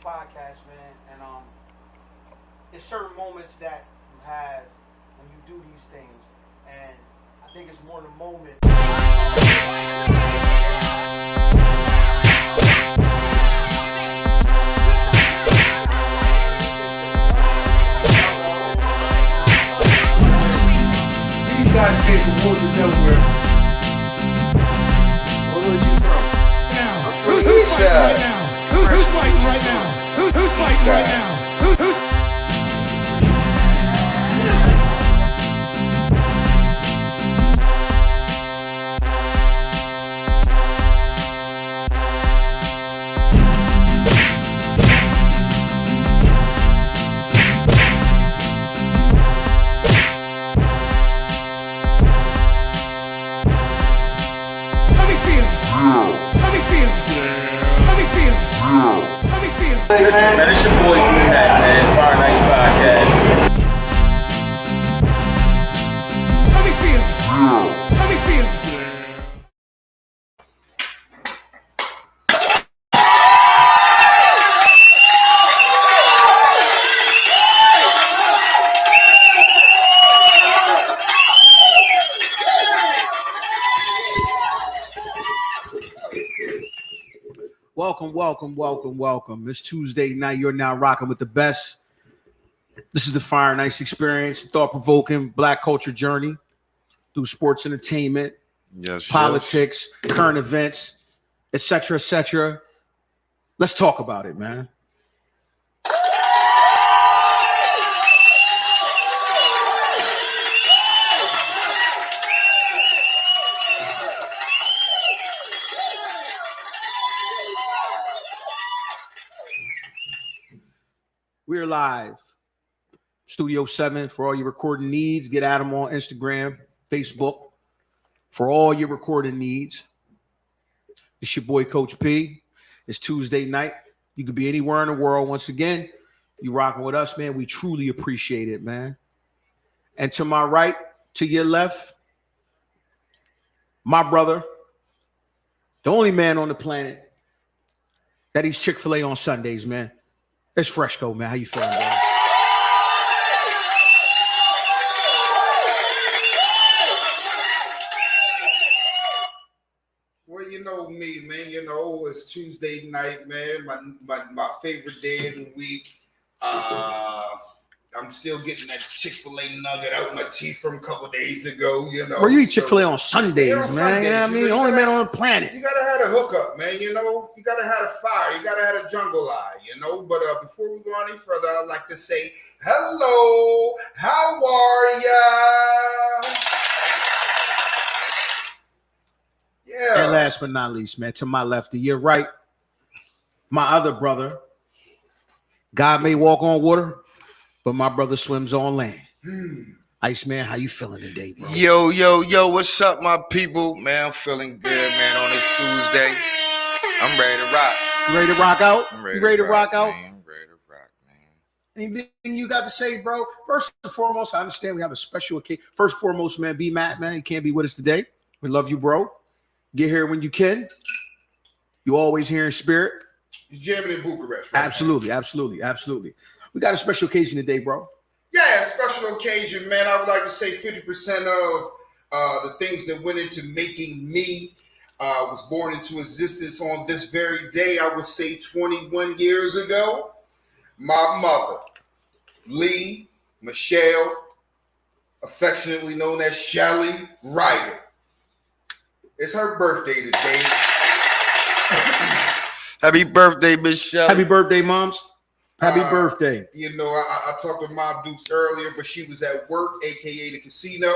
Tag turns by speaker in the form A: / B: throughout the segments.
A: Podcast, man, and there's certain moments that you have when you do these things, and I think it's more the moment.
B: These guys came from Woodford, Delaware. Where are you from?
C: Now, who's fighting right now? Who's fighting right now? Who's fighting right now? Who's Let me see him. Let me see him. Let me see him. Let me see him.
D: Listen, man, it's your boy B-Mac, man. Fire Nights Podcast.
C: Let me see him. Let me see him.
A: Welcome. It's Tuesday night. You're now rocking with the best. This is the Fire Nights Experience, thought-provoking black culture journey through sports entertainment, politics, current events, etc., etc. Let's talk about it, man. We're live. Studio 7 for all your recording needs. Get at them on Instagram, Facebook for all your recording needs. It's your boy, Coach P. It's Tuesday night. You could be anywhere in the world. Once again, you rocking with us, man. We truly appreciate it, man. And to my right, to your left, my brother, the only man on the planet that eats Chick-fil-A on Sundays, man. It's Fresco, man. How you feeling, man?
B: Well, you know me, man. You know, it's Tuesday night, man. My favorite day of the week. I'm still getting that Chick-fil-A nugget out my teeth from a couple days ago, you know.
A: Well, you eat Chick-fil-A on Sundays, man.
B: Sundays,
A: Yeah, I mean,
B: you
A: only
B: gotta,
A: man on the planet.
B: You gotta have a hookup, man. You know, you gotta have a fire. You gotta have a jungle eye, you know. But before we go any further, I'd like to say hello. How are ya? Yeah.
A: And last but not least, man, to my left, to your right, my other brother. God may walk on water, but my brother swims on land. Iceman, how you feeling today, bro?
E: Yo, what's up, my people? Man, I'm feeling good, man, on this Tuesday. I'm ready to rock.
A: You ready to rock out?
E: I'm ready,
A: you ready to rock out?
E: Man. I'm ready to rock, man.
A: Anything you got to say, bro? First and foremost, I understand we have a special occasion. First and foremost, man, B Matt, man, you can't be with us today. We love you, bro. Get here when you can. You always here in spirit.
B: You're jamming in Bucharest, right?
A: Absolutely. We got a special occasion today, bro.
B: Yeah, special occasion, man. I would like to say 50% of the things that went into making me was born into existence on this very day. I would say 21 years ago. My mother, Lee Michelle, affectionately known as Shelly Ryder. It's her birthday today.
E: Happy birthday, Miss Shelly.
A: Happy birthday, moms. Happy birthday.
B: You know, I talked with Mom Dukes earlier, but she was at work, aka the casino.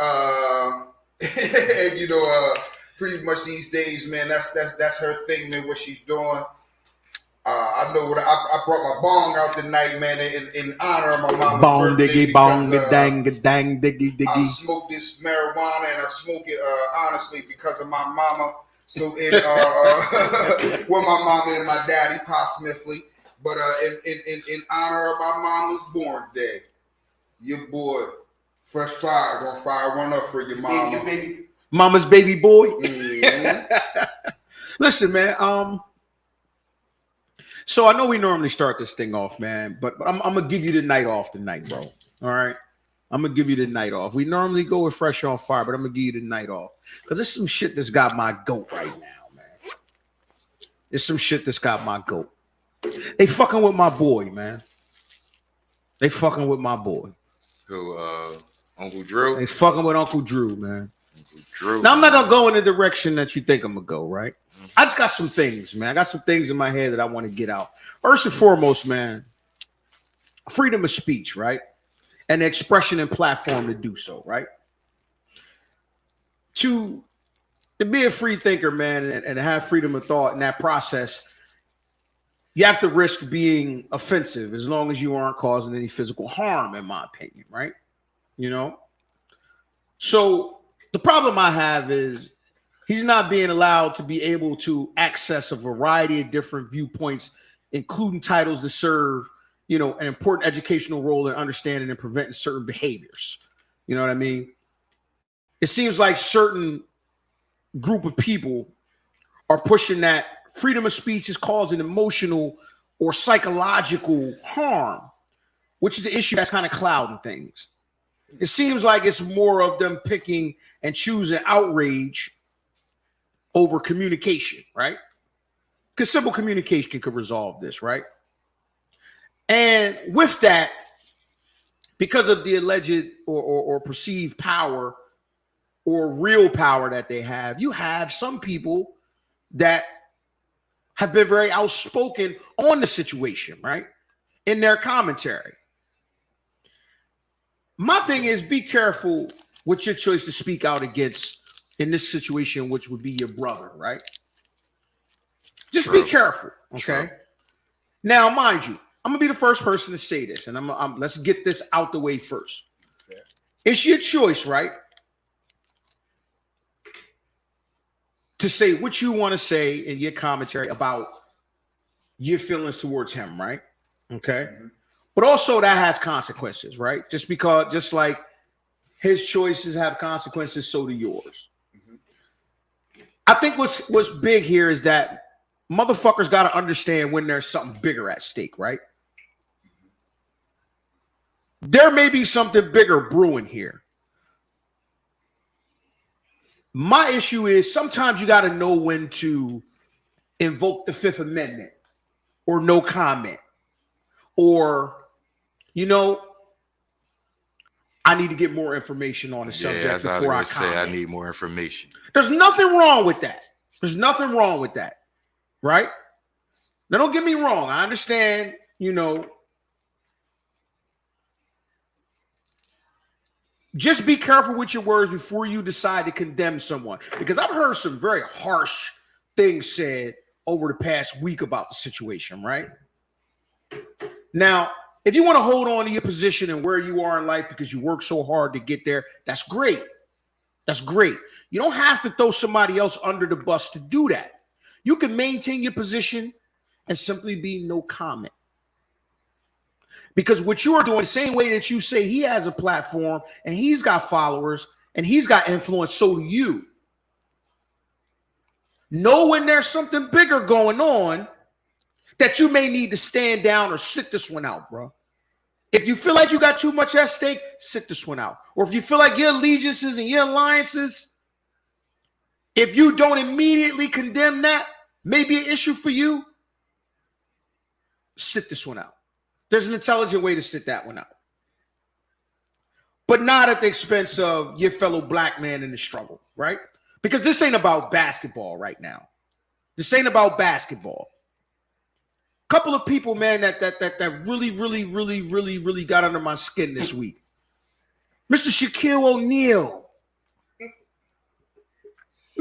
B: And you know, pretty much these days, man. That's her thing, man. What she's doing. I know what I brought my bong out tonight, man, in honor of my mama's
A: Bong
B: birthday.
A: diggy, bong
B: because,
A: dang, dang, diggy,
B: I
A: diggy.
B: smoke this marijuana, and I smoke it honestly because of my mama. So in well, my mama and my daddy, posthumously, but in honor of my mama's born day, your boy, Fresh Fire, gonna fire one up for your mama.
A: Mama's baby boy.
B: Mhm.
A: Listen, man. So I know we normally start this thing off, man, but I'm gonna give you the night off tonight, bro. All right. I'm gonna give you the night off. We normally go with Fresh on Fire, but I'm gonna give you the night off because there's some shit that's got my goat right now, man. There's some shit that's got my goat. They fucking with my boy, man. They fucking with my boy.
E: Who, Uncle Drew?
A: They fucking with Uncle Drew, man.
E: Uncle Drew.
A: Now I'm not gonna go in the direction that you think I'm gonna go, right? I just got some things, man. I got some things in my head that I want to get out. First and foremost, man, freedom of speech, right? And the expression and platform to do so, right? To be a free thinker, man, and have freedom of thought in that process, you have to risk being offensive as long as you aren't causing any physical harm, in my opinion, right? You know? So the problem I have is he's not being allowed to be able to access a variety of different viewpoints, including titles that serve, you know, an important educational role in understanding and preventing certain behaviors. You know what I mean? It seems like certain group of people are pushing that freedom of speech is causing emotional or psychological harm, which is the issue that's kind of clouding things. It seems like it's more of them picking and choosing outrage over communication, right? Because simple communication could resolve this, right? And with that, because of the alleged or perceived power or real power that they have, you have some people that have been very outspoken on the situation, right? In their commentary. My thing is, be careful with your choice to speak out against in this situation, which would be your brother, right? Just be careful, okay? Now, mind you, I'm gonna be the first person to say this, and I'm let's get this out the way first. Okay. It's your choice, right? To say what you want to say in your commentary about your feelings towards him, right? Okay. Mm-hmm. But also that has consequences, right? Just like his choices have consequences, so do yours. Mm-hmm. I think what's big here is that motherfuckers got to understand when there's something bigger at stake, right? There may be something bigger brewing here. My issue is sometimes you got to know when to invoke the Fifth Amendment or no comment or, you know, I need to get more information on the subject before I comment.
E: I need more information.
A: There's nothing wrong with that. There's nothing wrong with that, right? Now, don't get me wrong. I understand, you know, just be careful with your words before you decide to condemn someone, because I've heard some very harsh things said over the past week about the situation, right? Now, if you want to hold on to your position and where you are in life because you work so hard to get there, that's great. That's great. You don't have to throw somebody else under the bus to do that. You can maintain your position and simply be no comment. Because what you are doing, the same way that you say he has a platform and he's got followers and he's got influence, so do you. Know when there's something bigger going on that you may need to stand down or sit this one out, bro. If you feel like you got too much at stake, sit this one out. Or if you feel like your allegiances and your alliances, if you don't immediately condemn that, may be an issue for you, sit this one out. There's an intelligent way to sit that one out. But not at the expense of your fellow black man in the struggle, right? Because this ain't about basketball right now. This ain't about basketball. Couple of people, man, that really got under my skin this week. Mr. Shaquille O'Neal.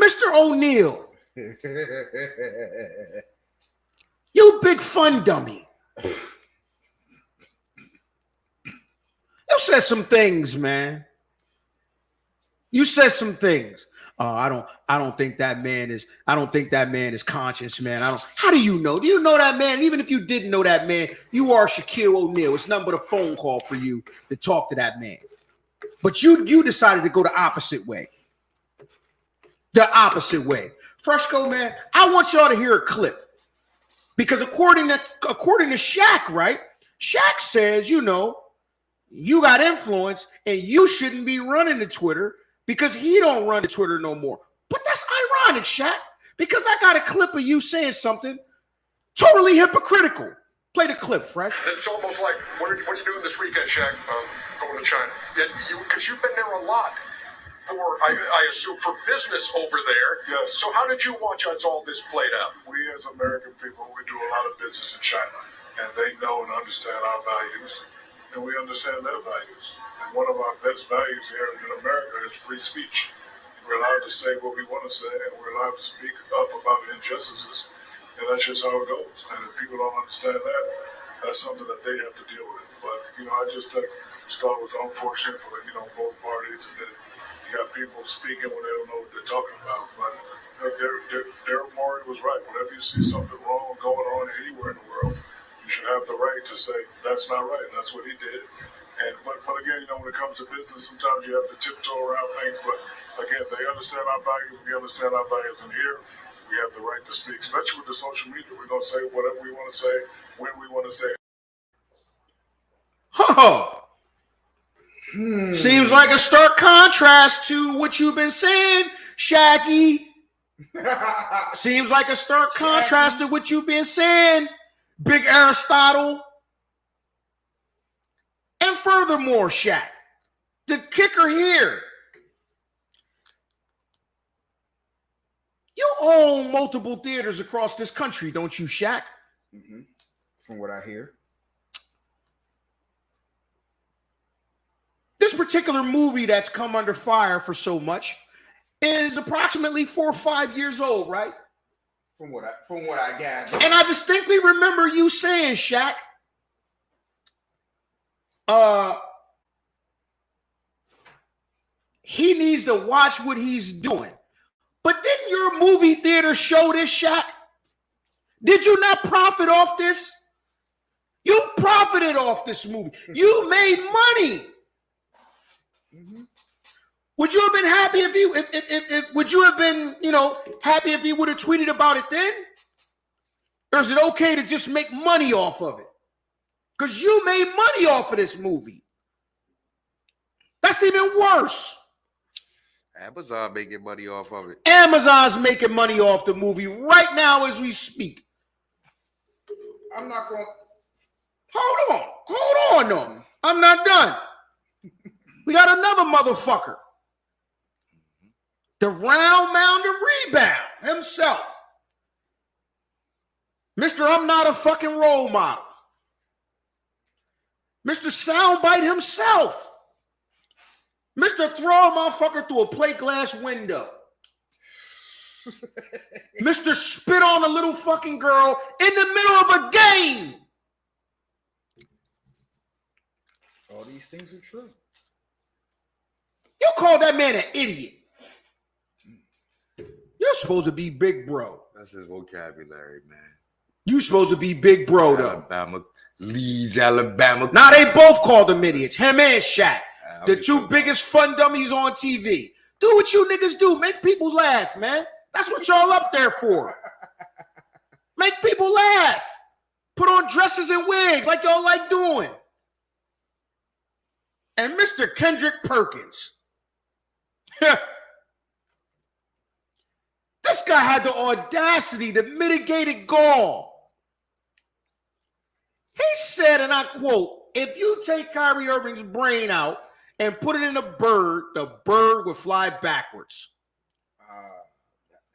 A: Mr. O'Neal, you big fun dummy. You said some things, man. You said some things. I don't think that man is conscious, man. How do you know? Do you know that man? Even if you didn't know that man, you are Shaquille O'Neal. It's nothing but a phone call for you to talk to that man. But you decided to go the opposite way. The opposite way. Fresco, man, I want y'all to hear a clip. Because according to Shaq, right? Shaq says, you got influence and you shouldn't be running the Twitter because he don't run the Twitter no more. But that's ironic, Shaq, because I got a clip of you saying something totally hypocritical. Play the clip, Fresh.
F: It's almost like, what are you doing this weekend, Shaq? Going to China. Because you've been there a lot. I assume, for business over there.
G: Yes.
F: So how did you watch as all this played out?
G: We as American people, we do a lot of business in China, and they know and understand our values, and we understand their values. And one of our best values here in America is free speech. We're allowed to say what we want to say, and we're allowed to speak up about injustices, and that's just how it goes. And if people don't understand that, that's something that they have to deal with. But, I just think it was unfortunate for, both parties, and then you got people speaking when they don't know what they're talking about. But Daryl Morey was right. Whenever you see something wrong going on anywhere in the world, you should have the right to say that's not right, and that's what he did. But again, when it comes to business, sometimes you have to tiptoe around things. But again, they understand our values. We understand our values, and here we have the right to speak, especially with the social media. We're gonna say whatever we want to say when we want to say it.
A: Seems like a stark contrast to what you've been saying, Shaggy. Seems like a stark contrast to what you've been saying, Big Aristotle. And furthermore, Shaq, the kicker here, you own multiple theaters across this country, don't you, Shaq?
B: Mm-hmm. From what I hear.
A: This particular movie that's come under fire for so much is approximately 4 or 5 years old, right?
B: From what I gather.
A: And I distinctly remember you saying, Shaq, he needs to watch what he's doing. But didn't your movie theater show this, Shaq? Did you not profit off this? You profited off this movie. You made money. Mm-hmm. Would you have been happy would you have been, happy if he would have tweeted about it then? Or is it okay to just make money off of it? Because you made money off of this movie. That's even worse.
E: Amazon making money off of it.
A: Amazon's making money off the movie right now as we speak.
B: I'm not going.
A: Hold on, no. I'm not done. We got another motherfucker. The round mound of rebound himself. Mr. I'm not a fucking role model. Mr. Soundbite himself. Mr. Throw a motherfucker through a plate glass window. Mr. Spit on a little fucking girl in the middle of a game.
B: All these things are true.
A: You call that man an idiot. You're supposed to be big bro.
E: That's his vocabulary, man.
A: You supposed to be big bro, though.
E: Alabama, Leeds, Alabama.
A: Now they both called them idiots. Him and Shaq. The two biggest fun dummies on TV. Do what you niggas do. Make people laugh, man. That's what y'all up there for. Make people laugh. Put on dresses and wigs like y'all like doing. And Mr. Kendrick Perkins. This guy had the audacity, the mitigated gall. He said, and I quote, if you take Kyrie Irving's brain out and put it in a bird, the bird would fly backwards.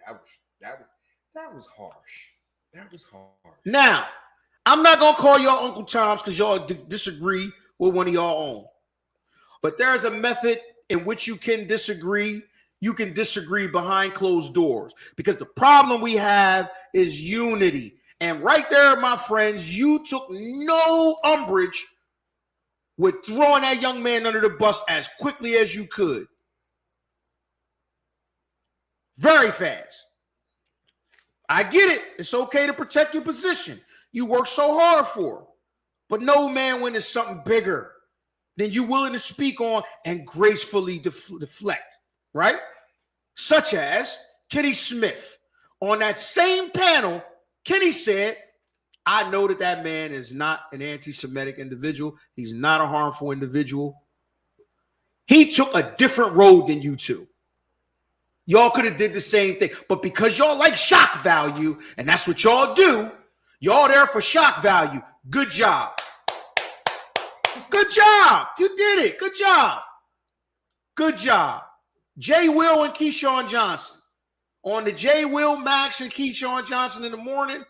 B: That was harsh. That was harsh.
A: Now, I'm not going to call y'all Uncle Toms because y'all disagree with one of y'all own. But there's a method in which you can disagree. you can disagree behind closed doors, because the problem we have is unity. And right there, my friends, you took no umbrage with throwing that young man under the bus as quickly as you could. Very fast. I get it. It's okay to protect your position. You work so hard for it. But no, man, when it's something bigger than you're willing to speak on and gracefully deflect, right? Such as Kenny Smith. On that same panel, Kenny said, I know that man is not an anti-Semitic individual. He's not a harmful individual. He took a different road than you two. Y'all could have did the same thing. But because y'all like shock value, and that's what y'all do, y'all there for shock value. Good job. Good job. You did it. Good job. Good job. Jay Will and Keyshawn Johnson. On the Jay Will, Max, and Keyshawn Johnson in the morning,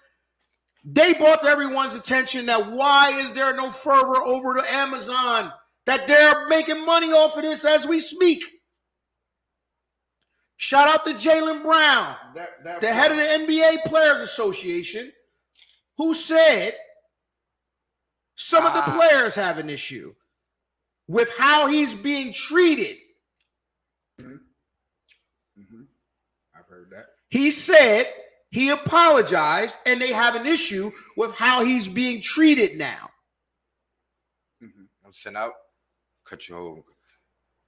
A: they brought to everyone's attention that why is there no fervor over to Amazon, that they're making money off of this as we speak. Shout out to Jaylen Brown, the head of the NBA Players Association, who said some of the players have an issue with how he's being treated.
B: I've heard that.
A: He said he apologized and they have an issue with how he's being treated now.
E: I'm saying, I'll cut you over.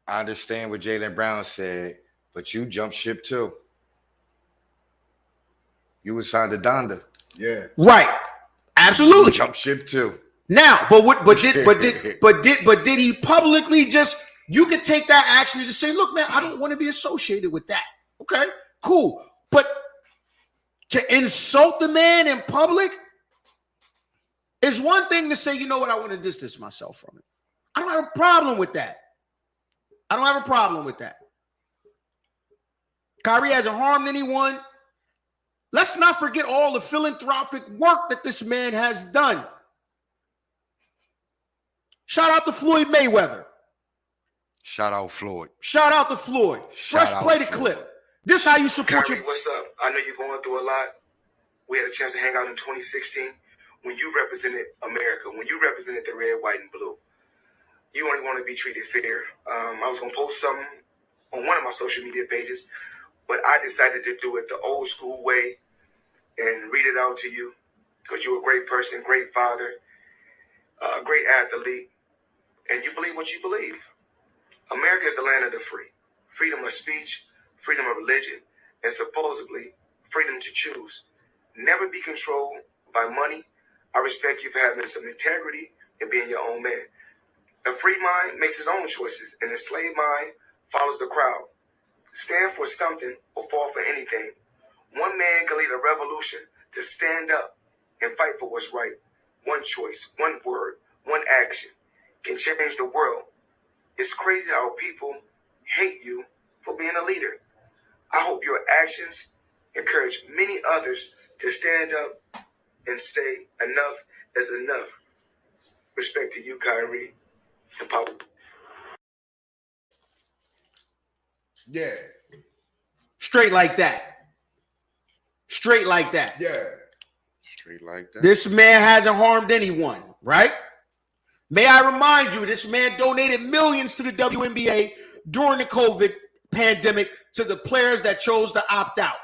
E: I understand what Jaylen Brown said, but you jumped ship too. You was signed to Donda.
B: Yeah.
A: Right. Absolutely.
E: You jumped ship too.
A: Now, did he publicly just, you could take that action and just say, look, man, I don't want to be associated with that. Okay, cool. But to insult the man in public is one thing to say, you know what, I want to distance myself from it. I don't have a problem with that. I don't have a problem with that. Kyrie hasn't harmed anyone. Let's not forget all the philanthropic work that this man has done. Shout out to Floyd Mayweather.
E: Shout out Floyd.
A: Shout out to Floyd. Fresh, play the clip. This how you support
H: Kyrie, what's up? I know you're going through a lot. We had a chance to hang out in 2016 when you represented America, when you represented the red, white, and blue. You only want to be treated fair. I was going to post something on one of my social media pages, but I decided to do it the old school way and read it out to you because you're a great person, great father, great athlete, and you believe what you believe. America is the land of the free. Freedom of speech, freedom of religion, and supposedly freedom to choose. Never be controlled by money. I respect you for having some integrity and being your own man. A free mind makes his own choices, and a slave mind follows the crowd. Stand for something or fall for anything. One man can lead a revolution to stand up and fight for what's right. One choice, one word, one action can change the world. It's crazy how people hate you for being a leader. I hope your actions encourage many others to stand up and say enough is enough. Respect to you, Kyrie, and Papa.
B: Yeah.
A: Straight like that. Straight like that.
B: Yeah.
E: Straight like that.
A: This man hasn't harmed anyone, right? May I remind you, this man donated millions to the WNBA during the COVID pandemic to the players that chose to opt out.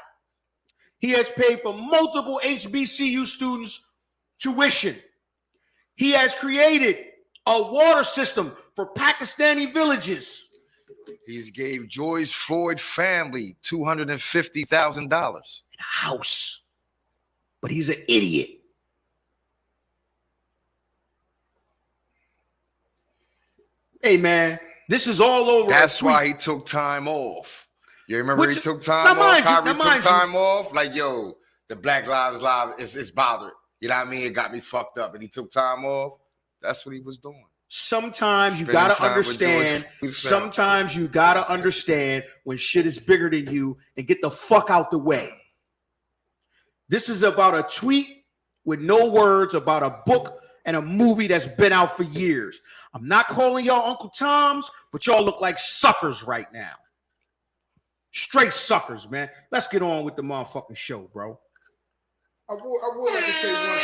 A: He has paid for multiple HBCU students tuition. He has created a water system for Pakistani villages.
E: He's gave George Floyd family $250,000.
A: A house. But he's an idiot. Hey, man, this is all over.
E: That's why he took time off. You remember he took time off? Kyrie took time off. Like, yo, the Black Lives Matter is bothered. You know what I mean? It got me fucked up. And he took time off. That's what he was doing.
A: Sometimes you got to understand. Sometimes you got to understand when shit is bigger than you and get the fuck out the way. This is about a tweet with no words about a book and a movie that's been out for years. I'm not calling y'all Uncle Toms, but y'all look like suckers right now. Straight suckers, man. Let's get on with the motherfucking show, bro.
B: I would like to say one.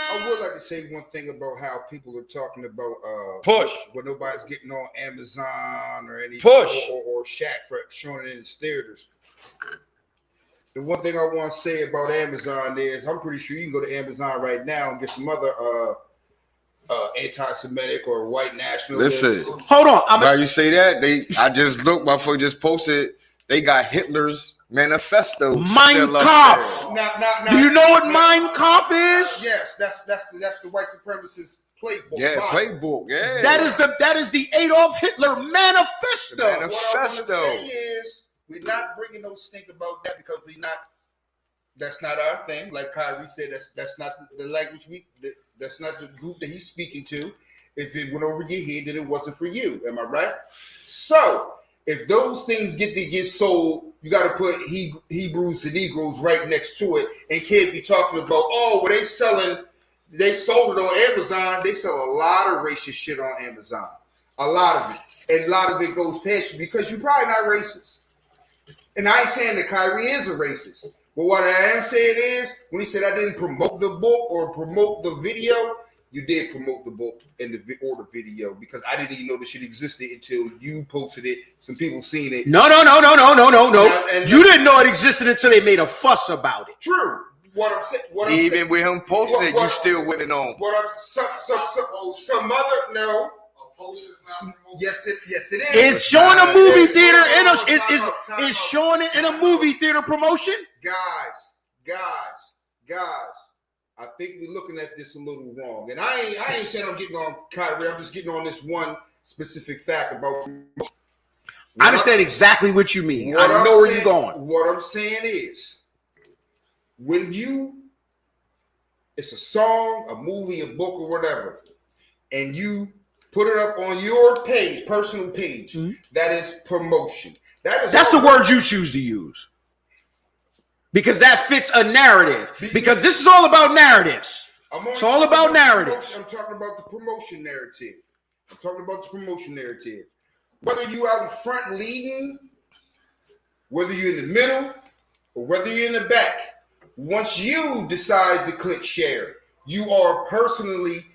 B: I would like to say one thing about how people are talking about
E: Push.
B: when nobody's getting on Amazon or any
E: Push.
B: or Shaq for showing it in the theaters. The one thing I want to say about Amazon is I'm pretty sure you can go to Amazon right now and get some other anti-Semitic or white nationalists.
E: Listen,
A: Hold on.
E: now you say that I just looked. My phone just posted. They got Hitler's manifesto.
A: Mein Kampf.
B: Now,
A: Do you know what Mein Kampf is?
B: Yes, that's the white supremacist playbook.
E: Yeah,
B: Bible.
E: playbook. Yeah,
A: That is the Adolf Hitler manifesto.
B: What I want to say is we're not bringing no stink about that because that's not our thing. Like Kyrie said, that's not the language that's not the group that he's speaking to. If it went over your head, then it wasn't for you. Am I right? So if those things get sold, you got to put Hebrews and Negroes right next to it, and can't be talking about, oh, well, they sold it on Amazon. They sell a lot of racist shit on Amazon, a lot of it, and a lot of it goes past you because you're probably not racist. And I ain't saying that Kyrie is a racist, but what I am saying is when he said I didn't promote the book or promote the video, you did promote the book and the video because I didn't even know this shit existed until you posted it. Some people seen it.
A: No. You didn't know it existed until they made a fuss about it.
B: True. What I'm saying.
E: Even with him posting it, you still went it on.
B: What I'm some other no. Yes, it is.
A: Is showing a movie theater is showing it in a movie theater promotion?
B: Guys. I think we're looking at this a little wrong. And I ain't saying I'm getting on Kyrie. I'm just getting on this one specific fact about.
A: I understand exactly what you mean. I know where you're going.
B: What I'm saying is, it's a song, a movie, a book, or whatever, and you put it up on your page, personal page, that is promotion. That's
A: the word you choose to use. Because that fits a narrative. Because this is all about narratives. It's all about narratives.
B: I'm talking about the promotion narrative. Whether you out in front leading, whether you're in the middle, or whether you're in the back, once you decide to click share, you are personally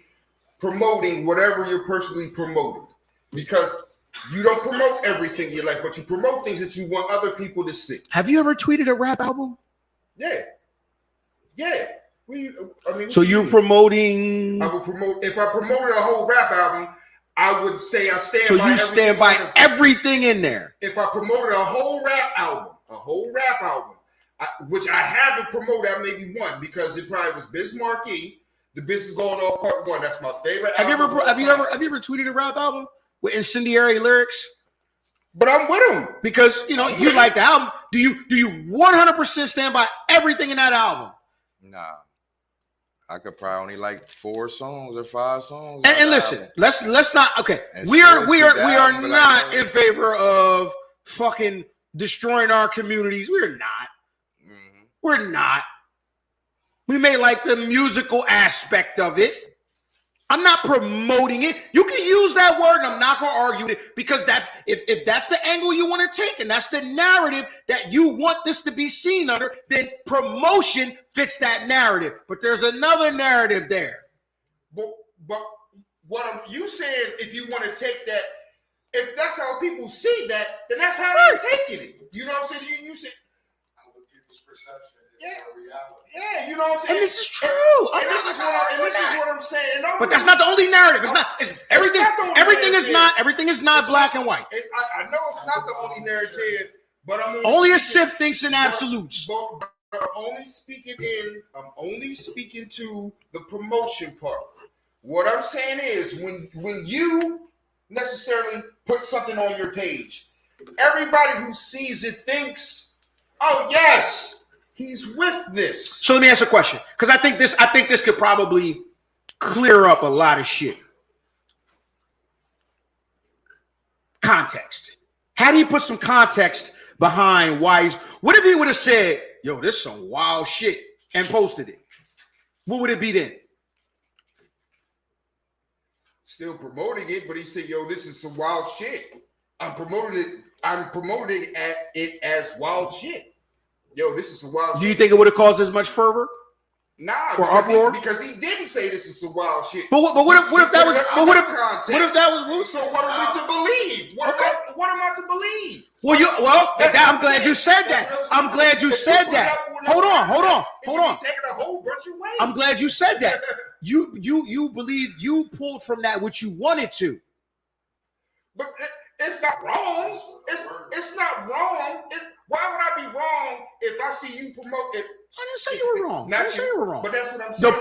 B: promoting whatever you're personally promoting. Because you don't promote everything you like, but you promote things that you want other people to see.
A: Have you ever tweeted a rap album?
B: Yeah.
A: So you're promoting.
B: I would promote. If I promoted a whole rap album, I would say I stand.
A: So
B: by
A: you stand by everything in there.
B: If I promoted a whole rap album, which I haven't promoted, I maybe one because it probably was Biz Markie. The Business Going On Part 1. That's my favorite.
A: Have you ever tweeted a rap album with incendiary lyrics?
B: But I'm with him
A: because you like the album. Do you 100% stand by everything in that album?
E: Nah, I could probably only like 4 songs or 5 songs.
A: And listen, let's not. Okay, we are not in favor of fucking destroying our communities. We're not.
E: Mm-hmm.
A: We're not. We may like the musical aspect of it. I'm not promoting it. You can use that word, and I'm not going to argue it because if that's the angle you want to take, and that's the narrative that you want this to be seen under, then promotion fits that narrative. But there's another narrative there.
B: But you saying if you want to take that, if that's how people see that, then that's how they're taking it. You know what I'm saying? You say
G: other people's perception is our reality.
B: Yeah, you know what I'm saying?
A: And this is true.
B: And this is what I'm saying.
A: But that's not the only narrative. It's everything. Everything is not black and white.
B: I know it's not the only narrative, but I'm
A: only a Sith thinks in absolutes.
B: But I'm only speaking to the promotion part. What I'm saying is when you necessarily put something on your page, everybody who sees it thinks, oh yes, he's with this.
A: So let me ask a question, because I think this could probably clear up a lot of shit. Context. How do you put some context behind why what if he would have said, yo, this is some wild shit and posted it? What would it be then?
B: Still promoting it, but he said, yo, this is some wild shit. I'm promoting it I'm promoting it as wild shit. Yo, this is some wild
A: Do you
B: shit.
A: think it would have caused as much fervor?
B: Nah,
A: for
B: because
A: uproar?
B: because he didn't say this is some wild shit.
A: But what if that was? But what if that was?
B: So what are we to believe? What am I to believe?
A: I'm glad you said that. I'm glad you said that. Hold on.
B: Taking a whole bunch of ways.
A: I'm glad you said that. You believe you pulled from that what you wanted to.
B: But it's not wrong. It's not wrong. Why would I be wrong if I see you promote it?
A: I didn't say you were wrong. I didn't say you were wrong.
B: But that's what I'm saying.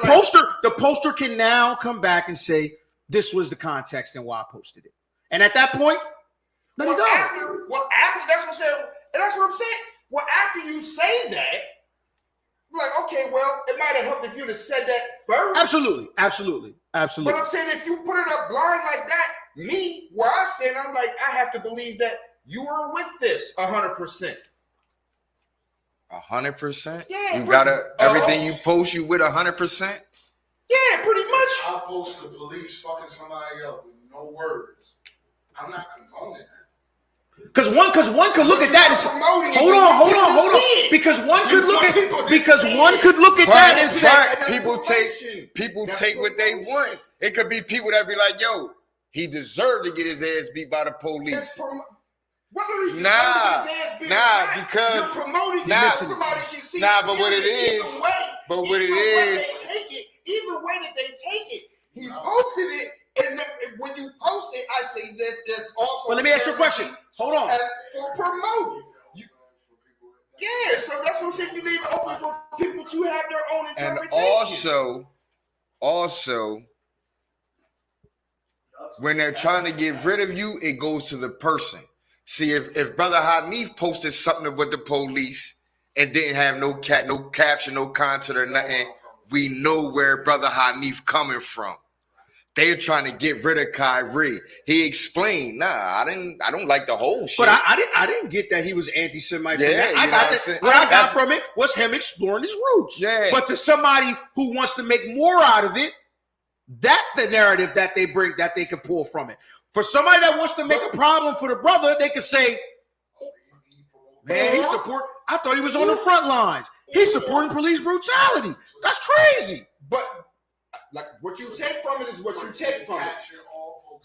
A: The poster can now come back and say this was the context and why I posted it. And at that point, let it go.
B: After that's what I'm saying. And that's what I'm saying. Well, after you say that, I'm like, okay, well, it might have helped if you'd have said that first.
A: Absolutely.
B: But I'm saying if you put it up blind like that, me, where I stand, I'm like, I have to believe that you were with this 100%.
E: 100%?
B: Yeah.
E: You gotta everything you post, you with 100%?
B: Yeah, pretty much.
G: I post the police fucking somebody up with no words. I'm not condoning that.
A: Because one could look at that and say, hold on. Because one could look at that and say,
E: people take what they want. It could be people that be like, yo, he deserved to get his ass beat by the police. Because
B: somebody can see
E: but what it is,
B: either way that they take it, he posted it, and when you post it, I say there's also.
A: But let me ask you a question. Hold on.
B: For promoting. Yeah, so that's what I'm saying. You leave it open for people to have their own interpretation.
E: And also, when they're trying to get rid of you, it goes to the person. See, if Brother Hanif posted something with the police and didn't have no caption, no content or nothing, we know where Brother Hanif coming from. They're trying to get rid of Kyrie. He explained, I don't like the whole shit.
A: But I didn't get that he was anti-Semite.
E: Yeah,
A: what I got from it was him exploring his roots.
E: Yeah.
A: But to somebody who wants to make more out of it, that's the narrative that they bring, that they can pull from it. For somebody that wants to make a problem for the brother, they can say, man, I thought he was on the front lines. He's supporting police brutality. That's crazy.
B: But like what you take from it is what you take from it.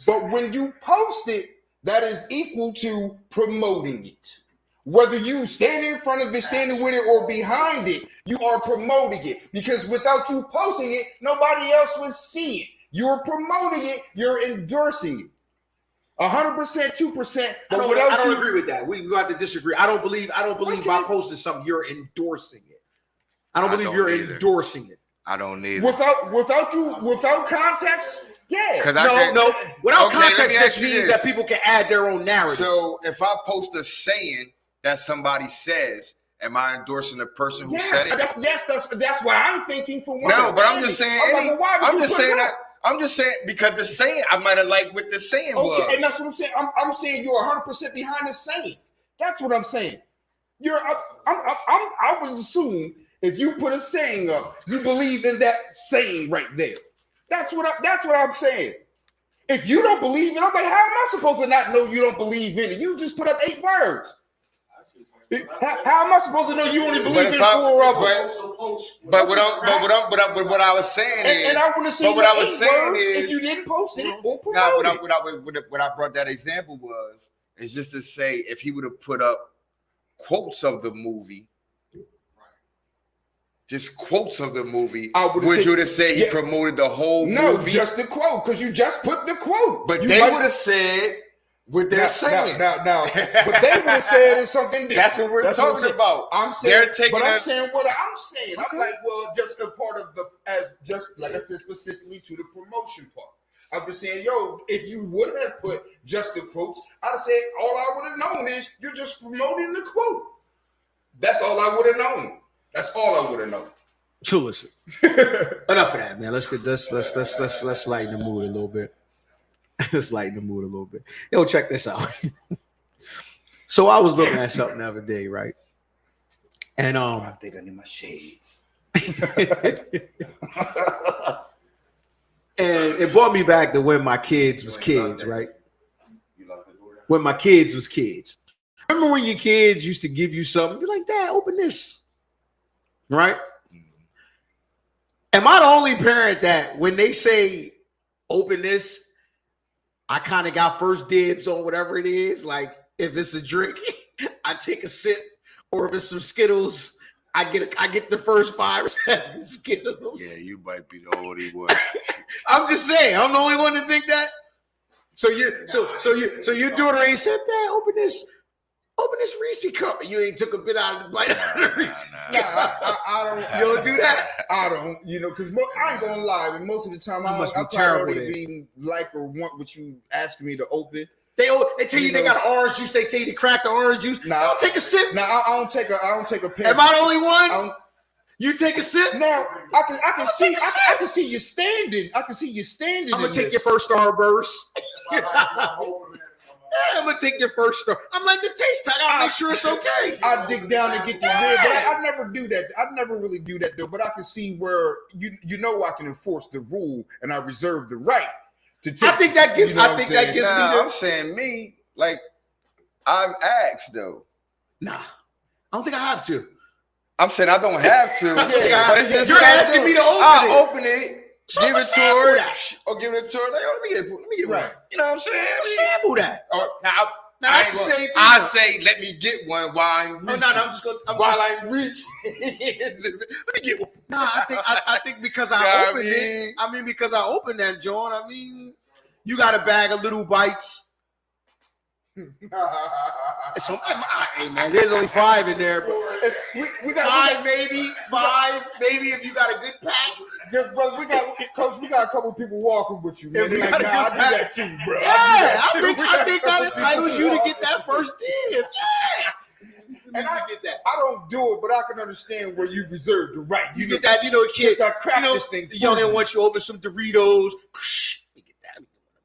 B: But when you post it, that is equal to promoting it. Whether you stand in front of it, standing with it, or behind it, you are promoting it. Because without you posting it, nobody else would see it. You're promoting it, you're endorsing it. 100%, 2%.
A: I don't agree with that. We got to disagree. I don't believe by posting something you're endorsing it. I don't believe you're endorsing it.
E: I don't need
B: without context. Yeah.
A: Without context, just means that people can add their own narrative.
E: So if I post a saying that somebody says, am I endorsing the person who said it?
B: That's what I'm thinking for one.
E: No, but I'm just saying. I'm just saying because the saying I might have liked what the saying was.
B: And that's what I'm saying. I'm saying you're 100% behind the saying. That's what I'm saying. I would assume if you put a saying up, you believe in that saying right there. That's what I'm saying. If you don't believe it, I'm like, how am I supposed to not know you don't believe in it? You just put up 8 words. How am I supposed to know you only believe in 4 of them?
E: But what I was saying is,
B: and I want to see
E: what I was saying is,
B: if you didn't post it, or promote it.
E: What I brought that example was is just to say if he would have put up quotes of the movie, just quotes of the movie, would you have said he promoted the whole movie?
B: No, just the quote, because you just put the quote.
E: But they would have said what they're saying.
B: Now, but they would have said it's something different.
E: That's what we're talking about.
B: I'm saying, I'm saying what I'm saying. Okay. I'm like, well, just a part of just like I said, specifically to the promotion part. I'm just saying, if you would have put just the quotes, I'd have said all I would have known is you're just promoting the quote. That's all I would have known. That's all I would have known.
A: So listen, enough of that, man. Let's lighten the mood a little bit. Let's lighten the mood a little bit. Yo, check this out. So I was looking at something the other day, right? And
B: I think I need my shades.
A: And it brought me back to when my kids was kids, right? When my kids was kids. Remember when your kids used to give you something? Be like, Dad, open this. Right? Am I the only parent that when they say open this, I kind of got first dibs on whatever it is? Like if it's a drink, I take a sip, or if it's some Skittles, I get the first 5 or 7 Skittles.
E: Yeah, you might be the only one.
A: I'm just saying, I'm the only one to think that. So your daughter ain't said, Dad, open this Reese cup. You ain't took a bit out of the bite out of the Reese.
B: I don't.
A: You don't do that?
B: I don't. Because I ain't gonna lie. And most of the time, I probably don't even like or want what you asking me to open.
A: They tell you they got orange juice. They tell you to crack the orange juice.
B: Nah,
A: I'll take a sip.
B: Nah, I don't take a pen.
A: Am I the only one? You take a sip.
B: No, I can see. I can see you standing. I can see you standing.
A: I'm gonna take your first Starburst. I'm gonna take your first star. I'm like the taste tag. I'll make sure it's okay.
B: I dig down and get the rib, but I never do that. I never really do that though. But I can see where you know I can enforce the rule, and I reserve the right to take.
A: I think that gives.
B: You know
A: I think that gives me.
E: I'm saying me like I've asked though.
A: Nah, I don't think I have to.
E: I'm saying I don't have to.
A: But you're asking me to open
E: I'll
A: it.
E: Open it.
A: So
E: give
A: I'ma
E: it to her,
A: that.
E: or give it to her. Like, oh, let me get
B: Right.
E: one. You know what I'm saying?
A: Sample that.
E: Or, now
A: that's the same thing.
E: I say, let me get one while I'm reaching.
A: I'm just gonna.
E: I'm reaching. Let me get one.
A: Nah, I think because I opened it. I mean, because I opened that joint. I mean, you got a bag of little bites. So, hey man, there's only 5 in there. But we got 5, maybe 5, maybe if you got a good pack.
B: Good brother, we got a couple people walking with you, man.
A: If we
B: They're
A: got
B: like,
A: a
B: nah,
A: good
B: I do
A: pack.
B: that too, bro.
A: Yeah, I think that entitles you to get that first dib. Yeah. And I get that.
B: I don't do it, but I can understand where you reserve the right.
A: You get that, kids.
B: Since I cracked this thing,
A: the young man wants you to open some Doritos. You get that.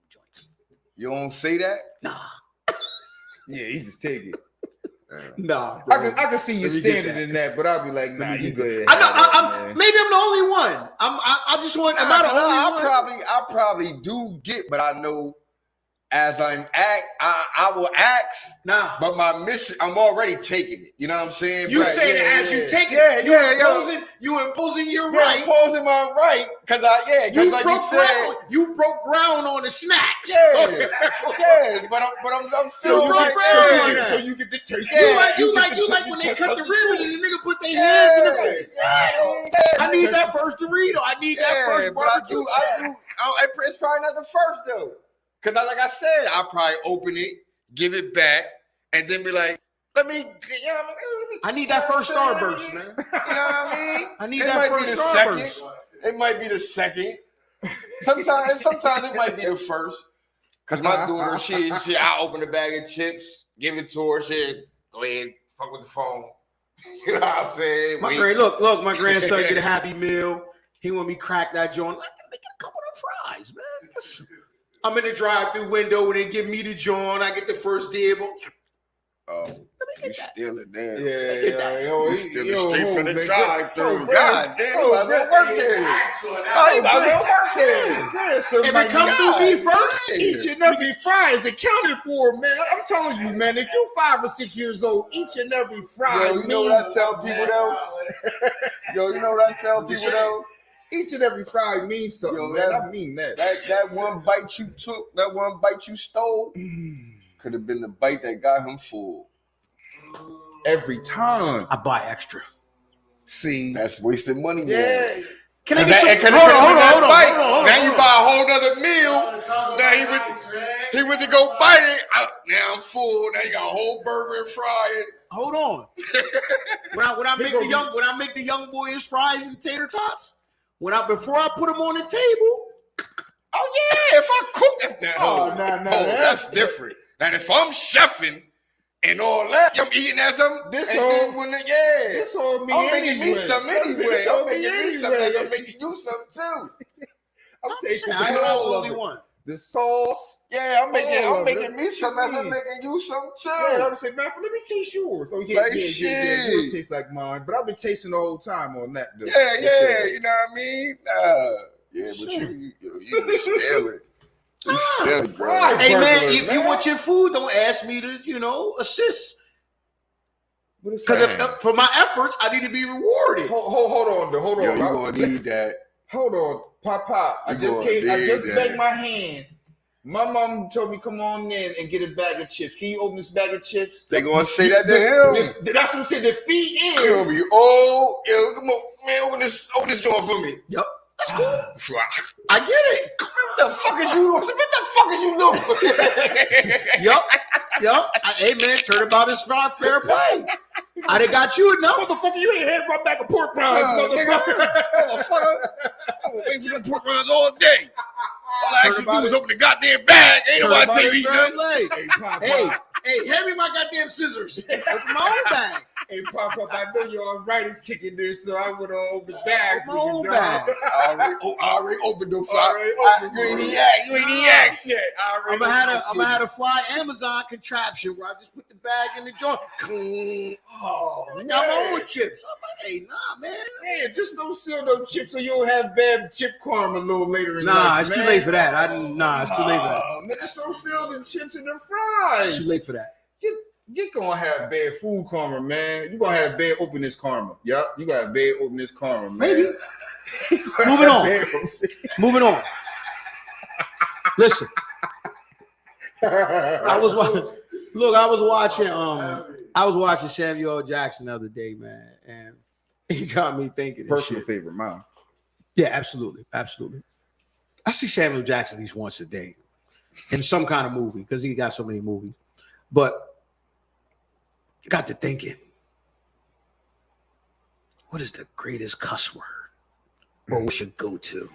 A: Joints.
E: You don't say that?
A: Nah.
B: Yeah, he just take it.
A: Nah,
B: I can see you standing in that, but I'll be like, nah, you go ahead.
A: I know. Maybe I'm the only one. I just want. Am I the only one?
E: I probably do get, but I know as I will ask.
A: Nah,
E: but my mission, I'm already taking it. You know what I'm saying?
A: You saying as you take it? You imposing your right.
E: Imposing my right because like you said,
A: you broke ground on the snacks.
E: Yeah, yes, but I'm still
A: broke ground on that.
B: So you get the taste.
A: You like when they cut the ribbon and the nigga put their hands in the face. I need that first Dorito. I need that first barbecue.
E: It's probably not the first though. Because like I said, I'll probably open it, give it back, and then be like,
A: I need that first Starburst, man.
E: You know what I mean?
A: I need that first Starburst.
E: It might be the second. Sometimes it might be the first. Because my daughter, she I open a bag of chips, give it to her, she go ahead, fuck with the phone. You know what I'm saying?
A: Look, my grandson get a Happy Meal. He want me crack that joint. I can make a couple of fries, man. I'm in the drive-through window when they give me the joint. I get the first dib.
E: Oh, you still in there?
B: Yeah.
E: You still straight from the drive-through. God damn, you might as well work there. You might as well work there.
A: If it come through me first,
B: each and every fry is accounted for, man. I'm telling you, man. If you're 5 or 6 years old, each and every fry.
E: Yo, you know what I tell people though?
B: Each and every fry means something,
E: Yo,
B: man. I mean that.
E: That one bite you took, that one bite you stole, could have been the bite that got him full.
B: Every time.
A: I buy extra.
B: See,
E: that's wasting money.
B: Yeah.
E: Man.
A: Can I get some?
E: Hold on. Now you buy a whole nother meal. Now he went to go bite it. Now I'm full. Now you got a whole burger and fry.
A: Hold on. when I make the young boys fries and tater tots, before I put them on the table.
E: Oh yeah, if I cook that, that's different. Now if I'm chefing and all that, I'm eating as
B: This all me
E: I'm
B: anyway.
E: making me some anyway. I'm making you some too.
B: I'm taking
A: I'm the only one.
B: The sauce.
E: Yeah, I'm making me some as I'm making you some too.
B: Yeah, I'm saying, man, let me taste yours. Oh yeah, yours tastes like mine. But I've been tasting the whole time on that though.
E: Yeah, you know what I mean? Yeah, but you stealing. You stealing, bro.
A: Hey man, if you want your food, don't ask me to, assist. Because for my efforts, I need to be rewarded.
B: Hold on, though. Hold on.
E: Yo, you gonna need that.
B: Hold on, Pop. I just banged my hand. My mom told me, come on in and get a bag of chips. Can you open this bag of chips?
E: They gonna say that to him.
B: That's what I'm saying. The fee is.
E: He'll be, oh, yo, come on, man, open this door for me.
A: Yep. That's cool.
E: I get it. What the fuck is you doing? What the fuck is you doing?
A: Yup. Hey, man, turnabout is fair play. I done got you enough.
B: Motherfucker, you ain't had brought back a pork rinds,
E: Motherfucker. I'm gonna wait for them pork rinds all day. All I actually do is open the goddamn bag. Ain't nobody tell me nothing.
A: Hey, hand me my goddamn scissors. Open my own bag.
B: Hey, Pop, I know your arthritis kicking this, so I would have opened the bag for you.
E: I already opened them. You ain't even asked yet.
A: I'm gonna have a fly Amazon contraption where I just put the bag in the joint.
B: Oh,
A: I got my own chips. I'm like, hey, nah, man.
B: Man, just don't sell those chips so you don't have bad chip karma a little later in life.
A: Nah, it's too late for that. It's too late for that.
B: Man, just don't sell the chips and the fries.
A: It's too late for that.
B: You're gonna have bad food karma, man. You're gonna have bad openness karma. Yep, you got bad openness karma, man.
A: Maybe. Moving on. Listen. I was watching Samuel L. Jackson the other day, man, and he got me thinking.
B: Personal favorite, mine.
A: Yeah, absolutely. I see Samuel Jackson at least once a day in some kind of movie because he got so many movies. But got to thinking, what is the greatest cuss word? Or we should go to?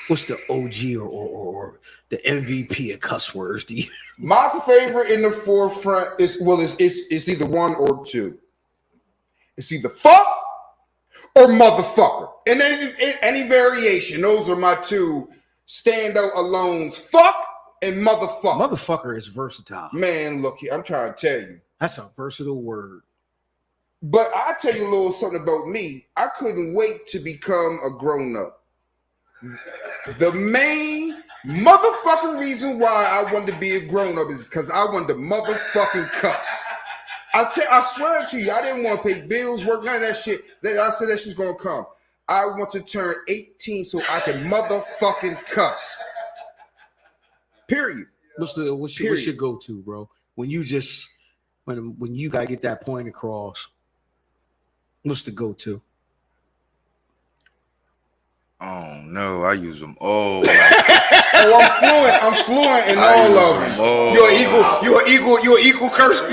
A: What's the OG or the MVP of cuss words?
B: My favorite in the forefront is it's either one or two. It's either fuck or motherfucker. And then any variation, those are my two standout alones. Fuck and motherfucker.
A: Motherfucker is versatile.
B: Man, look here, I'm trying to tell you.
A: That's a versatile word.
B: But I'll tell you a little something about me. I couldn't wait to become a grown-up. The main motherfucking reason why I wanted to be a grown-up is because I wanted to motherfucking cuss. I swear to you, I didn't want to pay bills, work, none of that shit. I said that shit's gonna come. I want to turn 18 so I can motherfucking cuss. Period.
A: What's your go-to, bro? When you just when you gotta get that point across, what's the go-to?
E: Oh no, I use them all.
B: I'm fluent in all of them. You're an equal cursor.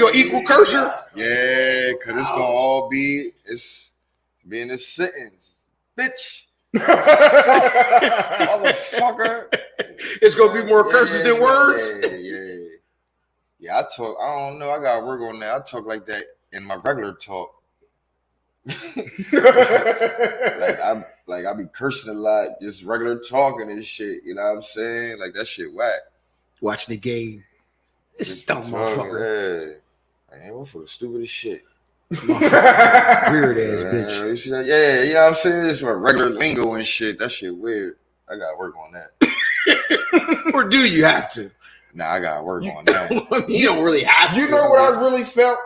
E: Yeah, cause it's gonna all be in a sentence, bitch. Motherfucker.
B: It's gonna be more curses than words.
E: Yeah. I don't know. I gotta work on that. I talk like that in my regular talk. I be cursing a lot, just regular talking and shit. You know what I'm saying? Like that shit whack.
A: Watching the game. It's dumb motherfucker.
E: I ain't for the stupidest shit.
A: Weird ass bitch.
E: You see that? Yeah, you know what I'm saying? It's my regular lingo and shit. That shit weird. I gotta work on that.
A: Or do you have to?
E: Nah, I gotta work on that.
A: You don't really have to.
B: You know what I really felt?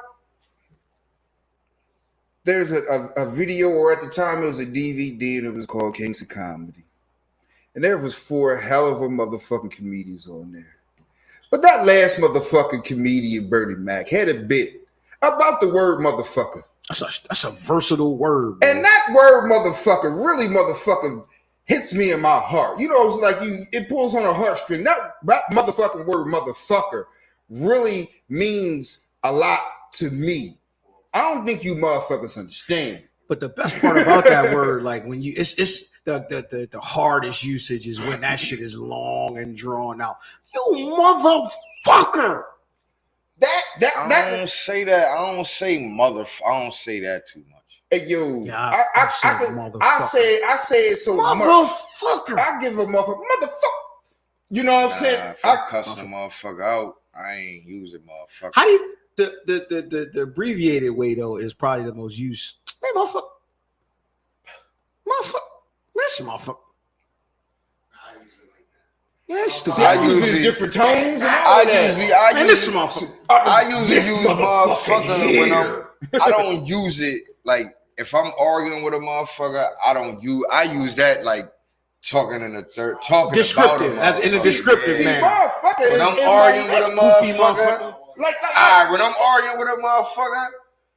B: There's a video, or at the time it was a DVD, and it was called Kings of Comedy. And there was 4 hell of a motherfucking comedians on there. But that last motherfucking comedian, Bernie Mac, had a bit about the word motherfucker.
A: That's a versatile word, bro.
B: And that word motherfucker really motherfucking hits me in my heart. You know, it's like it pulls on a heartstring. That motherfucking word motherfucker really means a lot to me. I don't think you motherfuckers understand.
A: But the best part about that word, like when it's the hardest usage is when that shit is long and drawn out. You motherfucker.
E: I don't say that. I don't say motherfucker. I don't say that too much.
B: Hey yo,
A: yeah, I
B: say it so much. I give a motherfucker. You know what I'm saying?
E: If I cuss a motherfucker out, I ain't using motherfucker.
A: How do you the abbreviated way though is probably the most used. Hey, motherfucker. Listen, motherfucker. Yeah,
B: I use it in different tones and all that.
E: I usually use motherfucker when I'm I don't use it like if I'm arguing with a motherfucker. I use that like talking
A: descriptive,
E: about
A: as in a descriptive
B: See,
A: man.
B: motherfucker,
E: When I'm
B: is
E: arguing with a
A: goofy
E: motherfucker, when I'm arguing with a motherfucker,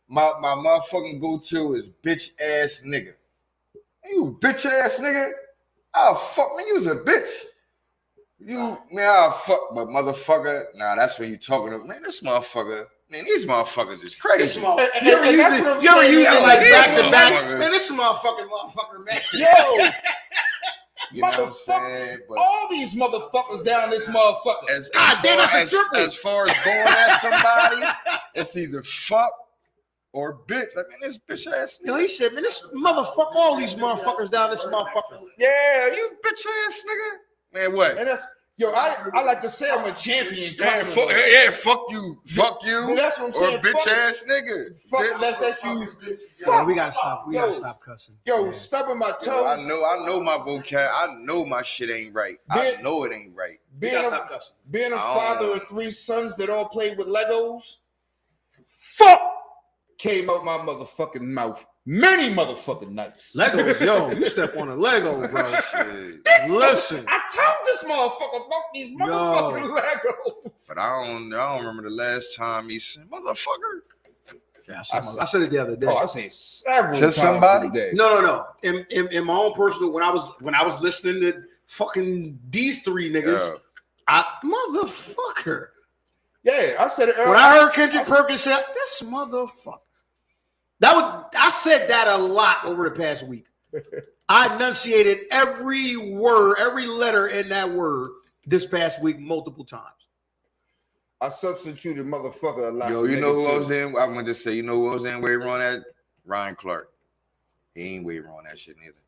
E: my motherfucking go-to is bitch ass nigga. Hey, you bitch ass nigga. Oh fuck man, you's a bitch. I'll fuck, but motherfucker, nah, that's when you talking to man. This motherfucker, man, these motherfuckers is crazy.
A: You ever use it like back to back? Man, this motherfucker, man.
B: Yo,
E: You know what I'm saying? But
B: all these motherfuckers down this motherfucker.
E: as far as going at somebody, it's either fuck or bitch. Like, man, this bitch ass nigga.
A: He said, man, this motherfucker, all these motherfuckers down this motherfucker.
E: Yeah, you bitch ass nigga. Man, what?
B: And that's I like to say I'm a champion.
E: Fuck you.
B: Well, that's what I'm saying.
E: Or bitch ass nigga.
B: Fuck, that's use.
A: Yeah, we gotta stop. We gotta stop cussing.
B: Yo, stubbing my toes.
E: I know my vocab. I know my shit ain't right. I know it ain't right.
B: Being a father of 3 sons that all play with Legos. Fuck came out my motherfucking mouth many motherfucking nights.
A: Legos, yo, you step on a Lego, bro. Listen,
B: I told this motherfucker about these motherfucking Legos.
E: But I don't remember the last time he said motherfucker.
A: Yeah, I said it the other day.
B: Oh, I said it several
E: To
B: times
E: somebody?
B: today.
A: No. In my own personal, when I was listening to fucking these 3 niggas, motherfucker.
B: Yeah, I said it earlier.
A: When I heard Kendrick Perkins say, this motherfucker. I said that a lot over the past week. I enunciated every word, every letter in that word this past week multiple times.
B: I substituted motherfucker a lot.
E: Yo, you know who else then? I'm gonna just say, you know who else then way wrong that? Ryan Clark. He ain't way wrong that shit neither.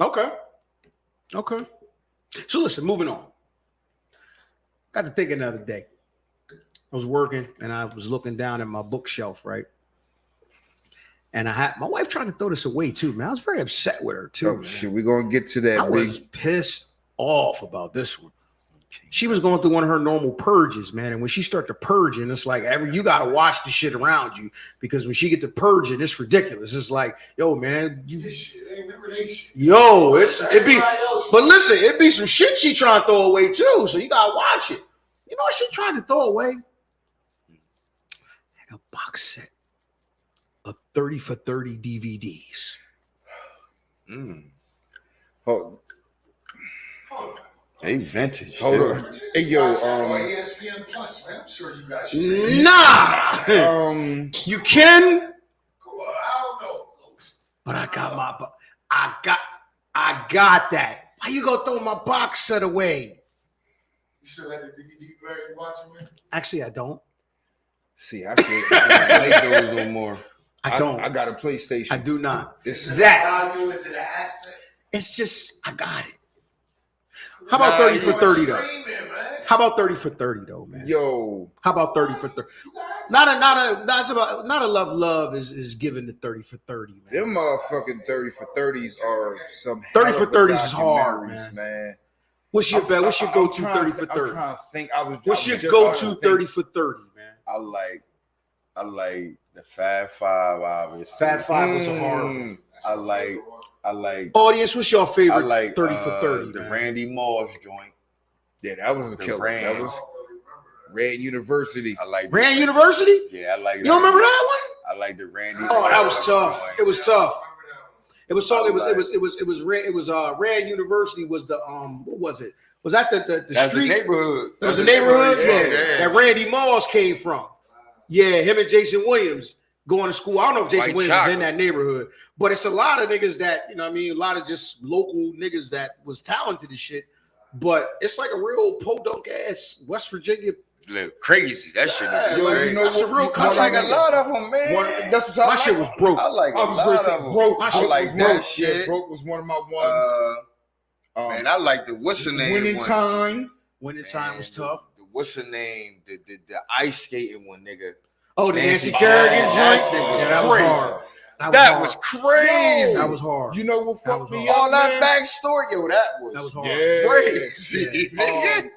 A: Okay. So listen, moving on. Got to thinking the other day. I was working and I was looking down at my bookshelf, right? And I had my wife trying to throw this away too, man. I was very upset with her too.
B: Oh shit, we're gonna get to that.
A: I was pissed off about this one. She was going through one of her normal purges, man. And when she started to purging, it's like you gotta watch the shit around you because when she get to purging, it's ridiculous. It's like, yo, man, but listen, it be some shit she trying to throw away too. So you gotta watch it. You know what she trying to throw away? A box set of 30 for 30 DVDs.
B: Oh.
E: Hey, vintage.
B: Hold on. Hey, yo,
G: ESPN Plus, man. I'm sure you guys should.
A: You can.
G: I don't know.
A: But I got that. Why you gonna throw my box set away?
G: You still have the DVD player you watching, man?
A: Actually, I don't.
B: See, I play those no more.
A: I don't.
B: I got a PlayStation.
A: I do not.
B: This
G: Is it an asset?
A: It's just I got it. How about 30 for 30 though? How about 30 for 30 though, man?
B: Yo.
A: How about 30 for 30? Not a love is given to 30 for 30, man.
B: Them motherfucking 30 for 30s are some
A: 30 for 30s is hard,
B: man.
A: What's your bet? What's your go-to 30 for 30?
B: I'm trying to think.
A: What's your go-to 30 for 30, man?
E: I like the Fab Five, obviously.
A: Fab Five was a hard one.
E: I like
A: audience. What's your favorite?
E: I like
A: 30 for 30.
E: The
A: man?
E: Randy Moss joint.
B: Yeah, that was a killer. That was Rand University.
E: I like
A: Rand University.
E: Yeah, I like.
A: You don't remember that one?
E: I like the Randy.
A: Oh, that was tough. It was tough. It was tough. It was Rand University was the what was it? Was that the street?
E: The neighborhood.
A: It was the neighborhood. Yeah, that Randy Moss came from. Yeah, him and Jason Williams going to school. I don't know if Jason Williams is in that neighborhood, but it's a lot of niggas that, you know what I mean, a lot of just local niggas that was talented and shit. But it's like a real podunk ass West Virginia.
E: Crazy. That shit.
B: Yo, you know
A: that's a real country.
E: I like a lot of them, man.
B: That's what
A: my shit was broke.
E: I like a lot of them.
B: Broke.
E: I like that shit.
B: Yeah, broke was one of my ones.
E: Man, I like the what's the name?
B: Winning
E: one.
B: Time.
A: Winning Time was tough.
E: What's the name? The ice skating one, nigga.
A: Oh, the Nancy Kerrigan joint.
E: That shit was
A: Yeah, that was
E: crazy.
A: hard.
E: That was crazy.
A: That was hard.
B: You know what fucked me
E: All
B: up,
E: that
B: man?
E: backstory, yo, that was
A: hard.
E: crazy. nigga.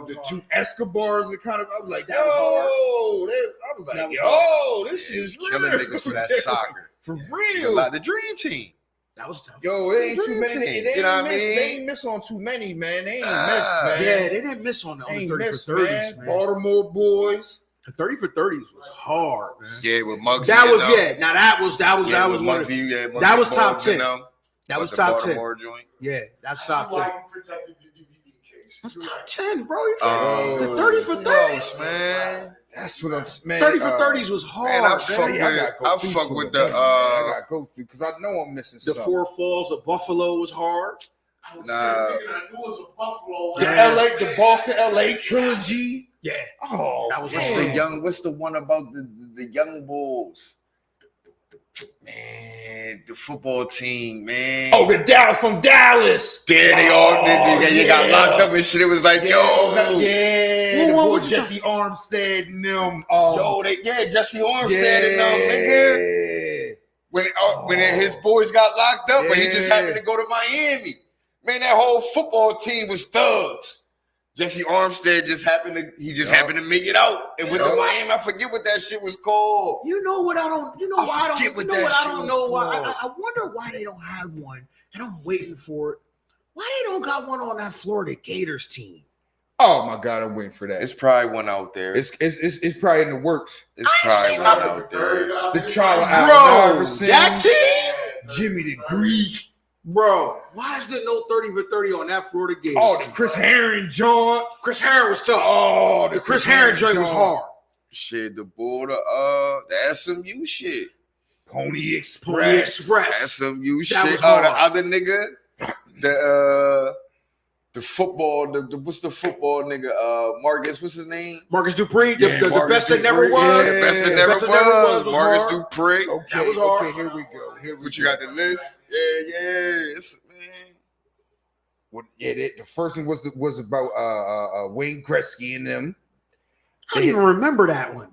B: The two Escobars that kind of, I was like,
A: That was
B: I was like,
A: That was
B: yo, this shit is real.
E: Killing niggas for that soccer.
B: For real.
E: Like the dream team.
A: That was tough.
B: Yo, it ain't too
E: Dream
B: many.
E: team,
B: They
E: you know
B: ain't
E: what I
B: miss.
E: mean?
B: They ain't miss on too many, man. They ain't
E: Nah.
B: miss, man.
A: Yeah, they didn't miss on the
B: They ain't
A: 30
B: miss,
A: for 30s, man.
B: Baltimore boys.
A: The 30 for 30s was hard, man.
E: Yeah, with Muggsy.
A: That was
E: and them.
A: yeah. Now that was
E: Yeah,
A: one.
E: with
A: Of,
E: Muggsy, yeah, Muggsy
A: that was top
E: Bogues and
A: 10.
E: them.
A: That was
E: the
A: top 10.
E: Baltimore joint.
A: Yeah, that's top 10.
G: protected the DVD case.
A: That's top 10, bro. You can't- the
E: Oh,
A: 30 for 30s,
E: man.
B: That's what I'm man.
A: 30 for 30s was hard.
E: Man, I
A: man.
E: fuck
B: Yeah,
E: with- I fuck with the,
B: I gotta go through because I know I'm missing
A: The
B: something.
A: Four Falls of Buffalo was hard.
G: I was
E: Nah.
G: thinking I knew it was a Buffalo.
B: The
A: Yeah.
B: the Boston LA trilogy.
A: Yeah.
B: Oh,
A: That was
B: man.
E: What's the one about the young bulls? Man, the football team, man.
B: Oh, the Dallas from Dallas.
E: there they all did. You got
B: yeah.
E: locked up and shit. It was like,
B: Yeah,
E: yo,
B: yeah.
A: What
B: The
A: one
B: boy
A: was you
B: Jesse Armstead and them.
E: Jesse Armstead and them, nigga. When his boys got locked up, but he just
B: Yeah.
E: happened to go to Miami. Man, that whole football team was thugs. Jesse Armstead just happened to make it out. And with the Miami, I forget what that shit was called.
A: You know what I don't. You know
E: I
A: why I don't.
E: forget
A: You
E: what
A: know
E: that
A: what I
E: shit
A: don't
E: was
A: know why.
E: called.
A: I wonder why they don't have one, and I'm waiting for it. Why they don't got one on that Florida Gators team?
B: Oh my God, I'm waiting for that.
E: It's probably one out there.
B: It's probably in the works.
E: It's
A: I ain't
E: probably
A: seen
E: one
A: nothing.
E: out there.
B: The trial of
A: Bro,
B: Allen Iverson,
A: that team,
B: Jimmy the Greek.
A: bro. Why is there no 30 for 30 on that Florida Gators?
B: Oh, the
A: team?
B: Chris Herring joint.
A: Chris Herring was tough.
B: Oh,
A: The Chris Herring joint was hard.
E: Shit, the SMU shit.
B: Pony Express.
A: Pony Express.
E: SMU
A: That
E: shit.
A: was
E: The
A: hard.
E: other nigga, the football, what's the football nigga? Marcus, what's his name?
A: Marcus Dupree, the
B: Marcus
A: best that never
B: Dupree.
A: was.
E: The best that
B: Yeah.
E: never
A: Best that never
E: was.
A: was
E: Marcus
A: hard.
E: Dupree.
B: Okay,
A: That was hard.
B: okay, here we go.
E: What you got the list? Yeah. Man.
B: Well, yeah, the first one was about Wayne Gretzky and them.
A: I don't even remember that one.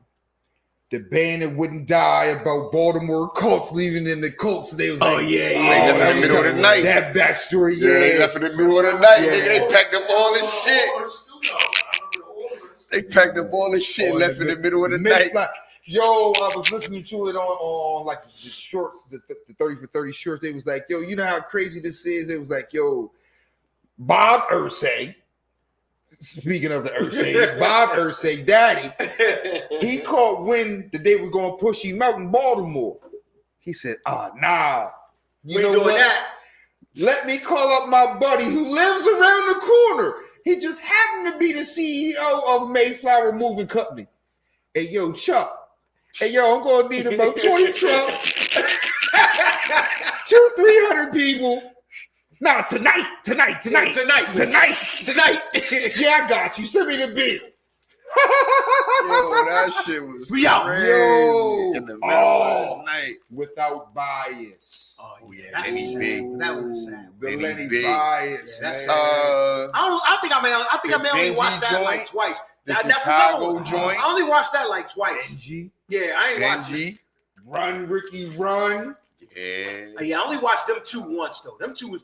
B: The band that wouldn't die about Baltimore Colts leaving in the Colts. They was like,
E: They left in the middle of the night.
B: That backstory,
E: Yeah, they
B: yeah.
E: left in the middle of the night.
A: Yeah.
E: Nigga, they packed up all this shit. They packed up all this shit and left in the middle of the night.
B: Yo, I was listening to it on like the shorts, the 30 for 30 shorts. They was like, yo, you know how crazy this is? It was like, yo, Bob Irsay. Speaking of the Ursays, Bob Irsay, daddy, he caught wind that they was going to push him out in Baltimore. He said, nah. You know what?
A: That.
B: Let me call up my buddy who lives around the corner. He just happened to be the CEO of Mayflower Moving Company. Hey, yo, Chuck. Hey, yo, I'm going to need about 20 trucks. 200-300 people. Nah, tonight.
A: Tonight.
B: Yeah, I got you. Send me the bill.
E: Yo, that shit was
A: We out.
E: crazy.
B: Yo.
E: In the middle of the night.
B: Without bias.
A: Oh yeah,
E: That's Lenny Big.
A: That was sad.
B: The
E: Lenny
B: Lenny
E: Big.
B: bias.
A: Yeah, that's
B: man.
A: I think I may only
E: Benji
A: watched that
E: joint,
A: like twice.
E: the
A: That's another
E: Chicago
A: one.
E: joint.
A: I only watched that like twice.
B: Benji.
A: Yeah, I ain't watched it.
E: Benji.
B: Run, Ricky, run.
E: Yeah.
A: Yeah, I only watched them two once though. Them two was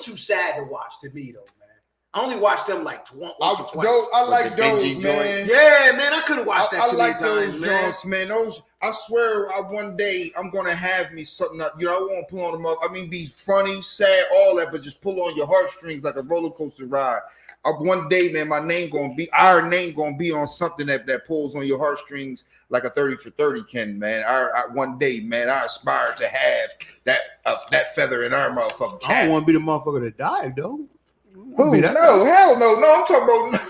A: too sad to watch to me though, man. I only watched them like once or twice.
B: I like
E: the
B: those,
E: Benji
B: man.
A: Yeah, man, I could have watched that
B: I
A: too
B: like
A: many
B: those
A: times, man.
B: joints, man. Those, I swear, one day I'm gonna have me something. I won't pull on them up. I mean, be funny, sad, all that, but just pull on your heartstrings like a roller coaster ride. One day, man, our name gonna be on something that pulls on your heartstrings like a 30 for 30 can, man. One day, man, I aspire to have that feather in our motherfucking cap.
A: I don't want to be the motherfucker that died though.
B: Who? No, hell no. No, I'm talking about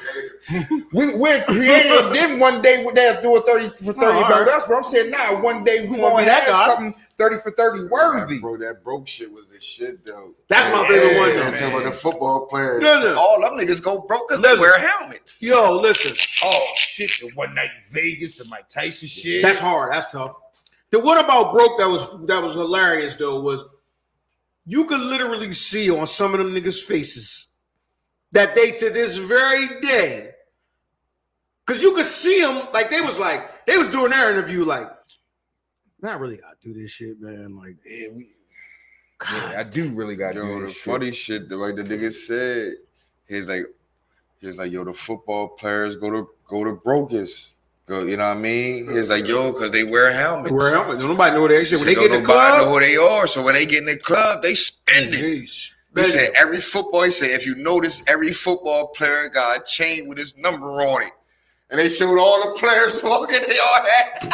B: we're creating. Then one day they'll do a 30 for 30 about us. But I'm saying now, one day we gonna have something 30 for 30 worthy.
E: Bro, that broke shit was the shit though.
A: That's my favorite one, though.
E: That's talking about the football players.
A: Listen.
E: All them niggas go broke because they wear helmets.
A: Yo, listen.
B: Oh shit! The one night in Vegas, the Mike Tyson shit.
A: That's hard. That's tough. The one about broke that was hilarious though was you could literally see on some of them niggas' faces that they to this very day, because you could see them like they was doing their interview like Man, I really gotta do this shit, man. Like,
I: Yeah, I do really got to
E: Yo,
I: do
E: the
I: this
E: funny shit, the way the nigga said, he's like, yo, the football players go to brokers. Go, you know what I mean? He's like, yo, because they wear helmets.
A: They wear helmets. Nobody know that shit. When they
E: Don't
A: get in the
E: nobody
A: club,
E: know who they are. So when they get in the club, they spend it. He said every football. He said if you notice, every football player got a chain with his number on it, and they showed all the players walking. They all had.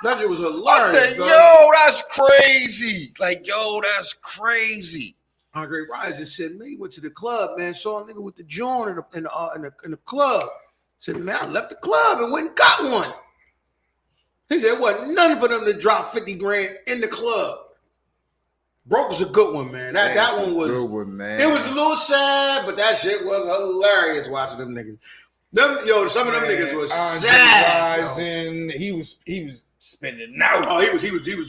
A: that shit was hilarious.
E: I said,
A: dog.
E: yo, that's crazy. Like, yo, that's crazy.
A: Andre Rison just said, man, he went to the club, man, saw a nigga with the joint in the club. Said, man, I left the club and went and got one. He said, it wasn't nothing for them to drop 50 grand in the club. Broke was a good one, man. That one was
I: good one, man.
A: It was a little sad, but that shit was hilarious watching them niggas. Some of them niggas was sad.
I: Rison, he was spending out.
A: Oh, he was blowing.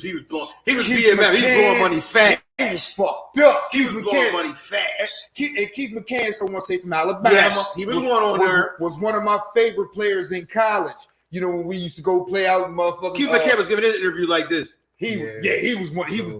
A: He was BMF. He was blowing money fast.
I: He was fucked up.
A: He was blowing money fast.
I: Keith McCann, someone say from Alabama.
A: Yes, he was one on there.
I: Was one of my favorite players in college. You know, when we used to go play out, motherfuckers.
A: Keith McCann was giving his interview like this.
I: He was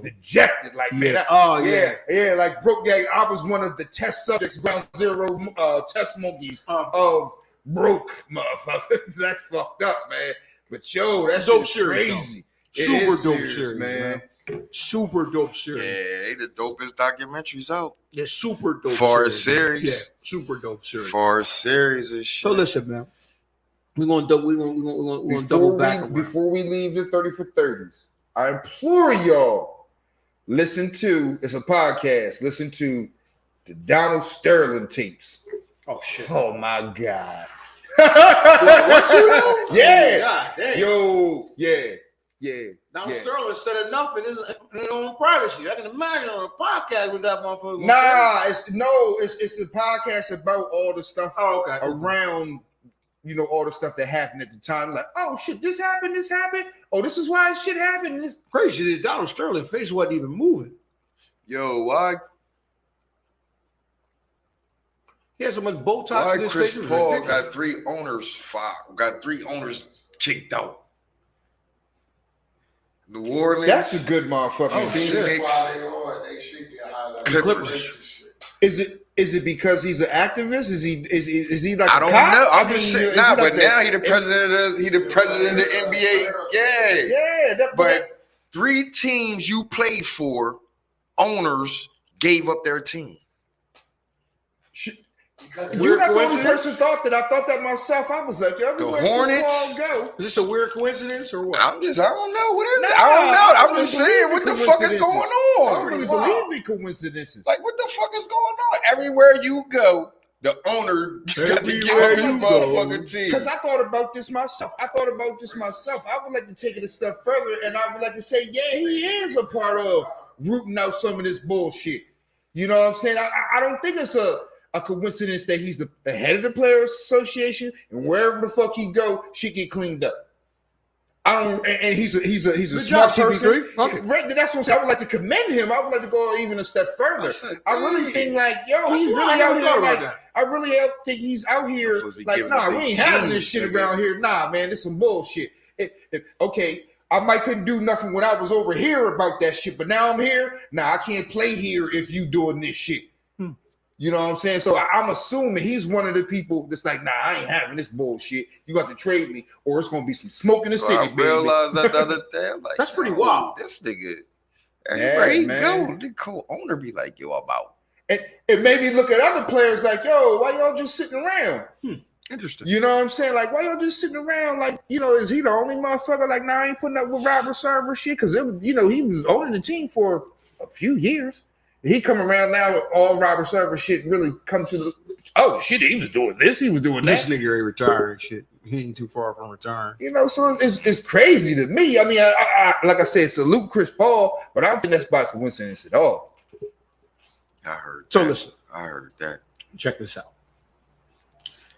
I: dejected, like man. Like broke. Yeah, I was one of the test subjects, ground zero test monkeys of broke, motherfucker. That's fucked up, man. But yo, that's
A: dope
I: series,
A: crazy. Super dope series, man. Super dope series.
E: Yeah, they the dopest documentaries out.
A: Yeah, super dope.
E: For a series.
A: Yeah, super dope series.
E: For a series of shit.
A: So listen, man. We're gonna double back
I: before we leave the 30 for 30s. I implore y'all, it's a podcast. Listen to the Donald Sterling tapes.
A: Oh shit!
I: Oh my God!
A: What you know?
I: Yeah.
A: God, damn.
I: Yo, yeah.
A: Donald Sterling said enough in his own privacy. I can imagine on a podcast we got motherfuckers.
I: Nah, it's a podcast about all the stuff around. You know, all the stuff that happened at the time. Like, oh shit, this happened. Oh, this is why shit happened. This
A: crazy. This Donald Sterling face wasn't even moving.
E: Yo, why?
A: He had so much Botox
E: Why
A: in his
E: Chris
A: face.
E: Paul got three owners fired? Got three owners kicked out. New Orleans.
I: That's a good motherfucking
A: Clippers.
I: Is it because he's an activist? Is he like
E: I don't know. I'm
I: I
E: just
I: mean,
E: saying. Nah,
I: like
E: but
I: that?
E: now he the president of the NBA. Yeah. But three teams you played for, owners gave up their team.
I: You're not the only person thought that. I thought that myself. I was like, everywhere
E: the Hornets.
I: Chris Paul go.
A: Is this a weird coincidence or what?
E: I don't know. What is it? I don't know. I'm just saying, what the fuck is going on?
I: I don't really believe in coincidences.
E: Like, what the fuck is going on? Everywhere you go, the owner got to give up his motherfucking team.
I: Because I thought about this myself. I would like to take it a step further, and I would like to say, yeah, he is a part of rooting out some of this bullshit. You know what I'm saying? I don't think it's a coincidence that he's the head of the Players Association, and wherever the fuck he go, shit get cleaned up. I don't, and he's a smart person.
A: Okay.
I: Right, that's what I'm saying. I would like to commend him. I would like to go even a step further. I really think like, yo, he's really out here. Like, I really think he's out here. Like, nah, we ain't having this shit around here. Nah, man, this some bullshit. Okay, I might couldn't do nothing when I was over here about that shit, but now I'm here. Nah, I can't play here if you doing this shit. You know what I'm saying? So I'm assuming he's one of the people that's like, nah, I ain't having this bullshit. You got to trade me, or it's gonna be some smoke in the city.
E: I realized that the other day. I'm like,
A: that's pretty wild.
E: This nigga, everywhere he go, the co-owner be like, yo, I'm out.
I: And it made me look at other players like, yo, why y'all just sitting around?
A: Interesting.
I: You know what I'm saying? Like, why y'all just sitting around? Like, you know, is he the only motherfucker? Like, nah, I ain't putting up with Robert Server shit because he was owning the team for a few years. He come around now, all Robert Server shit really come to the shit. He was doing this, he was doing
A: this
I: that.
A: This nigga ain't retiring shit. He ain't too far from retiring.
I: You know, so it's crazy to me. I mean, I like I said, salute Chris Paul, but I don't think that's by coincidence at all.
E: I heard.
A: So listen,
E: I heard that.
A: Check this out.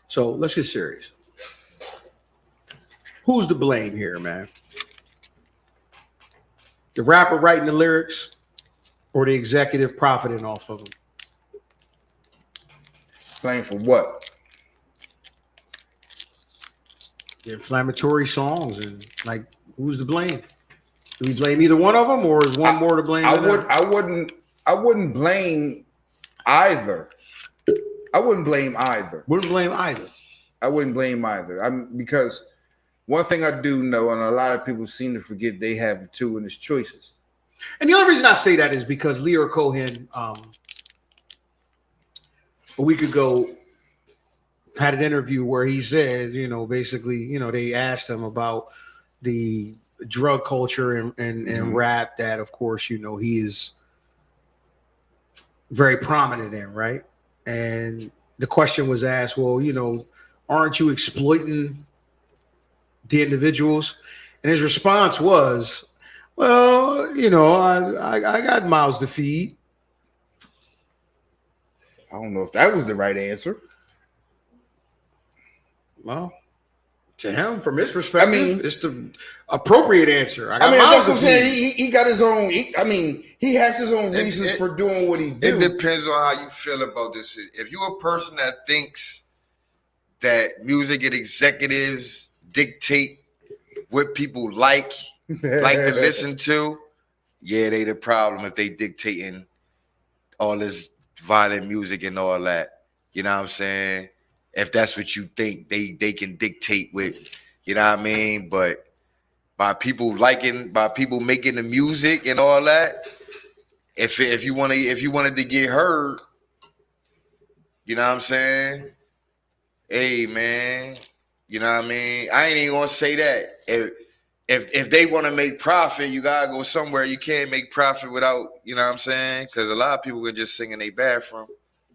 A: So let's get serious. Who's to blame here, man? The rapper writing the lyrics, or the executive profiting off of them?
I: Blame for what?
A: The inflammatory songs and like, who's to blame? Do we blame either one of them, or is one more to blame?
I: I wouldn't blame either. I wouldn't blame either.
A: Wouldn't blame either.
I: I wouldn't blame either. Because one thing I do know, and a lot of people seem to forget, they have two in his choices.
A: And the only reason I say that is because Lyor Cohen, a week ago, had an interview where he said, basically, they asked him about the drug culture and rap that, of course, he is very prominent in, right? And the question was asked, well, aren't you exploiting the individuals? And his response was, well, I got mouths to feed.
I: I don't know if that was the right answer.
A: Well, to him, from his perspective, it's the appropriate answer.
I: That's what I'm saying. He got his own. He has his own reasons for doing what he do.
E: It depends on how you feel about this. If you're a person that thinks that music and executives dictate what people like to listen to, yeah, they the problem if they dictating all this violent music and all that. You know what I'm saying? If that's what you think, they can dictate with, you know what I mean? But by people making the music and all that, if you wanted to get heard, you know what I'm saying? Hey man, you know what I mean? I ain't even gonna say that. If they want to make profit, you gotta go somewhere. You can't make profit without, you know what I'm saying? Because a lot of people can just sing in their bathroom.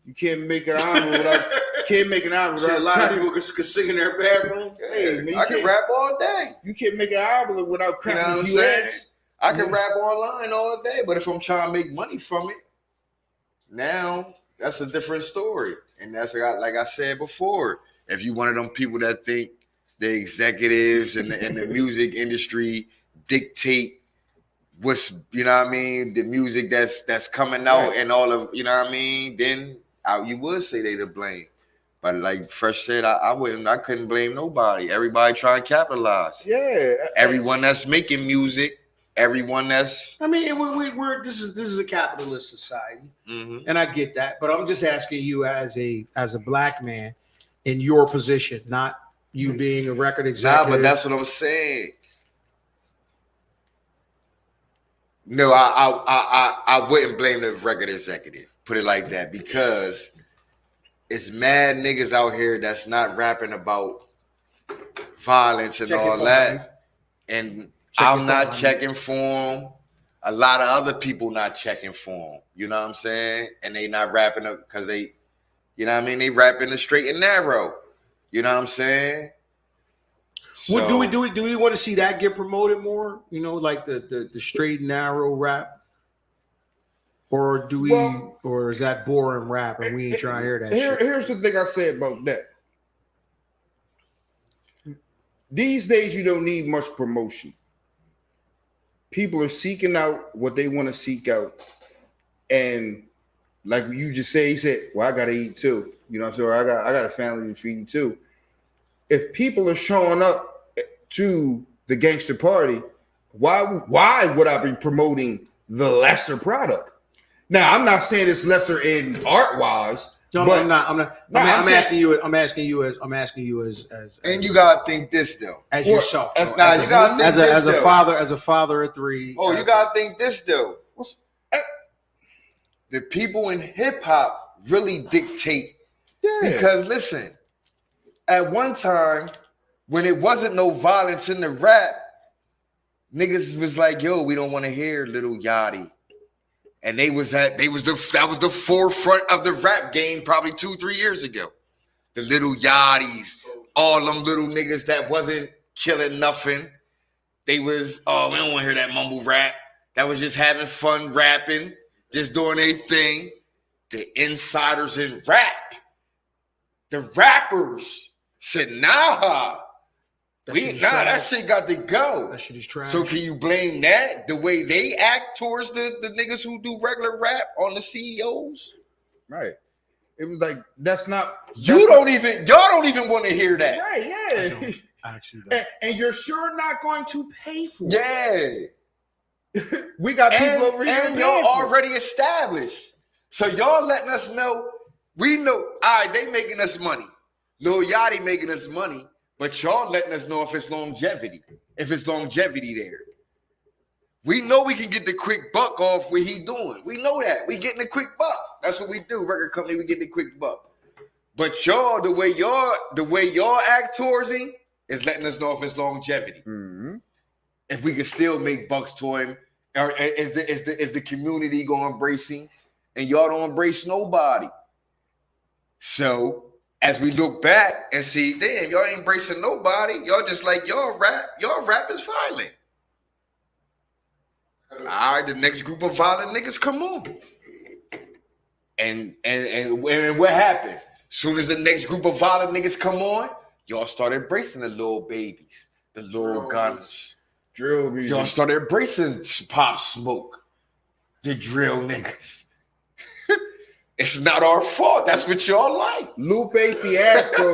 I: You can't make an album without. Can't make an album without.
A: A lot of people can sing in their bathroom.
I: Hey, man,
E: I can rap all day.
I: You can't make an album without crapping.
E: You know what I'm saying? I can rap online all day, but if I'm trying to make money from it, now that's a different story. And that's like I said before. If you one of them people that think the executives and the music industry dictate what's, you know what I mean, the music that's coming out and all of, you know what I mean, then you would say they to blame. But like Fresh said, I couldn't blame nobody. Everybody trying to capitalize.
I: Yeah.
E: Everyone that's making music, everyone that's.
A: I mean, this is a capitalist society, and I get that. But I'm just asking you as a black man in your position, not you being a record executive.
E: Nah, but that's what I'm saying. No, I wouldn't blame the record executive. Put it like that, because it's mad niggas out here that's not rapping about violence and all that. And I'm not checking for them. A lot of other people not checking for them. You know what I'm saying? And they not rapping up because they, you know what I mean? They rapping the straight and narrow. You know what I'm saying?
A: So, do we want to see that get promoted more? Like the straight and narrow rap, or do we, or is that boring rap and we ain't trying to hear that?
I: Here's the thing I say about that. These days, you don't need much promotion. People are seeking out what they want to seek out, and like you just said, he said, "Well, I gotta eat too." You know what I'm saying? I got a family to feed too. If people are showing up to the gangster party, why would I be promoting the lesser product? Now, I'm not saying it's lesser in art wise.
A: No,
I: but
A: I'm asking you as
E: and you gotta think this though.
A: As yourself.
E: As a
A: father of three.
E: Oh, you gotta think this though. The people in hip hop really dictate. Yeah. Because listen, at one time, when it wasn't no violence in the rap, niggas was like, yo, we don't want to hear Lil Yachty. And that was the forefront of the rap game probably 2-3 years ago. The Lil Yachties, all them little niggas that wasn't killing nothing. They was, we don't want to hear that mumble rap. That was just having fun rapping, just doing their thing. The insiders in rap, the rappers said, nah, that shit got to go.
A: That shit is trash.
E: So can you blame that? The way they act towards the niggas who do regular rap on the CEOs?
I: Right. It was like, y'all don't
E: even want to hear that.
I: Right, yeah.
A: I actually don't.
I: And you're sure not going to pay for it.
E: Yeah.
I: We got people over here.
E: And y'all already established. So y'all letting us know. We know, all right, they making us money. Lil Yachty making us money. But y'all letting us know if it's longevity. If it's longevity there. We know we can get the quick buck off what he doing. We know that. We getting the quick buck. That's what we do. Record company, we get the quick buck. But y'all, the way y'all act towards him is letting us know if it's longevity.
I: Mm-hmm.
E: If we can still make bucks to him, or is the community gonna embrace him? And y'all don't embrace nobody. So as we look back and see, damn, y'all ain't embracing nobody. Y'all just like y'all rap is violent. All right, the next group of violent niggas come on. And what happened? Soon as the next group of violent niggas come on, y'all start embracing the little babies, the little guns.
I: Drill music.
E: Y'all started embracing Pop Smoke, the drill niggas. It's not our fault. That's what y'all like.
I: Lupe Fiasco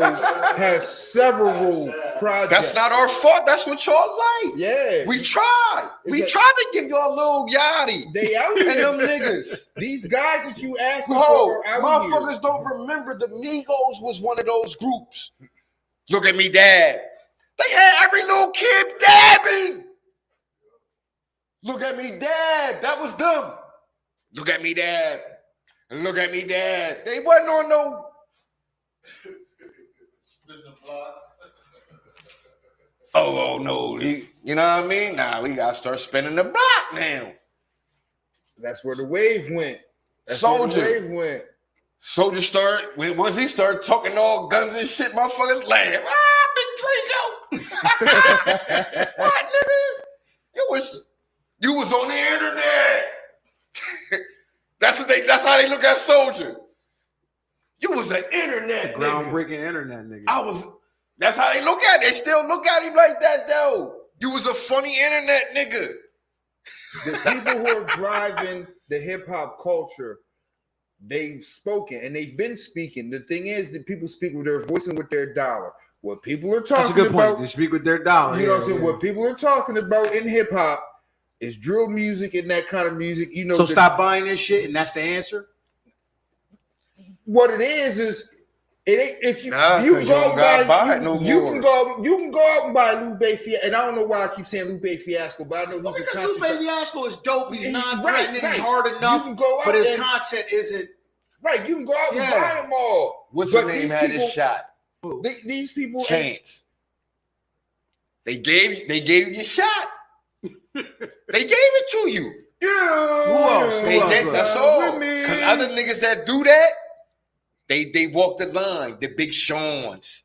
I: has several projects.
E: That's not our fault. That's what y'all like.
I: Yeah.
E: We tried. We tried to give y'all a little Yachty.
I: They out here.
E: And them niggas.
I: These guys that you asked for are out
E: motherfuckers
I: here.
E: don't remember the Migos was one of those groups. Look at me, Dad. They had every little kid dabbing. Look at me, Dad. That was them. Look at me, Dad. Look at me, Dad. They wasn't on no. Oh no. You know what I mean? Nah, we gotta start spinning the block now.
I: That's where the wave went.
E: Soldier.
I: Where the wave went.
E: Soldier start, once he started talking all guns and shit, motherfuckers laugh. Big Draco. What, nigga? You was on the internet. That's how they look at Soldier. You was an internet
A: Groundbreaking
E: nigga.
A: internet nigga.
E: That's how they look at it. They still look at him like that though. You was a funny internet nigga.
I: The people who are driving the hip hop culture, they've spoken and they've been speaking. The thing is that people speak with their voice and with their dollar. What people are talking
A: That's a good
I: about,
A: point. They speak with their dollar.
I: you know what I'm saying? What people are talking about in hip hop is drill music and that kind of music. You know,
A: So stop buying this shit, and that's the answer.
I: What it is it ain't if you
E: Nah,
I: you go buy
E: it no
I: you
E: more.
I: you can go out and buy Lupe Fiasco, and I don't know why I keep saying Lupe Fiasco, but I know he's a
A: Because
I: conscious.
A: Lupe Fiasco is dope. He's not
I: Right,
A: threatening.
I: right.
A: He's hard enough.
I: You can go out
A: but his
I: and-
A: content isn't.
I: Right, you can go out and
A: Yeah.
I: buy them all.
E: What's
I: But
E: the name
I: these
E: had
I: people-
E: his shot?
I: These people
E: Chance. They gave you your shot. They gave it to you.
I: Yeah.
A: Who else?
E: They
A: else?
E: did, that's all.
I: With me.
E: Because other niggas that do that, they walk the line. The Big Sean's,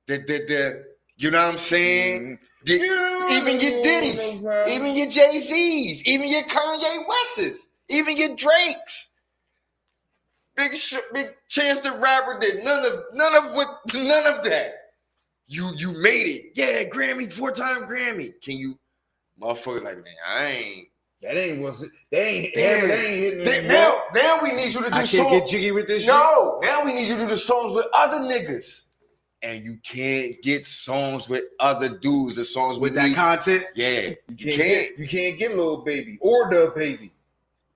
E: the you know what I'm saying? Even your Diddy's, even your Jay-Z's, even your Kanye West's, even your Drake's. Big Chance the Rapper did none of that. You made it. Yeah, Grammy, 4-time Grammy. Can you, motherfucker, like, man,
I: That ain't hitting it.
E: now we need you to do
A: I
E: songs.
A: can't get jiggy with this
E: No, now we need you to do the songs with other niggas. And you can't get songs with other dudes. The songs
A: shit. With
E: we
A: that
E: need.
A: content.
E: Yeah,
I: You can't get Lil Baby or the Baby.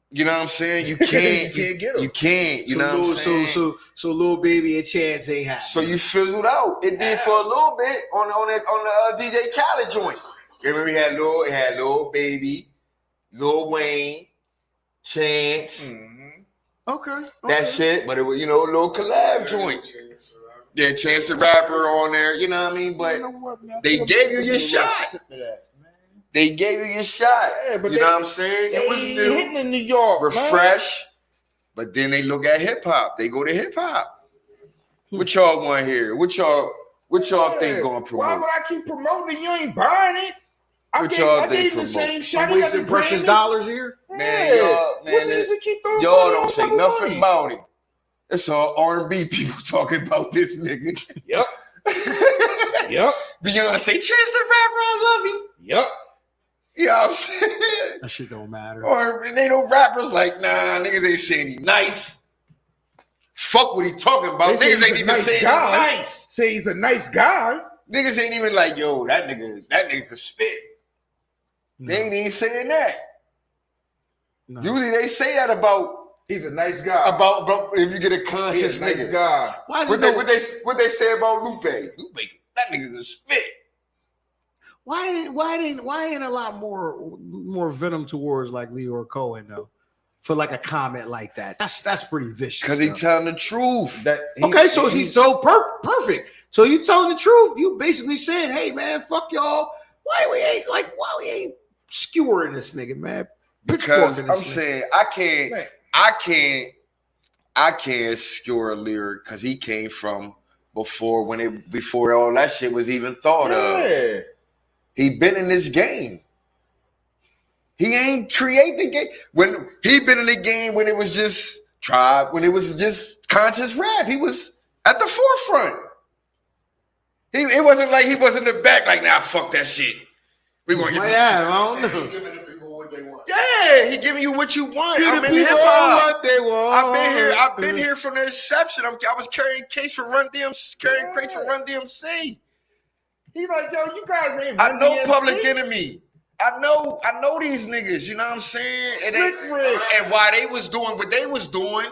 E: You know what I'm saying? You can't.
I: You can't get 'em.
E: You can't. You know what I'm saying?
A: So Lil Baby and Chance ain't happy.
E: So you fizzled out. It did for a little bit on the DJ Khaled joint. You remember he had Lil Baby, Lil Wayne, Chance,
A: Okay.
E: that shit. But it was, a little collab joint. Yeah, Chance the Rapper on there. You know what I mean? But they gave you your shot. They gave you your shot.
I: Yeah, but
E: you know what I'm saying?
I: They
E: It was
I: ain't
E: new,
I: hitting in New York.
E: refresh. But then they look at hip hop. They go to hip hop. What y'all want here? What y'all think going to
I: Why
E: promote?
I: would I keep promoting? You ain't buying it. I
E: What
I: gave
E: y'all
I: you
E: think
I: the
E: promote?
I: same shot.
A: I'm
I: He got the
A: wasting precious
I: Grammy.
A: dollars here.
E: Man,
I: What's easy to keep throwing
E: y'all
I: money
E: don't
I: on
E: say
I: fucking
E: nothing
I: money?
E: about it. It's all R&B people talking about this nigga.
I: Yep. Yep.
E: Beyonce, Chance the Rapper, I love him.
I: Yep.
E: You know what I'm saying?
A: That shit don't matter.
E: Or they know rappers like, nah, niggas ain't saying he nice. Fuck what he talking about.
I: They say
E: Niggas
I: he's
E: ain't
I: a
E: even
I: nice
E: saying
I: guy.
E: he nice.
I: Say he's a nice guy.
E: Niggas ain't even like, yo, that nigga could spit.
A: No.
E: They ain't even saying that.
A: No.
E: Usually they say that about.
I: He's a nice guy.
E: About if you get a conscious
I: He's a nice
E: nigga.
I: guy.
A: Why is
E: What
A: it
E: they say about Lupe? Lupe, that nigga can spit.
A: Why ain't a lot more venom towards like Leor Cohen though? For like a comment like that. That's pretty vicious.
E: Because he telling the truth.
A: So he's so perfect. So you telling the truth. You basically saying, hey man, fuck y'all. Why we ain't skewering this nigga, man?
E: Because I'm saying I can't skewer a lyric because he came from before all that shit was even thought of. He been in this game. He ain't create the game. When he been in the game when it was just tribe, when it was just conscious rap, he was at the forefront. It wasn't like he was in the back like, nah, fuck that shit. We gonna get this shit.
A: I don't know.
G: He giving the people what they want.
E: Yeah, he giving you what you want.
A: Give
E: I'm
A: the
E: in
A: people
E: hip hop.
A: what they want.
E: I've been here from the inception. I was carrying case for Run DMC, carrying crates for Run DMC.
I: He like, yo, you guys ain't.
E: I know
I: DMC?
E: Public Enemy. I know these niggas. You know what I'm saying? And while they was doing what they was doing,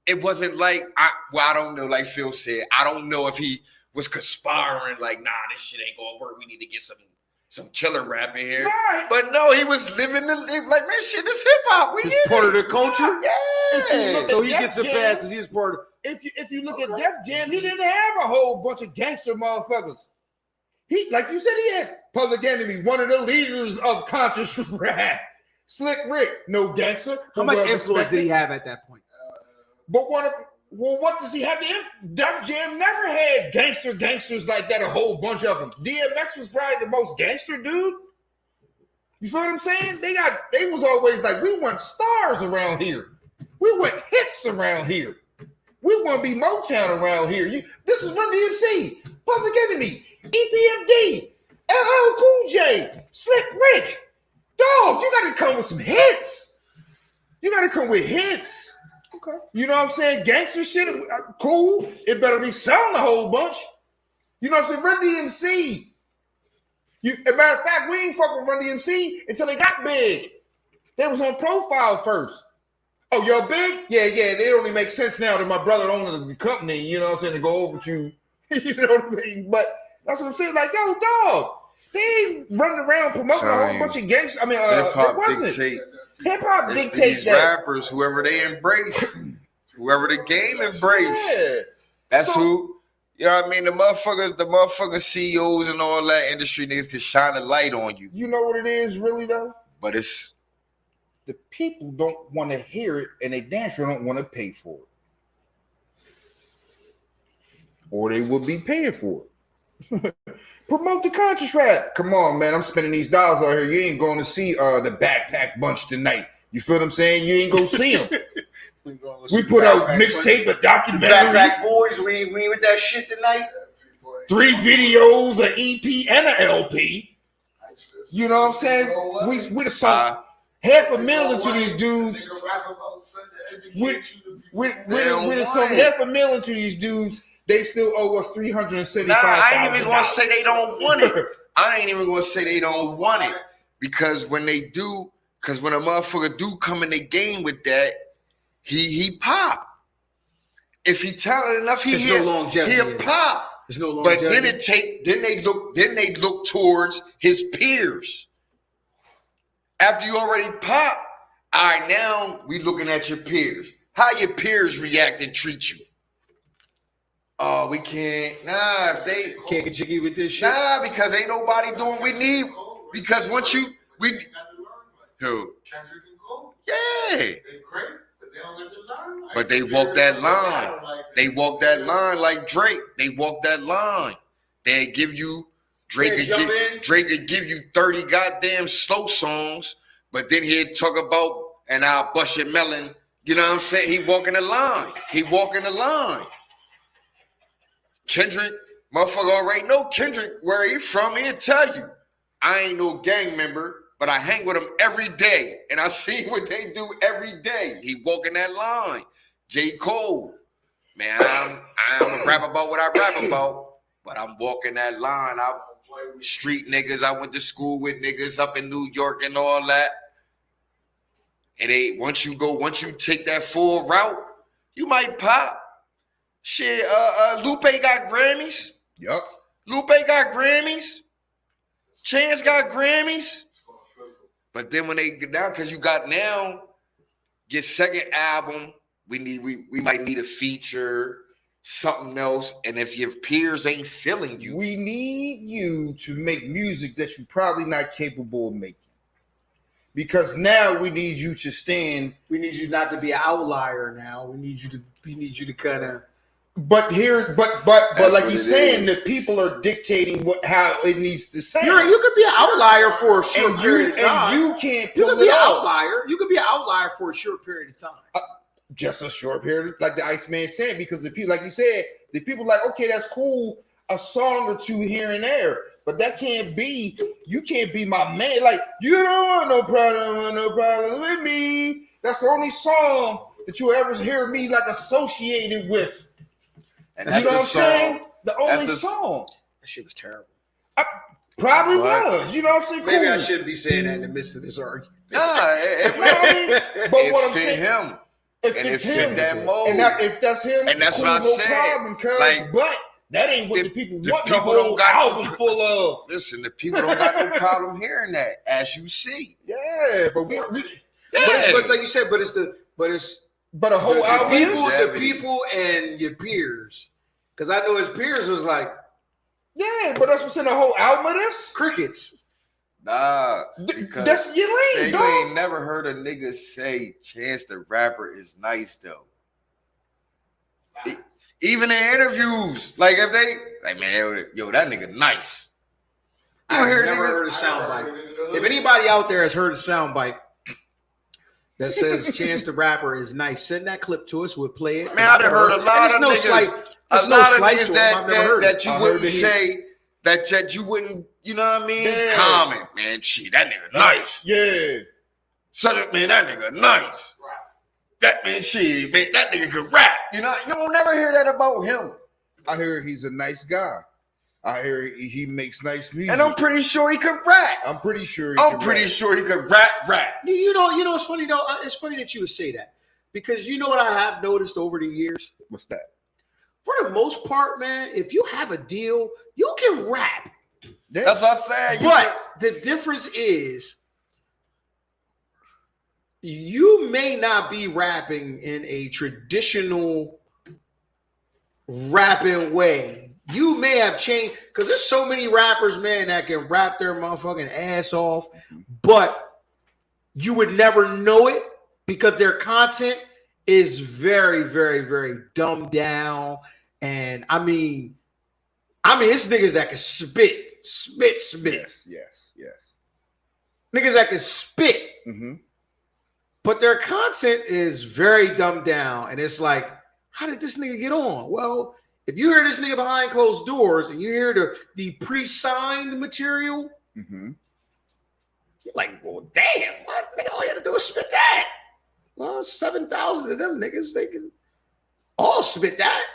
E: it wasn't like I don't know. Like Phil said, I don't know if he was conspiring. Like, nah, this shit ain't gonna work. We need to get some killer rap in here.
I: Right.
E: But no, he was living like, man, shit, this hip hop. We
A: It's part of the culture.
E: Yeah.
A: So he gets a pass because he's part of.
I: If you look at Def Jam, he didn't have a whole bunch of gangster motherfuckers. He, like you said, he had Public Enemy, one of the leaders of conscious rap. Slick Rick, no gangster.
A: How much influence did he have at that point?
I: But what does he have? Def Jam never had gangsters like that, a whole bunch of them. DMX was probably the most gangster dude. You feel what I'm saying? They was always like, we want stars around here. We want hits around here. We want to be Motown around here. This is Run DMC, Public Enemy, EPMD, LL Cool J, Slick Rick. Dog, you got to come with some hits. You got to come with hits. Okay. You know what I'm saying? Gangster shit, cool. It better be selling a whole bunch. You know what I'm saying? Run DMC. As a matter of fact, we ain't fucking Run DMC until they got big. They was on Profile first. Oh, you're big? Yeah. It only makes sense now that my brother owns the company, you know what I'm saying, to go over to, you know what I mean? But that's what I'm saying. Like, yo, dog, they ain't running around promoting a whole bunch of gangsters. I mean,
E: hip-hop
I: wasn't
E: dictate.
I: Hip-hop
E: It's
I: dictates
E: these
I: that.
E: rappers, whoever they embrace, whoever the game embrace.
I: Yeah.
E: That's who, you know what I mean? The motherfucker CEOs and all that industry niggas can shine a light on you.
I: You know what it is really, though?
E: But it's...
I: The people don't want to hear it, and they damn sure don't want to pay for it. Or they will be paying for it. Promote the conscious rap. Come on, man. I'm spending these dollars out here. You ain't going to see the Backpack Bunch tonight. You feel what I'm saying? You ain't going to see them. We put out mixtape, a documentary.
E: Backpack Boys, we ain't with that shit tonight.
I: 3 videos, an EP, and an LP. You know what I'm saying? We the song. $500,000 into these dudes. With some $500,000 into these dudes, they still owe us $375,000.
E: Nah, I ain't even gonna say they don't want it. I ain't even gonna say they don't want it because when they do, because when a motherfucker do come in the game with that, he pop. If he talented enough, he'll pop.
A: There's no
E: but
A: longevity.
E: then they look towards his peers. After you already pop, all right, now we looking at your peers. How your peers react and treat you. Oh, we can't. Nah, if they
A: can't get jiggy with this shit.
E: Nah, because ain't nobody doing we need. Because once who? Yeah. But they walk that line. They walk that line like Drake. They walk that line. They give you Drake could give you 30 goddamn slow songs, but then he'd talk about and I'll bust your melon. You know what I'm saying? He walking the line. Kendrick, motherfucker already know Kendrick where he from. He'll tell you. I ain't no gang member, but I hang with him every day. And I see what they do every day. He walking that line. J. Cole. Man, I'm a rap about what I rap about. But I'm walking that line. I street niggas. I went to school with niggas up in New York and all that. It ain't once you take that full route, you might pop. Shit, Lupe got Grammys.
I: Yup.
E: Lupe got Grammys. Chance got Grammys. But then when they get down, because you got now, your second album, we might need a feature, something else. And if your peers ain't feeling you,
I: we need you to make music that you're probably not capable of making. Because now we need you to stand.
A: We need you not to be an outlier now. We need you to kind of.
I: But like he's saying, the people are dictating how it needs to sound.
A: You could be an outlier for a short period of time.
I: And you can't
A: pull
I: it off.
A: Outlier. You could be an outlier for a short period of time.
I: Just a short period, like the Iceman said, because the people, like you said, the people like, okay, that's cool, a song or two here and there, but that can't be. You can't be my man. Like, you don't want no problem with me. That's the only song that you'll ever hear me like associated with.
E: And
I: you know what I'm saying? The only song.
A: That shit was terrible.
I: Probably was. You know what I'm saying?
A: Maybe
I: cool.
A: I shouldn't be saying that in the midst of this argument.
E: Nah,
I: but what I'm saying,
E: him.
I: If
E: and
I: it's
E: it fit
I: him,
E: that mold.
I: and if that's him,
E: and that's
I: cool,
E: what I
I: no
E: said.
I: problem, cuz,
E: like,
I: but that ain't what the people want.
E: The
I: whole
E: don't got
I: album full of.
E: Listen, the people don't got no problem hearing that, as you see.
I: Yeah, but we
A: but like you said, but
I: a whole album.
A: The people and your peers. Because I know his peers was like,
I: yeah, but that's what's in the whole album of this?
A: Crickets.
E: Nah.
I: That's your lane,
E: you
I: dog.
E: ain't never heard a nigga say Chance the Rapper is nice, though. Even in interviews. Like, if they, like, man, yo, that nigga nice.
A: I've never heard a soundbite. If anybody out there has heard a soundbite that says Chance the Rapper is nice, send that clip to us. We'll play it.
E: Man, I've heard a lot of niggas. A lot of niggas that you wouldn't say, that you wouldn't, you know what I mean?
I: Yeah.
E: Comment, man, shit, that nigga nice.
I: Yeah.
E: Man, that nigga nice. That man, shit, man, that nigga could rap. You know, you don't never hear that about him.
I: I hear he's a nice guy. I hear he makes nice music.
E: And I'm pretty sure he could rap.
I: I'm pretty sure
E: he could rap.
A: You know what's funny though? It's funny that you would say that. Because you know what I have noticed over the years?
I: What's that?
A: For the most part, man, if you have a deal, you can rap.
I: Yeah.
E: That's what I said.
A: But the difference is you may not be rapping in a traditional rapping way. You may have changed because there's so many rappers, man, that can rap their motherfucking ass off, but you would never know it because their content is very, very, very dumbed down. And I mean, it's niggas that can spit.
I: Yes.
A: Niggas that can spit.
I: Mm-hmm.
A: But their content is very dumbed down. And it's like, how did this nigga get on? Well, if you hear this nigga behind closed doors and you hear the pre-signed material,
I: mm-hmm.
A: you're like, well, damn, what? Nigga, all you had to do is spit that. Well, 7,000 of them niggas, they can all spit that.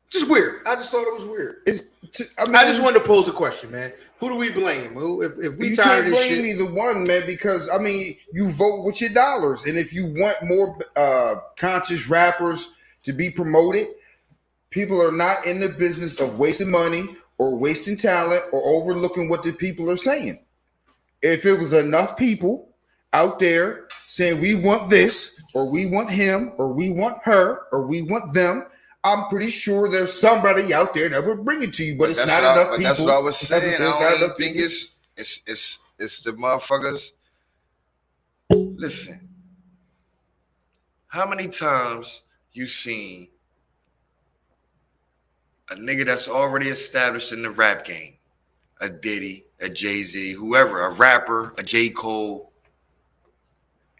A: Just weird. I just thought it was weird. I just wanted to pose the question, man. Who do we blame? If we
I: you
A: tired
I: can't
A: of this
I: blame
A: shit?
I: either one, man, because I mean, you vote with your dollars, and if you want more conscious rappers to be promoted, people are not in the business of wasting money or wasting talent or overlooking what the people are saying. If it was enough people out there saying we want this, or we want him, or we want her, or we want them, I'm pretty sure there's somebody out there that would bring it to you, but it's not enough people.
E: That's what I was saying. I don't even think it's the motherfuckers. Listen, how many times you seen a nigga that's already established in the rap game, a Diddy, a Jay-Z, whoever, a rapper, a J. Cole,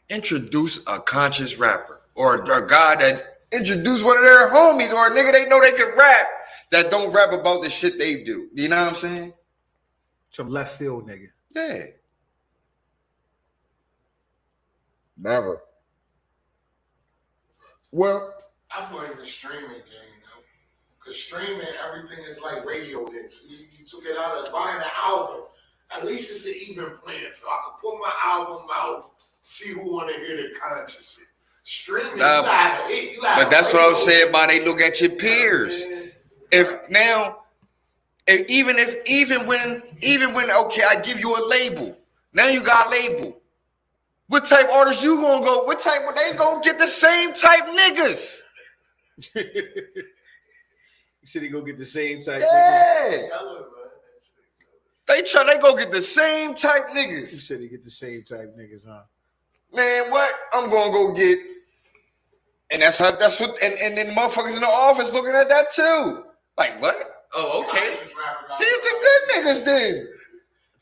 E: introduce a conscious rapper or a guy that introduce one of their homies or a nigga they know they can rap that don't rap about the shit they do. You know what I'm saying?
A: Some left field nigga.
E: Yeah.
I: Well,
G: I blame the streaming game, though.
J: Because streaming, everything is like radio hits. You took it out of buying an album. At least it's an even playing field. I can put my album out, see who want to hear it consciously. Streaming, you gotta hit.
E: But that's what I was saying about they look at your peers. Even when okay, I give you a label. Now you got a label. What type artists you gonna go? What type? They gonna get the same type niggas.
A: You said he go get the same type.
E: Yeah. They go get the same type niggas.
A: You said he get the same type niggas, huh?
E: Man, what? I'm gonna go get. And that's what and then the motherfuckers in the office looking at that too. Like what? Oh, okay. These the good niggas then.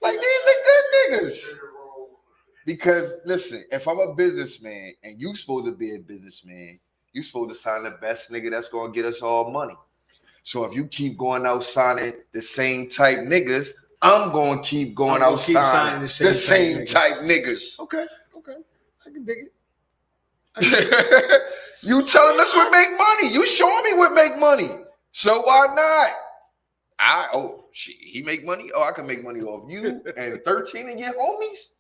E: Like these the good niggas. Because listen, if I'm a businessman and you supposed to be a businessman, you supposed to sign the best nigga that's gonna get us all money. So if you keep going out signing the same type niggas, I'm gonna keep going out signing the same type niggas.
A: Okay. I can dig it.
E: You telling us what make money. You showing me what make money. So why not? He make money. Oh, I can make money off you and 13 of your homies.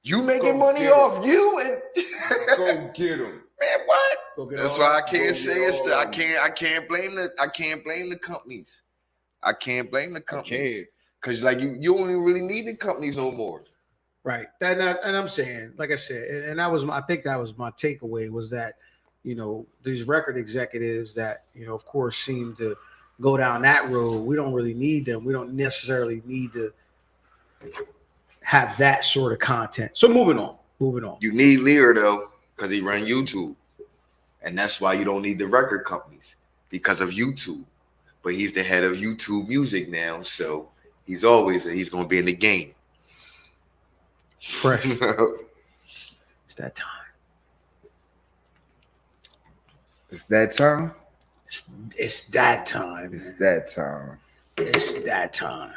E: You making money off you and
I: go get them.
E: Man, what? That's why I can't say it's I can't blame the companies. I can't blame the companies. Because like you don't even really need the companies no more.
A: Right. And I'm saying, like I said, and I think that was my takeaway was that, these record executives that, of course, seem to go down that road. We don't really need them. We don't necessarily need to have that sort of content. So moving on.
E: You need Lear though, because he ran YouTube. And that's why you don't need the record companies because of YouTube. But he's the head of YouTube Music now. So he's going to be in the game.
A: Fresh. It's that time.
I: It's that time.
A: It's that time.
I: It's that time.
A: It's that time.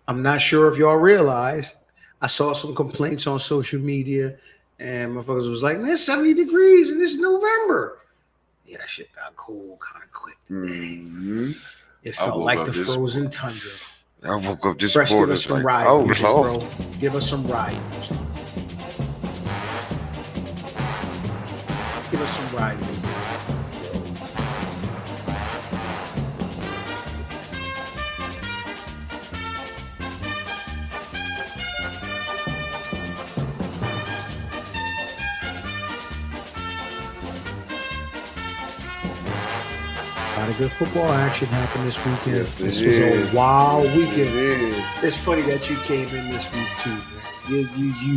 A: I'm not sure if y'all realize, I saw some complaints on social media, and motherfuckers was like, man, it's 70 degrees and it's November. Yeah, that shit got cold kind of quick today. Mm-hmm. It felt like the frozen tundra.
E: I woke up this
A: Fresh,
E: morning.
A: give us some ride music, bro. Give us some ride music. Give us some ride music. A lot of good football action happened this weekend.
I: Yes,
A: this was a wild weekend.
I: It
A: It's funny that you came in this week too, man.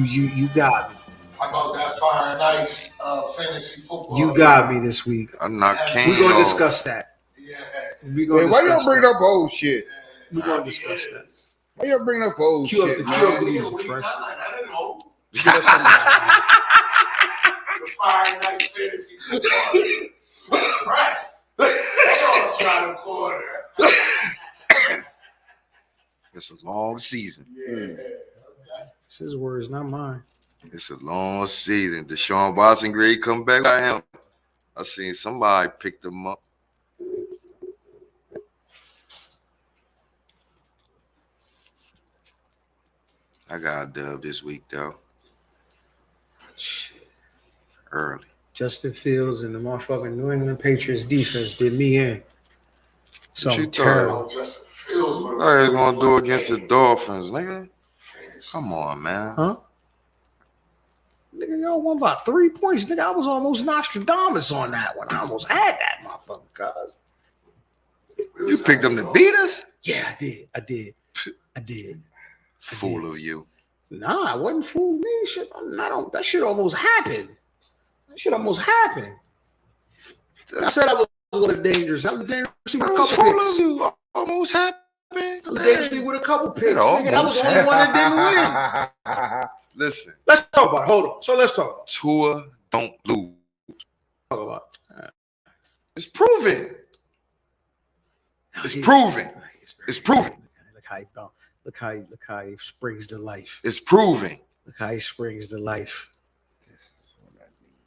A: You got me.
J: How about that Fire and Ice fantasy football?
A: You got me this week.
E: I'm not king.
A: We're gonna discuss that.
J: Yeah.
I: Why y'all bring up old shit?
A: We're gonna discuss that.
I: Why y'all bring up old shit, man?
J: I didn't know.
A: Give us some
J: The Fire and Ice fantasy football. What's fresh? They almost trying to quarter.
E: It's a long season.
J: Yeah. Okay.
A: It's his words, not mine.
E: It's a long season. Deshaun Watson grade come back. I seen somebody pick them up. I got a dub this week though. Early.
A: Justin Fields and the motherfucking New England Patriots defense did me in. Something terrible.
J: Justin Fields.
E: What are you gonna do against the Dolphins, nigga? Come on, man.
A: Huh? Nigga, y'all won by 3 points. Nigga, I was almost Nostradamus on that one. I almost had that motherfucker, cuz.
E: You picked them to beat us?
A: Yeah, I did.
E: Fool of you.
A: Nah, I wasn't fooling me. Shit, that shit almost happened. I said I was dangerous. I was dangerous with a couple picks.
E: You almost happened.
A: I was dangerous with a couple picks. Nigga, I was the only one that didn't win.
E: Listen.
A: Let's talk about it. Hold on. So let's talk about it.
E: Tua don't lose.
A: Talk about it.
E: It's proven. It's proven. It's proven.
A: Look how he springs to life.
E: It's proven.
A: Look how he springs to life.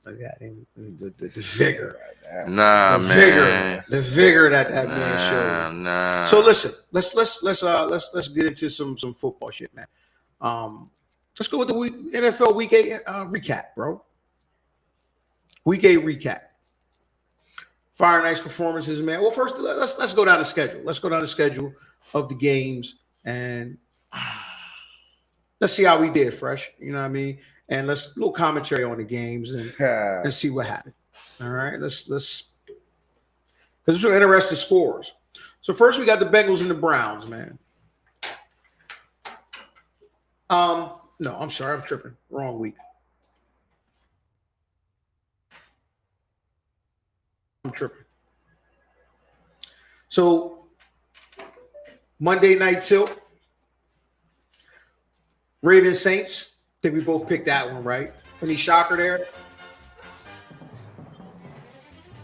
A: Look at him. The vigor.
E: Nah,
A: the
E: man.
A: The vigor that man showed.
E: Nah.
A: So listen, let's get into some football shit, man. Let's go with the NFL Week 8 recap, bro. Week 8 recap. Fire nice performances, man. Well, first let's go down the schedule. Let's go down the schedule of the games and let's see how we did, Fresh. You know what I mean? And let's little commentary on the games and see what happened. All right, let's because there's some interesting scores. So first we got the Bengals and the Browns, man. No, I'm sorry, I'm tripping. Wrong week. I'm tripping. So Monday night tilt. Ravens Saints. I think we both picked that one, right? Any shocker there?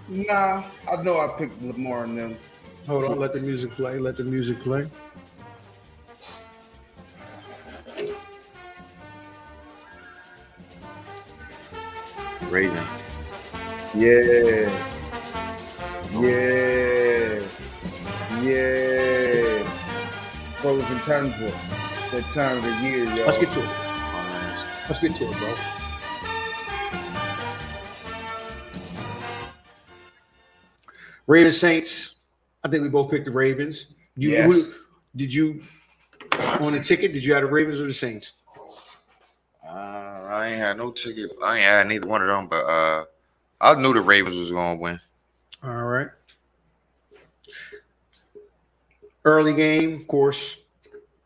I: Nah, I know I picked Lamar and them.
A: Hold on, let the music play. Let the music play.
E: Raven.
I: Yeah. Frozen tundra. That time of the year, y'all.
A: Let's get to it. Let's get to it, bro. Ravens Saints. I think we both picked the Ravens.
I: Yes.
A: Did you on the ticket? Did you have the Ravens or the Saints?
E: I ain't had no ticket. I ain't had neither one of them, but I knew the Ravens was gonna win.
A: All right. Early game, of course.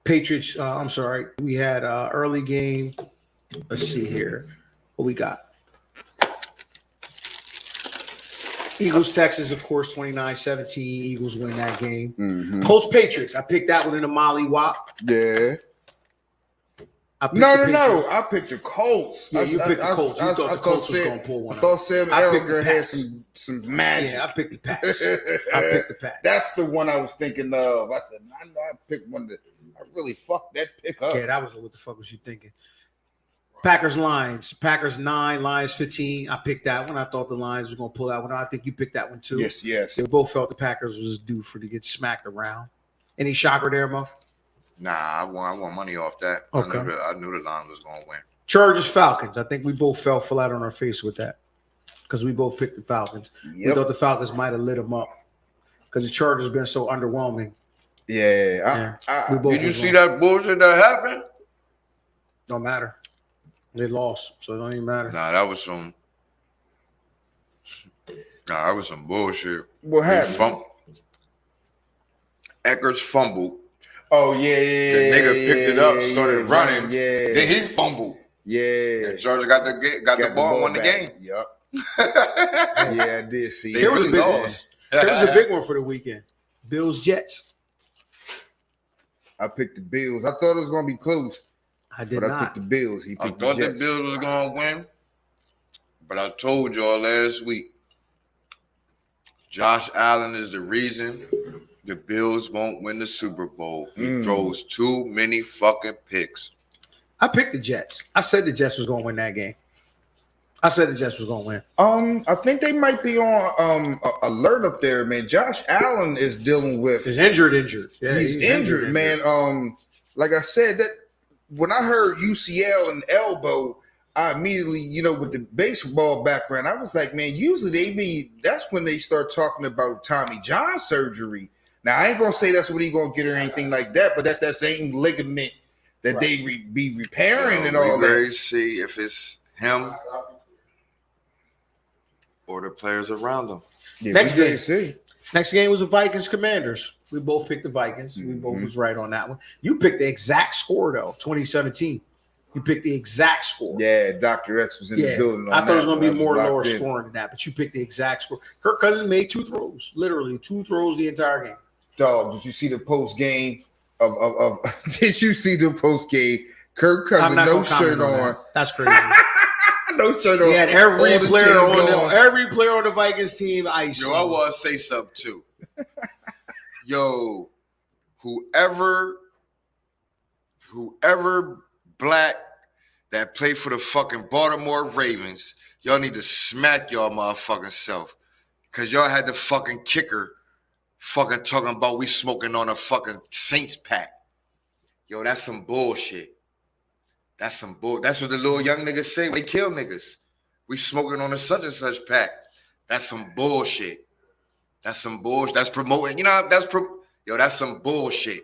A: Patriots. I'm sorry. We had early game. Let's see here. What we got? Eagles, Texas, of course, 29-17. Eagles win that game.
I: Mm-hmm.
A: Colts, Patriots. I picked that one in the Molly Wop.
I: Yeah. No. I picked the Colts.
A: Yeah, you picked the Colts. You thought the Colts was going to pull one out. I thought
I: Sam Ellinger had some magic.
A: Yeah, I picked the Pats. I picked the Pats.
I: That's the one I was thinking of. I said, I know I picked one that I really fucked that pick up.
A: Yeah, that was what the fuck was you thinking? Packers, Lions. Packers 9, Lions 15. I picked that one. I thought the Lions was going to pull that one out. I think you picked that one too.
I: Yes.
A: They both felt the Packers was due for to get smacked around. Any shocker there, Muff?
E: Nah, I won money off that.
A: Okay.
E: I knew the Lions was gonna win.
A: Chargers, Falcons. I think we both fell flat on our face with that because we both picked the Falcons.
I: Yep.
A: We thought the Falcons might have lit them up because the Chargers been so underwhelming.
I: Yeah.
E: Did you see that bullshit that happened?
A: Don't matter. They lost, so it don't even matter.
E: Nah, that was some bullshit.
I: What happened?
E: Eckers fumbled.
I: Oh, yeah.
E: The nigga picked it up, started running.
I: Yeah.
E: Then he fumbled.
I: Yeah.
E: And Georgia got the ball and won the game.
I: Yep. Yeah, I did see.
A: There was
E: really
A: a big
E: lost.
A: one. There was a big one for the weekend. Bills, Jets.
I: I picked the Bills. I thought it was going to be close.
A: I did
I: but
A: not.
I: I picked the Bills. He
E: I
I: picked
E: thought
I: the
E: the
I: Jets.
E: Bills was gonna win, but I told y'all last week, Josh Allen is the reason the Bills won't win the Super Bowl. He throws too many fucking picks.
A: I picked the Jets. I said the Jets was going to win that game. I said the Jets was going to win.
I: I think they might be on alert up there, man. Josh Allen is dealing with.
A: He's injured. Yeah,
I: he's injured, man. Like I said, that when I heard UCL and elbow, I immediately, with the baseball background, I was like, man, usually that's when they start talking about Tommy John surgery. Now, I ain't going to say that's what he's going to get or anything like that, but that's that same ligament that they be repairing and all that.
E: We're see if it's him or the players around him.
I: Yeah,
A: Next game was the Vikings Commanders. We both picked the Vikings. We both was right on that one. You picked the exact score, though, 2017. You picked the exact score.
I: Yeah, Dr. X was in the building.
A: I thought it was going to be more lower scoring than that, but you picked the exact score. Kirk Cousins made 2 throws, literally 2 throws the entire game.
I: Dog, did you see the post game of did you see the post game? Kirk Cousins, no shirt on.
A: That's crazy.
I: No shirt on.
A: He had every player on the Vikings team ice.
E: Yo, I want to say something too. Yo, whoever black that play for the fucking Baltimore Ravens, y'all need to smack y'all motherfucking self. Because y'all had the fucking kicker fucking talking about we smoking on a fucking Saints pack. Yo, that's some bullshit. That's some bull. That's what the little young niggas say when they kill niggas. We smoking on a such and such pack. That's some bullshit. That's some bullshit. That's promoting. You know, that's some bullshit.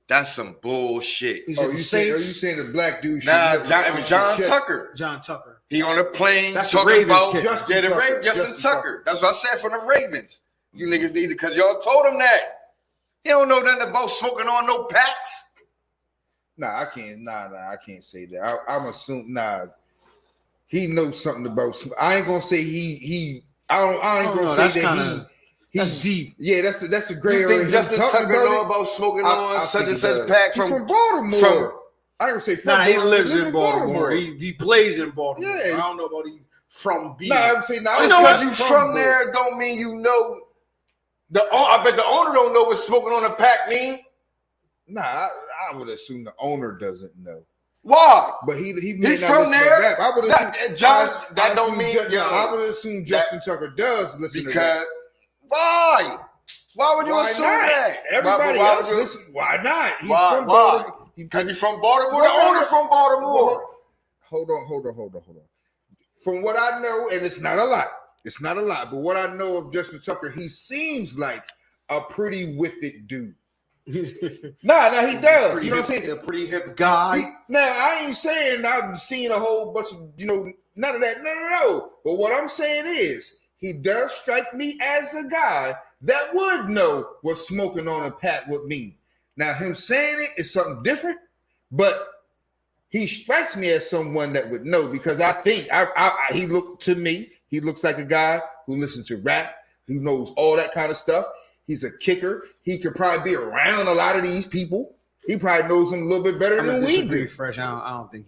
E: That's some bullshit.
I: Are you saying the black dude?
E: Nah, it was John Tucker.
A: John Tucker.
E: He on the plane
A: That's
E: talking about
I: Justin
E: Tucker. That's what I said from the Ravens. You niggas need to, because y'all told him that. He don't know nothing about smoking on no packs.
I: Nah, I can't. I can't say that. I'm assuming. He knows something about. I ain't gonna say he. I ain't gonna say that
A: That's deep.
I: Yeah, that's a gray
E: You
I: area.
E: think Justin Tucker know about smoking on such and such pack
I: from Baltimore? I ain't gonna say from
A: Baltimore. He lives in Baltimore. He plays in Baltimore.
I: Yeah.
A: I don't know about he from B.
I: I'm saying
E: just because you from there don't mean you know. I bet the owner don't know what smoking on a pack mean.
I: Nah, I would assume the owner doesn't know.
E: Why?
I: But he
E: He's from there.
I: I would assume
E: That don't mean.
I: I would assume Justin Tucker does listen to that.
E: Why? Why would you assume that?
I: Everybody else listen. Why not? He's from
E: Baltimore. Because he's from Baltimore. The owner's from Baltimore.
I: Hold on. From what I know, and it's not a lot. But what I know of Justin Tucker, he seems like a pretty wicked dude. Nah, he does. You know what I'm saying?
A: A pretty hip guy.
I: Now, I ain't saying I've seen a whole bunch of, none of that. No. But what I'm saying is, he does strike me as a guy that would know what smoking on a pack would mean. Now, him saying it is something different, but he strikes me as someone that would know, because I think he looks like a guy who listens to rap, who knows all that kind of stuff. He's a kicker. He could probably be around a lot of these people. He probably knows them a little bit better than we do.
A: Fresh. I don't think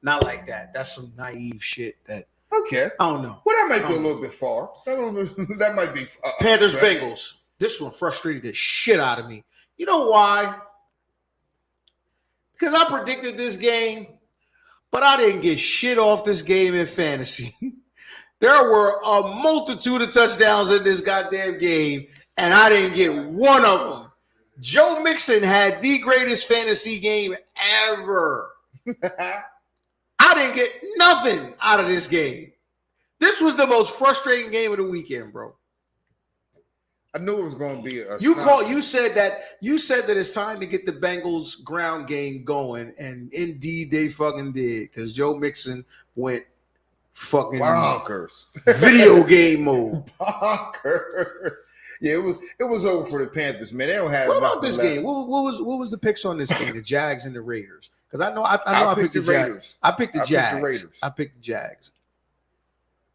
A: not like that. That's some naive shit that.
I: Okay.
A: I don't know.
I: Well, that might be a little bit far. That might be
A: Panthers Bengals. This one frustrated the shit out of me. You know why? Because I predicted this game, but I didn't get shit off this game in fantasy. There were a multitude of touchdowns in this goddamn game, and I didn't get one of them. Joe Mixon had the greatest fantasy game ever. I didn't get nothing out of this game. This was the most frustrating game of the weekend, bro.
I: I knew it was going to be
A: You said that it's time to get the Bengals ground game going, and indeed they fucking did, because Joe Mixon went fucking
I: bonkers.
A: Video game mode.
I: Bonkers. Yeah, it was over for the Panthers, man. They don't have.
A: What about this game? What was the picks on this game? The Jags and the Raiders. Because I picked the Raiders. I picked the Jags. I picked the Jags.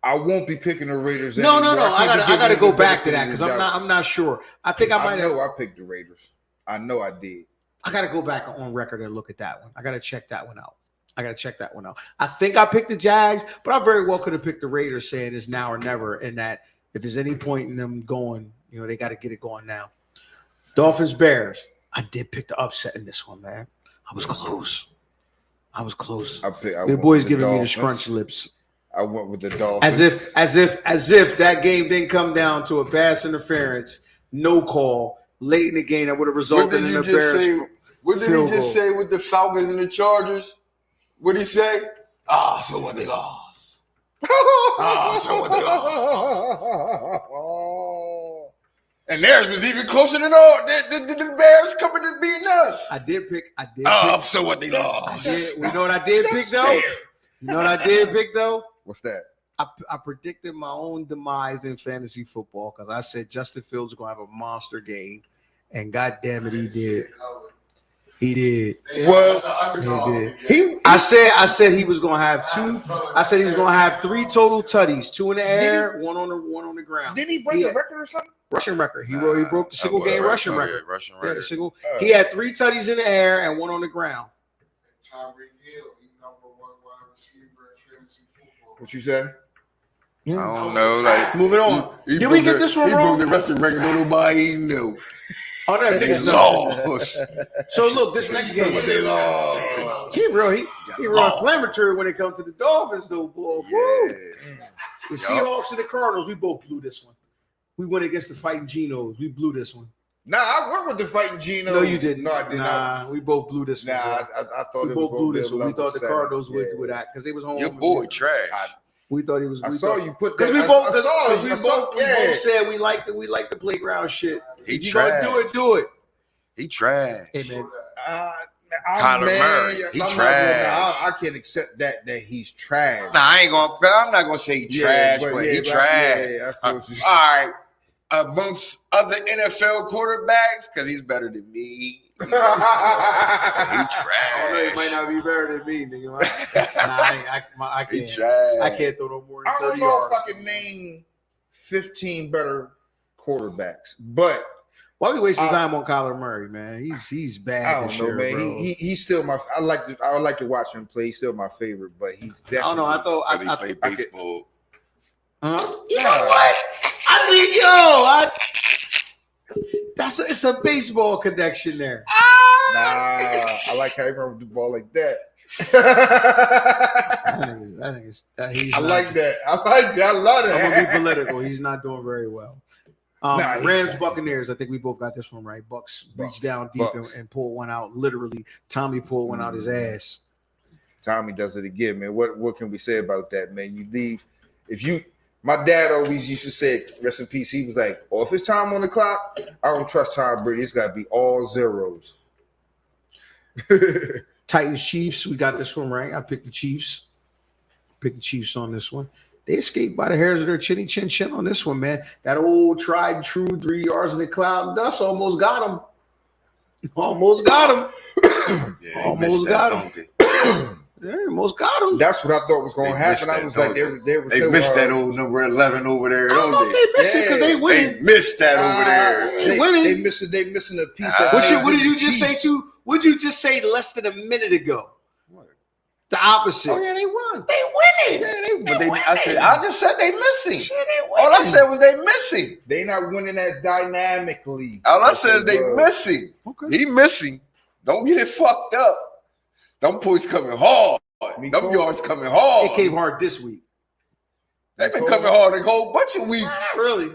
I: I won't be picking the Raiders.
A: No. I gotta go back to that because I'm not sure. I think I might.
I: I picked the Raiders. I know I did.
A: I gotta go back on record and look at that one. I gotta check that one out. I think I picked the Jags, but I very well could have picked the Raiders, saying it's now or never, and that if there's any point in them going, they got to get it going now. Dolphins Bears. I did pick the upset in this one, man. I was close. Your boy's giving me the scrunch lips.
I: I went with the Dolphins.
A: As if that game didn't come down to a pass interference, no call late in the game that would have resulted in a Bears.
E: What did he just say with the Falcons and the Chargers? What did he say? So what they lost. So what they lost. And theirs was even closer than all the Bears coming to beating us.
A: I did pick.
E: So what they lost.
A: You know what I did pick though? You know what I did pick though?
I: What's that?
A: I predicted my own demise in fantasy football because I said Justin Fields was going to have a monster game, and God damn it, he did. He did.
I: Well, he did. I
A: said he was going to have two. I said he was going to have 3 total tutties, 2 in the air, one on the ground.
I: Didn't he break the record or something?
A: Rushing record. He broke the single game rushing record. He had 3 tutties in the air and 1 on the ground.
J: Tyreek Hill, he number 1 wide receiver in fantasy football.
I: What you say?
E: I don't know. Like
A: moving on. Did we get this one wrong?
E: He broke the rushing record. Nobody knew.
A: Oh, no,
E: they lost.
A: So look, this next game.
E: They lost.
A: He He were inflammatory when it comes to the Dolphins, though, boy.
E: Yes.
A: The Seahawks and the Cardinals, we both blew this one. We went against the Fighting Genos. We blew this one.
I: Nah, I went with the Fighting Genos.
A: No, you didn't.
I: No, I did not.
A: We both blew this one.
I: Nah, I thought
A: we both blew this one. We thought the Cardinals would do that because they was home.
E: Your boy trash.
A: We thought he was.
I: I saw you put that.
A: Because we both
I: said
A: we like the playground shit.
E: He
A: If you
E: trash.
A: gonna do it.
E: He trash.
A: Hey man.
E: Kyler Murray, he trash.
I: I can't accept that he's trash.
E: Nah, I'm not gonna say he trash, but he trash. All right. Amongst other NFL quarterbacks, because he's better than me. He trash.
A: I know he might not be better than me, nigga. I can't.
E: He trash.
A: I can't throw no more than 30
I: I don't know
A: yards.
I: if I can name 15 better quarterbacks, but
A: why we wasting time on Kyler Murray, man? He's bad.
I: I don't
A: this
I: know,
A: year,
I: man.
A: bro.
I: He's still my. I like to watch him play. He's still my favorite, but he's definitely.
A: I don't know. I thought I
E: play baseball.
A: You know what? It's a baseball connection there.
I: Nah, I like how everyone do ball like that. I like that. I love that.
A: I'm gonna be political. He's not doing very well. Rams Buccaneers. I think we both got this one right. Bucks reached down deep and pulled one out. Literally, Tommy pulled one out his ass.
I: Tommy does it again, man. What can we say about that, man? You leave if you. My dad always used to say, rest in peace, he was like, oh, if it's time on the clock, I don't trust Tom Brady. It's got to be all zeros.
A: Titans Chiefs, we got this one right. I picked the Chiefs. Picked the Chiefs on this one. They escaped by the hairs of their chinny chin chin on this one, man. That old tried and true 3 yards in the cloud and dust almost got him. Almost got him. Almost got him. Yeah, almost got him.
I: That's what I thought was going to happen. I was like,
E: they missed that old number 11 over there, don't they?
A: They missed it because they winning.
E: They missed that over there.
A: They winning.
I: They missing a piece.
A: What did you just say to? What did you just say less than a minute ago? What? The opposite.
I: Oh yeah, they won.
A: They winning.
I: Yeah, they winning.
E: I just said they missing.
A: Sure, they
E: All I said was they missing.
I: They not winning as dynamically.
E: All I said is they missing.
A: Okay.
E: He missing. Don't get it fucked up. Them points coming hard. Them yards coming hard.
A: It came hard this week.
E: They've been coming hard a whole bunch of weeks.
A: Not really.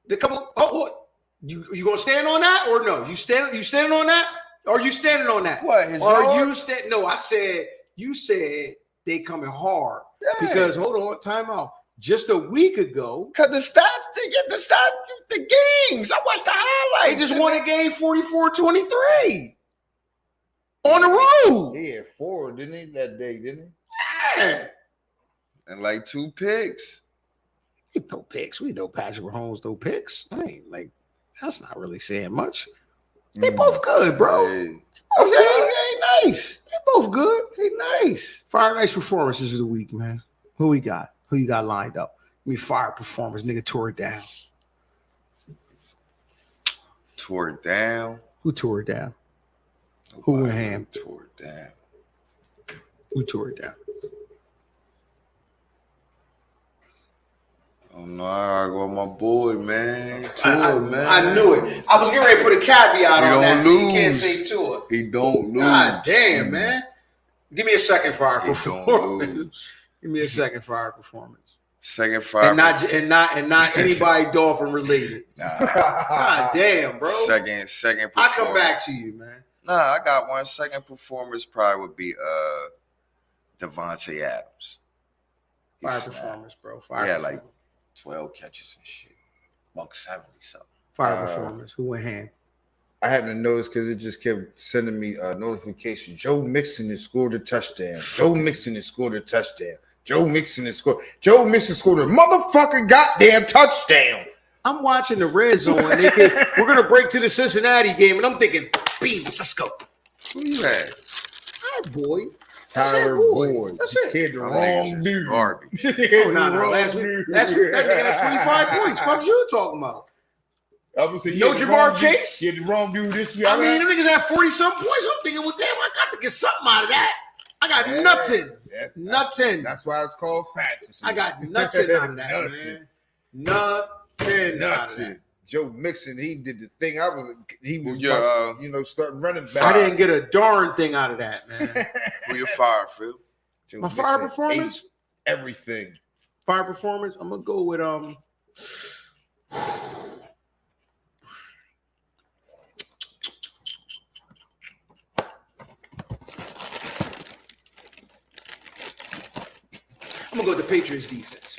A: They come. What? You gonna stand on that or no? You standing on that? Or you standing on that?
E: What?
A: You stand? No, I said you said they coming hard because hold on, time out. Just a week ago,
E: because the stats, the games. I watched the highlights.
A: They just won a game 44-23 on the road.
I: He had 4, didn't he? That day, didn't
A: he? Yeah.
E: And like 2 picks.
A: He throw picks. We know Patrick Mahomes throw picks. I ain't like that's not really saying much. They both good, bro.
E: Hey.
A: They nice. They both good. They nice. Fire nice performances of the week, man. Who we got? Who you got lined up? Give me fire performance. Nigga tore it down.
E: Tore it down.
A: Who tore it down? Who went ham?
E: Tore it down.
A: Who tore it down?
E: Oh no, I gotta go with my boy, man. Man.
A: I knew it. I was getting ready to put a caveat on that, so you can't say Tua.
E: He don't lose.
A: God damn, man. Give me a second fire performance. Give me a second fire performance.
E: Second fire.
A: And not anybody Dolphin related.
E: Nah.
A: God damn, bro.
E: Second performance.
A: I'll come back to you, man.
E: Nah, I got one. Second performance probably would be Devontae Adams.
A: Fire performance, bro. Fire
E: yeah,
A: performance.
E: like 12 catches and shit. $170 something.
A: Fire performance. Who went ham?
I: I hadn't noticed because it just kept sending me a notification. Joe Mixon has scored a touchdown. Joe Mixon has scored a touchdown. Joe Mixon has scored. Joe Mixon scored a motherfucking goddamn touchdown.
A: I'm watching the red zone. And we're gonna break to the Cincinnati game, and I'm thinking, beans, let's go.
E: Who you at?
A: Hi, boy.
I: Tyler Boyd.
A: That's it.
I: Hit the wrong dude.
E: Garbage.
A: Oh, no. Last week, that nigga had 25 points. Fuck you talking about?
I: I was saying,
A: no Jamar Chase?
I: Hit the wrong dude this week.
A: I mean, them niggas had 40-something points. I'm thinking, well, damn, I got to get something out of that. I got nothing.
I: That's why it's called fantasy.
A: I got nothing out of that, man. Nothing.
I: Joe Mixon, he did the thing. He was starting running back.
A: I didn't get a darn thing out of that, man.
E: Who you fired, Phil?
I: Joe
A: My
I: Mixon
A: fire performance?
I: ate everything.
A: Fire performance? I'm gonna go with I'm gonna go with the Patriots defense.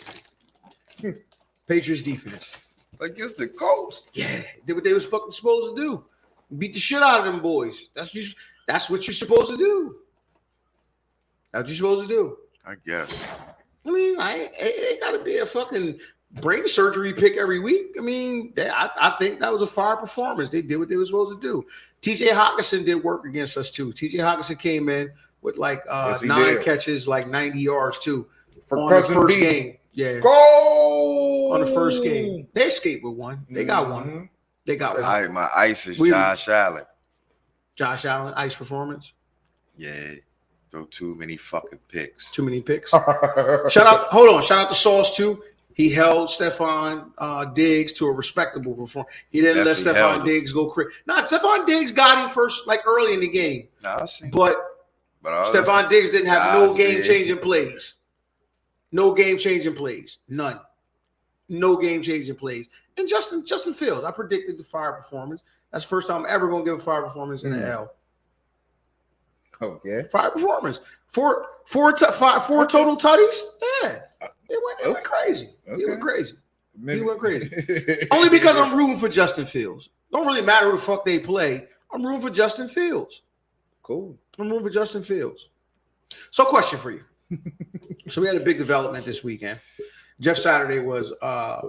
A: Patriots defense.
E: Against the Colts?
A: Yeah, did what they was fucking supposed to do. Beat the shit out of them boys. That's what you're supposed to do. That's what you're supposed to do.
E: I guess.
A: I mean, it gotta be a fucking brain surgery pick every week. I mean, I think that was a fire performance. They did what they were supposed to do. TJ Hawkinson did work against us too. TJ Hawkinson came in with like 9 catches, like 90 yards too. On the first game. Yeah.
I: Go
A: on the first game. They escaped with one. They got one. They got one.
E: All right, my ice is Josh Allen.
A: Josh Allen, ice performance.
E: Yeah. Throw too many fucking picks.
A: Too many picks. Shout out to Sauce too. He held Stephon Diggs to a respectable performance. He didn't let Stephon Diggs go crazy. Stephon Diggs got him first, like early in the game. But Stephon Diggs didn't have no game-changing plays. No game-changing plays. None. No game-changing plays. And Justin Fields, I predicted the fire performance. That's the first time I'm ever going to give a fire performance in the L.
I: Okay.
A: Fire performance. Four total tutties? Yeah. It went crazy. Okay. It went crazy. He went crazy. Only because I'm rooting for Justin Fields. Don't really matter who the fuck they play. I'm rooting for Justin Fields.
I: Cool.
A: I'm rooting for Justin Fields. So, question for you. So we had a big development this weekend. Jeff Saturday was I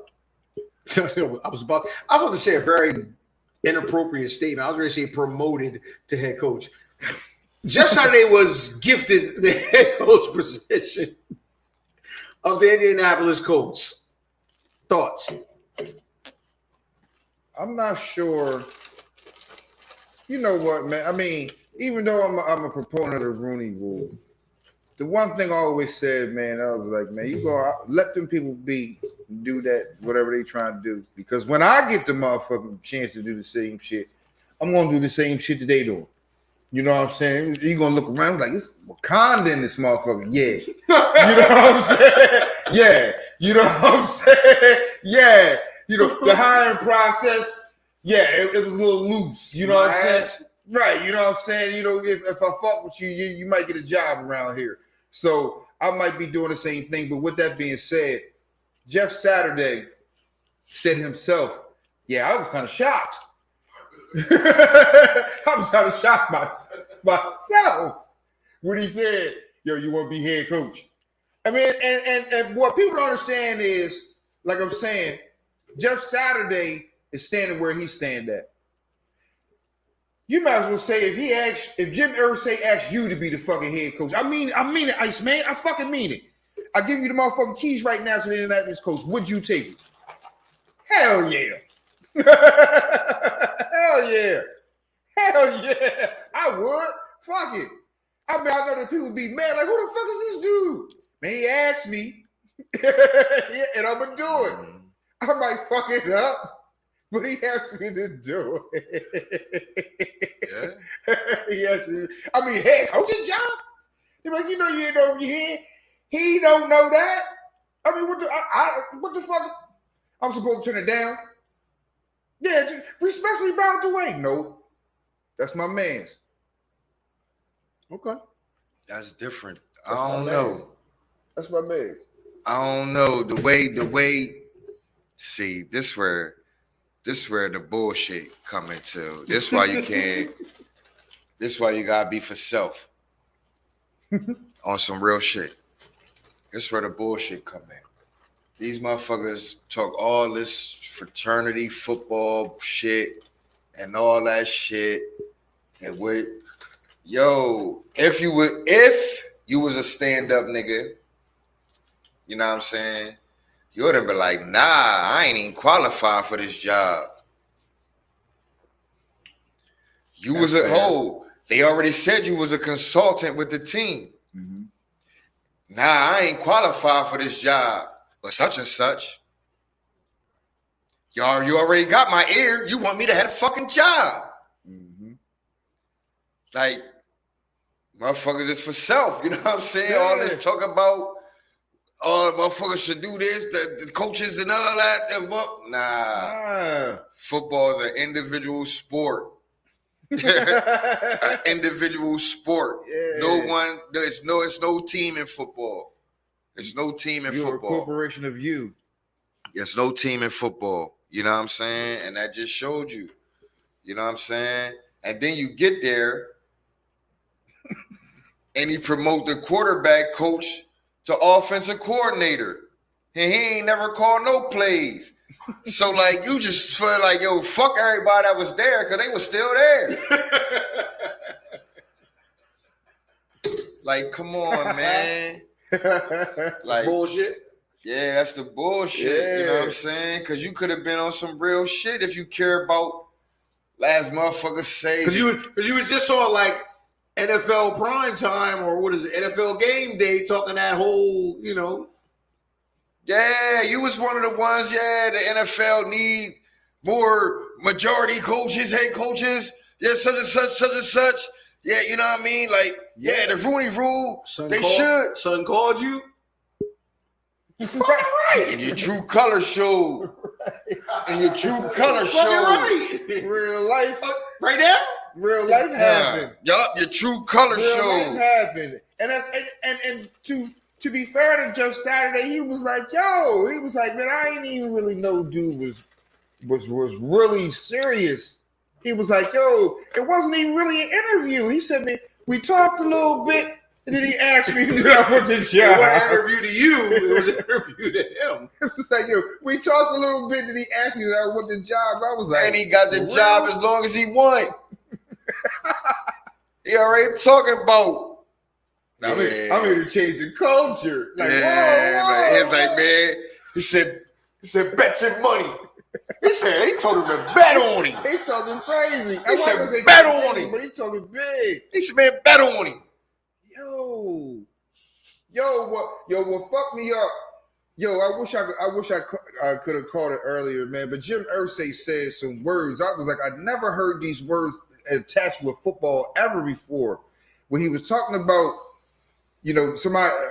A: was about to say a very inappropriate statement. I was going to say promoted to head coach. Jeff Saturday was gifted the head coach position of the Indianapolis Colts. Thoughts?
I: I'm not sure. You know what, man? I mean, even though I'm a proponent of Rooney Rule, the one thing I always said, man, I was like, man, you go out, let them people do that, whatever they trying to do. Because when I get the motherfucking chance to do the same shit, I'm going to do the same shit that they doing. You know what I'm saying? You're going to look around like, it's Wakanda in this motherfucker. Yeah. You know what I'm saying? Yeah. You know what I'm saying? Yeah. You know, the hiring process, yeah, it was a little loose. You know what I'm saying? Right. You know what I'm saying? You know, if I fuck with you, you might get a job around here. So I might be doing the same thing. But with that being said, Jeff Saturday said himself, yeah, I was kind of shocked. I was kind of shocked myself when he said, yo, you want to be head coach. I mean, and what people don't understand is, like I'm saying, Jeff Saturday is standing where he's standing at. You might as well say if Jim Irsay asked you to be the fucking head coach. I mean it, Ice Man. I fucking mean it. I give you the motherfucking keys right now to the Indianapolis coach. Would you take it? Hell yeah. Hell yeah. Hell yeah. I would. Fuck it. I mean, I know that people be mad. Like, who the fuck is this dude? Man, he asked me. And I'm going to do it. I might fuck it up, but he asked me to do it. Yeah. He asked me. I mean, hey, coaching job? Like, you know you ain't over your head. He don't know that. I mean, what the fuck? I'm supposed to turn it down? Yeah, especially about Dwayne. No, that's my man's. Okay.
E: That's different. I don't know.
I: That's my man's.
E: I don't know. The way, see, this where the bullshit come into. This why you can't, this why you gotta be for self. On some real shit. This where the bullshit come in. These motherfuckers talk all this fraternity football shit and all that shit. And if you was a stand-up nigga, you know what I'm saying? You would have been like, nah, I ain't even qualified for this job. You was a whole. They already said you was a consultant with the team. Mm-hmm. Nah, I ain't qualified for this job. But such and such. You already got my ear. You want me to have a fucking job. Mm-hmm. Like, motherfuckers is for self. You know what I'm saying? Yeah. All this talk about, motherfuckers should do this, the coaches and all that. Nah. Football is an individual sport. An individual sport. Yeah. It's no team in football. There's no team in football.
I: You're a corporation of you.
E: There's no team in football. You know what I'm saying? And that just showed you. You know what I'm saying? And then you get there and he promote the quarterback coach to offensive coordinator. And he ain't never called no plays. So, like, you just feel like, yo, fuck everybody that was there because they was still there. Like, come on, man. Like
A: bullshit.
E: Yeah, that's the bullshit. Yeah. You know what I'm saying? Because you could have been on some real shit if you care about last motherfucker say.
A: Because you was just on like NFL prime time or what is it, NFL game day, talking that whole, you know.
E: Yeah, you was one of the ones. Yeah, the NFL need more majority coaches, head coaches. Yeah, such and such. Yeah, you know what I mean? Like, yeah, the Rooney Rule, should.
A: Son called you?
E: Right. And your true color showed. And your true color showed.
A: Right.
I: Real life.
A: Right now?
I: Real life happened.
E: Yup, your true color showed.
I: Real life happened. And that's and to be fair to Jeff Saturday, he was like, man, I ain't even really know dude was really serious. He was like, yo, it wasn't even really an interview. He said, man, we talked a little bit, and then he asked me, did I want the job?
A: It wasn't an interview to you. It was an interview to him.
I: It was like, yo, we talked a little bit, and he asked me, did I want the job? I was like,
E: and he got the job as long as he won. He already talking about.
I: I'm here to change the culture. Like,
E: whoa. He's like, man, he said, bet your money. He said, he told him to bet on him.
I: He talking crazy.
E: He said, bet on him.
I: But he talking big.
E: He said, man, bet on him.
I: What fucked me up? Yo, I wish I could have caught it earlier, man. But Jim Irsay said some words. I was like, I never heard these words attached with football ever before. When he was talking about, you know,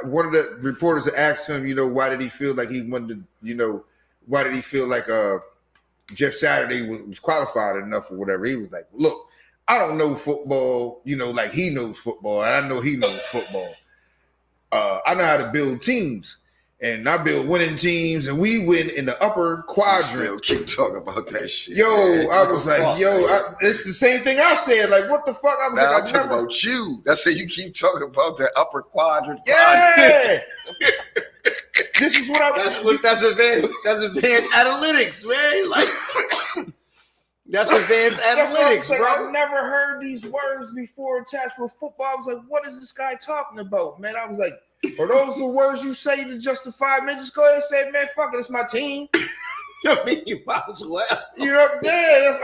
I: one of the reporters asked him, you know, why did he feel like he wanted to, you know, why did he feel like Jeff Saturday was qualified enough or whatever? He was like, look, I don't know football, you know, like he knows football, and I know he knows football. I know how to build teams, and I build winning teams, and we win in the upper quadrant.
E: Keep talking about that shit.
I: Man. I was like, it's the same thing I said. Like, what the fuck? I was
E: I'm talking about you. That's how you keep talking about the upper quadrant.
I: Yeah. This is what
A: that's advanced analytics, man. Like that's advanced analytics, bro.
I: I've never heard these words before attached with football. I was like, what is this guy talking about, man? I was like, are those the words you say to justify, man? Just go ahead and say, man, fuck it, it's my team.
A: I mean, you might as well.
I: You know, yeah.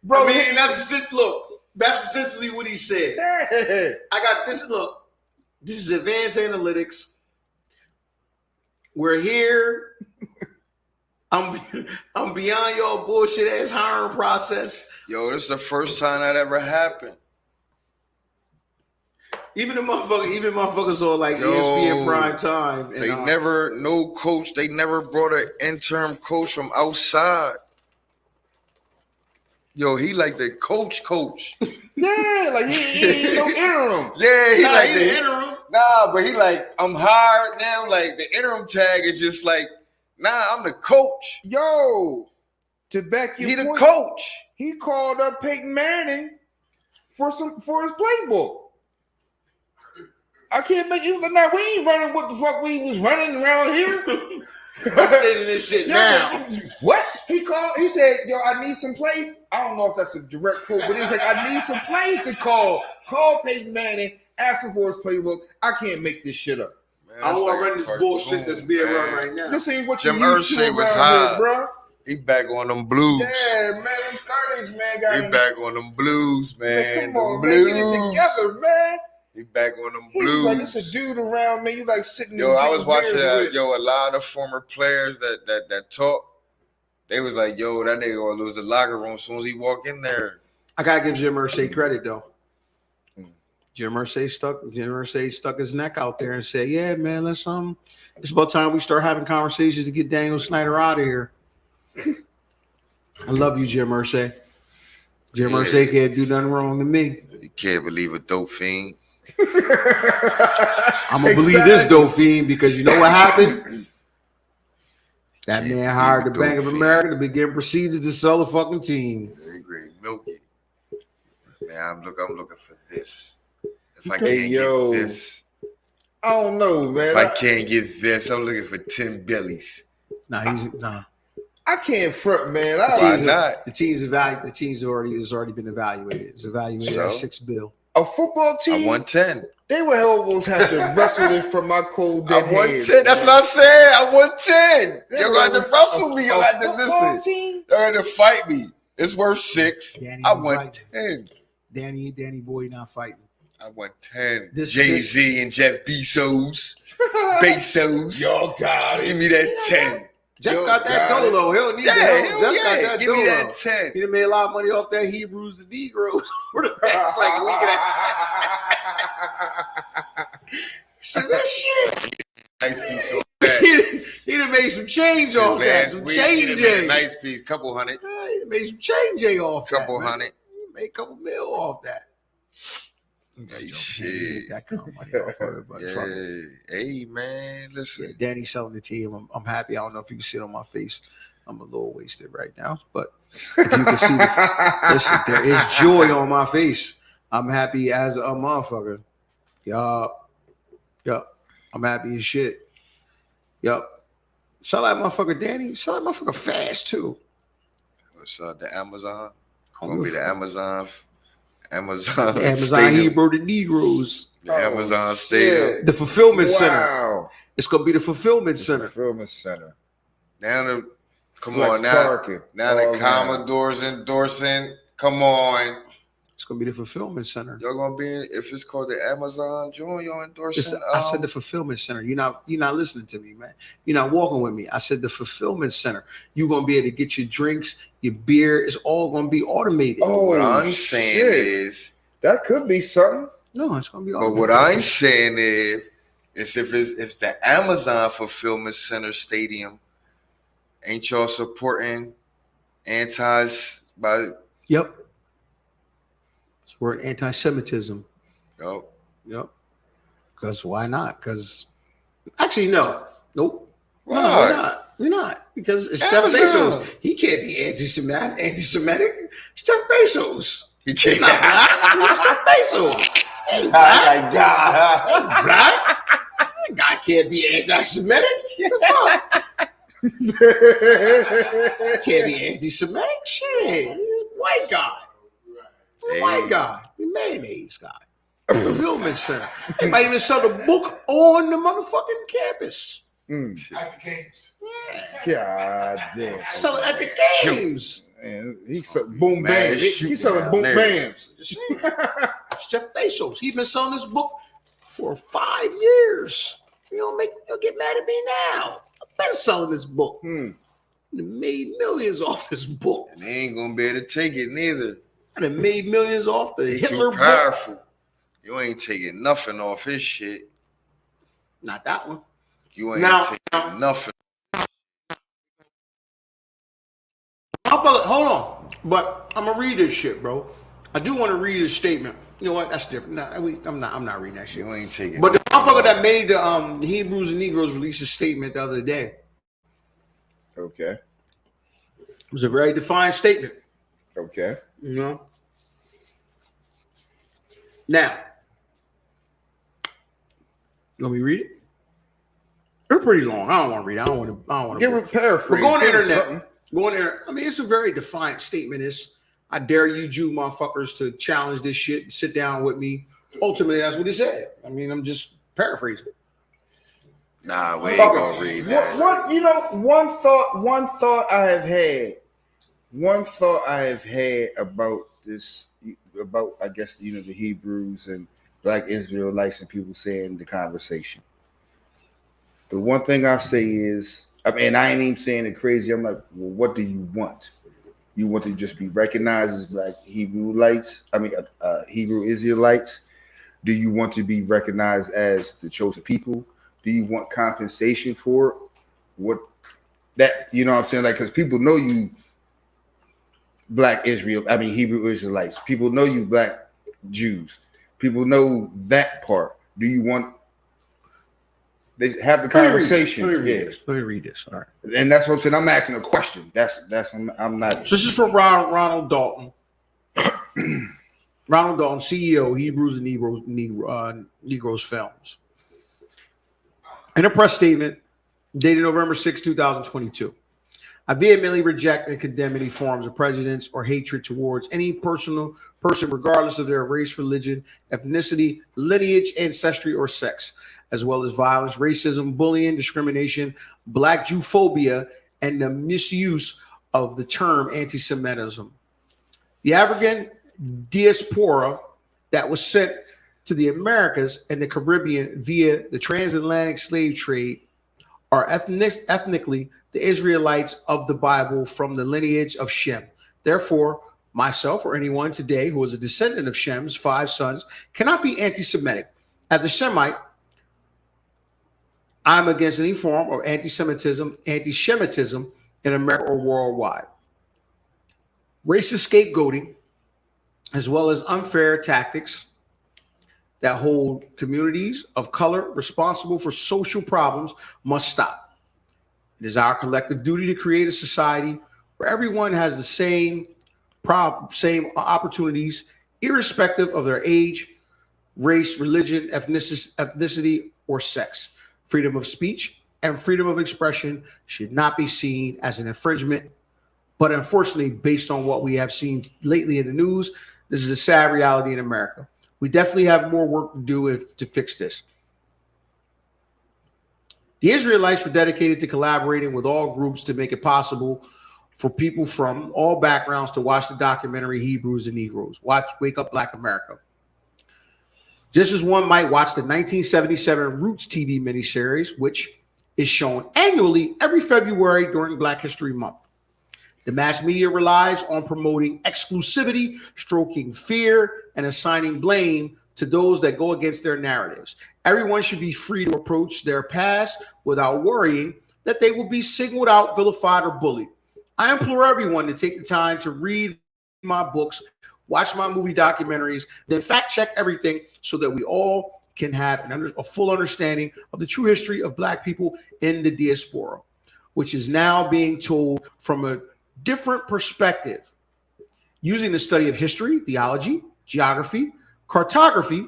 I: Bro.
A: That's essentially what he said.
I: Yeah.
A: I got this. Look, this is advanced analytics. We're here. I'm beyond your bullshit ass hiring process.
E: Yo, this is the first time that ever happened.
A: Even motherfuckers are like ESPN prime time.
E: And they never brought an interim coach from outside. Yo, he like the coach.
I: Yeah, like he ain't no interim.
E: Yeah, he like the
A: interim.
E: Nah, but he like, I'm hired now. Like the interim tag is just like, nah, I'm the coach.
I: Yo, to back you,
E: he the coach.
I: He called up Peyton Manning for his playbook. I can't make you, but now we ain't running what the fuck we was running around here.
A: Updating this shit now.
I: What? He said, yo, I need some plays. I don't know if that's a direct quote, but he's like, I need some plays to call. Call Peyton Manning, ask him for his playbook. I can't make this shit up.
A: Man, I don't want to run this bullshit that's being run right now.
I: This ain't what
E: Jim
I: you used to
E: was
I: around here, bro.
E: He back on them blues.
I: Yeah, man, them 30s, man.
E: He back on them blues, man.
I: Come on, man, get it together, man.
E: He back on them
I: He
E: blues.
I: was like, it's a dude around, man. You like sitting.
E: Yo, I was watching a lot of former players that talk. They was like, yo, that nigga gonna lose the locker room as soon as he walk in there.
A: I gotta give Jim Irsay credit though. Jim Irsay stuck his neck out there and said, "Yeah, man, it's about time we start having conversations to get Daniel Snyder out of here." I love you, Jim Irsay. Jim Irsay can't do nothing wrong to me.
E: You can't believe a dope fiend.
A: I'm gonna believe this dope fiend because you know what happened? That man hired the Bank of America to begin procedures to sell the fucking team.
E: Very great, Milky. Man, I'm looking for this. If I can't get this,
I: I don't know, man.
E: If I can't get this, I'm looking for 10 billies.
A: Nah.
I: I can't front, man.
E: Why not?
A: The team's already been evaluated. It's evaluated at $6 billion.
I: A football team.
E: I won 10.
I: They would almost have to wrestle this from my cold dead
E: I won
I: hands,
E: 10. That's what I said. I won 10.
I: They
E: You're going to wrestle me. You're going to listen.
I: Team?
E: They're going to fight me. It's worth 6. I won 10.
A: Danny Boy not fighting.
E: I won 10. Jay-Z and Jeff Bezos.
I: Y'all got it.
E: Give me that 10.
A: Jeff got that dough though. He don't need that. Jeff got that
E: Give me that 10.
A: He done made a lot of money off that Hebrews the Negroes for the past like a week and a half. So that shit.
E: Nice piece of
A: he done made some change off that. Some change.
E: Nice piece. Couple hundred.
A: He done made some change off that.
E: Couple hundred.
A: He made a couple mil off that.
E: Hey, shit.
A: That kind of money off of it, but
E: hey, man, listen.
A: Yeah, Danny's selling the team. I'm happy. I don't know if you can see it on my face. I'm a little wasted right now, but if you can see listen, there is joy on my face. I'm happy as a motherfucker. Yup. I'm happy as shit. Yup. Sell that motherfucker, Danny. Sell that motherfucker fast too.
E: What's up? The Amazon? Gonna be the Amazon
A: Hebrew the Negroes.
E: The Amazon Stadium.
A: The fulfillment center. It's gonna be the fulfillment center.
I: Fulfillment center.
E: Now the
I: parking.
E: Now the Commodores endorsing. Come on.
A: It's gonna be the fulfillment center.
E: Y'all gonna be if it's called the Amazon joint, y'all endorsing.
A: I said the fulfillment center. You're not listening to me, man. You're not walking with me. I said the fulfillment center. You're gonna be able to get your drinks, your beer. It's all gonna be automated.
I: Oh,
E: what I'm saying is
I: that could be something.
A: No, it's gonna be
E: automated. But what I'm saying is if the Amazon fulfillment center stadium ain't y'all supporting antis by
A: Yep. We're anti-Semitism. Yep. Because why not? Because actually, no. Nope.
E: Why?
A: No, we're not. Because it's Jeff Bezos. He can't be anti-Semitic. It's Jeff Bezos.
E: He can't.
A: He's not black. It's Jeff Bezos. Hey, black. Hey, black. That guy can't be anti-Semitic. What the fuck? Can't be anti-Semitic. Shit. He's a white guy. White guy, the mayonnaise guy, fulfillment center. They might even sell the book on the motherfucking campus.
J: At the games.
I: God damn.
A: Sell it at the games.
I: Man, he's selling boom bams. He's selling boom bams.
A: It's Jeff Bezos. He's been selling this book for 5 years. You'll get mad at me now. I've been selling this book. Made millions off this book.
E: And they ain't gonna be able to take it neither.
A: I done made millions off the Hitler
E: too powerful. Book. You ain't taking nothing off his shit.
A: Not that one.
E: You ain't taking nothing.
A: Hold on. But I'm gonna read this shit, bro. I do want to read his statement. You know what? That's different. I'm not reading that shit.
E: You ain't taking.
A: But the motherfucker that made the Hebrews and Negroes released a statement the other day.
I: Okay.
A: It was a very defined statement.
I: Okay.
A: You know. Now, you want me to read it? They're pretty long. I don't want to read it. I don't want to.
I: Give it paraphrase.
A: Go on the internet. Go on there. I mean, it's a very defiant statement. I dare you Jew motherfuckers to challenge this shit and sit down with me. Ultimately, that's what he said. I mean, I'm just paraphrasing.
E: Nah, we ain't gonna read that.
I: One thought I have had. One thought I have had about this, about I guess the Hebrews and Black Israelites and people saying the conversation. The one thing I say is I mean, I ain't even saying it crazy. I'm like, well, what do you want? You want to just be recognized as Black Hebrewites? I mean, Hebrew Israelites? Do you want to be recognized as the chosen people? Do you want compensation for it? What that, you know what I'm saying? Like, because people know you Black Hebrew Israelites. People know you Black Jews. People know that part. Do you want, they have the conversation?
A: Let me read this. All right.
I: And that's what I'm saying. I'm asking a question. That's I'm not.
A: So this is from Ronald Dalton. Ronald Dalton, CEO, Hebrews and Negroes Films. In a press statement dated November 6, 2022, I vehemently reject and condemn any forms of prejudice or hatred towards any person, regardless of their race, religion, ethnicity, lineage, ancestry, or sex, as well as violence, racism, bullying, discrimination, Black Jewphobia, and the misuse of the term anti-Semitism. The African diaspora that was sent to the Americas and the Caribbean via the transatlantic slave trade are ethnically the Israelites of the Bible from the lineage of Shem. Therefore, myself or anyone today who is a descendant of Shem's 5 sons cannot be anti-Semitic. As a Shemite, I'm against any form of anti-Semitism in America or worldwide. Racist scapegoating, as well as unfair tactics that hold communities of color responsible for social problems must stop. It is our collective duty to create a society where everyone has the same opportunities, irrespective of their age, race, religion, ethnicity, or sex. Freedom of speech and freedom of expression should not be seen as an infringement. But unfortunately, based on what we have seen lately in the news, this is a sad reality in America. We definitely have more work to do to fix this. The Israelites were dedicated to collaborating with all groups to make it possible for people from all backgrounds to watch the documentary Hebrews and Negroes. Wake Up Black America. Just as one might watch the 1977 Roots TV miniseries, which is shown annually every February during Black History Month. The mass media relies on promoting exclusivity, stroking fear, and assigning blame to those that go against their narratives. Everyone should be free to approach their past without worrying that they will be singled out, vilified, or bullied. I implore everyone to take the time to read my books, watch my movie documentaries, then fact check everything so that we all can have a full understanding of the true history of Black people in the diaspora, which is now being told from a different perspective, using the study of history, theology, geography, cartography,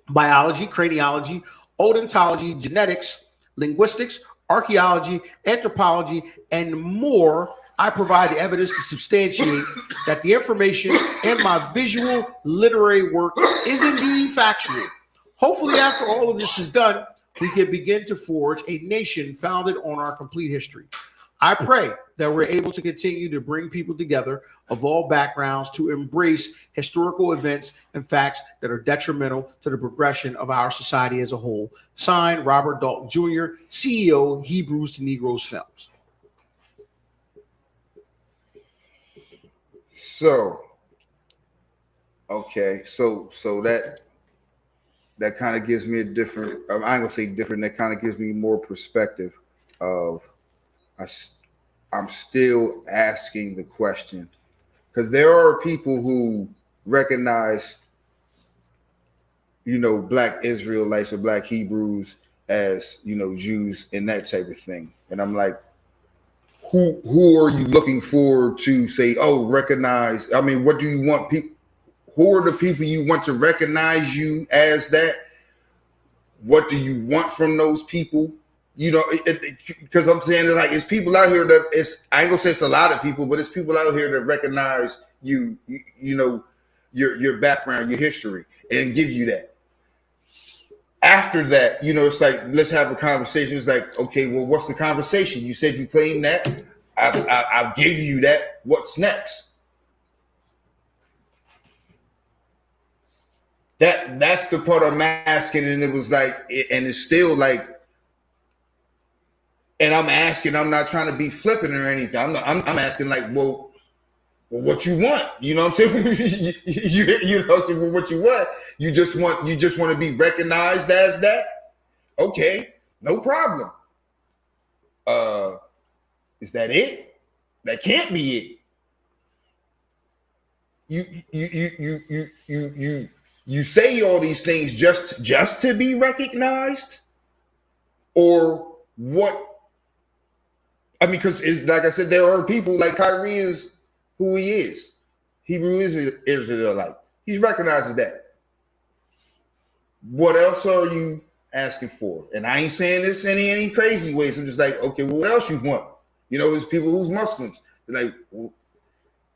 A: biology, craniology, odontology, genetics, linguistics, archaeology, anthropology, and more. I provide the evidence to substantiate that the information in my visual literary work is indeed factual. Hopefully, after all of this is done, we can begin to forge a nation founded on our complete history. I pray that we're able to continue to bring people together of all backgrounds to embrace historical events and facts that are detrimental to the progression of our society as a whole. Signed, Robert Dalton Jr., CEO, Hebrews to Negroes Films.
I: So, okay, so that kind of gives me a different, I ain't gonna say different, that kind of gives me more perspective of, I'm still asking the question, because there are people who recognize, Black Israelites or Black Hebrews as, Jews and that type of thing. And I'm like, who are you looking for to say, oh, recognize? I mean, what do you want people? Who are the people you want to recognize you as that? What do you want from those people? Because I'm saying it's people out here that I ain't gonna say it's a lot of people, but it's people out here that recognize you, your background, your history, and give you that. After that, it's like, let's have a conversation. It's like, okay, well, what's the conversation? You said you claim that. I've give you that. What's next? That's the part I'm asking, and it was like, and it's still like, And I'm asking, I'm not trying to be flippant or anything. I'm asking like, well, what you want? You know what I'm saying? you know, so what you want? You just want to be recognized as that? Okay, no problem. Is that it? That can't be it. You say all these things just to be recognized, or what? I mean, because like I said, there are people like Kyrie is who he is. Hebrew Israelite. He's recognized as that. What else are you asking for? And I ain't saying this in any crazy ways. I'm just like, okay, well, what else you want? You know, there's people who's Muslims. They're like, well,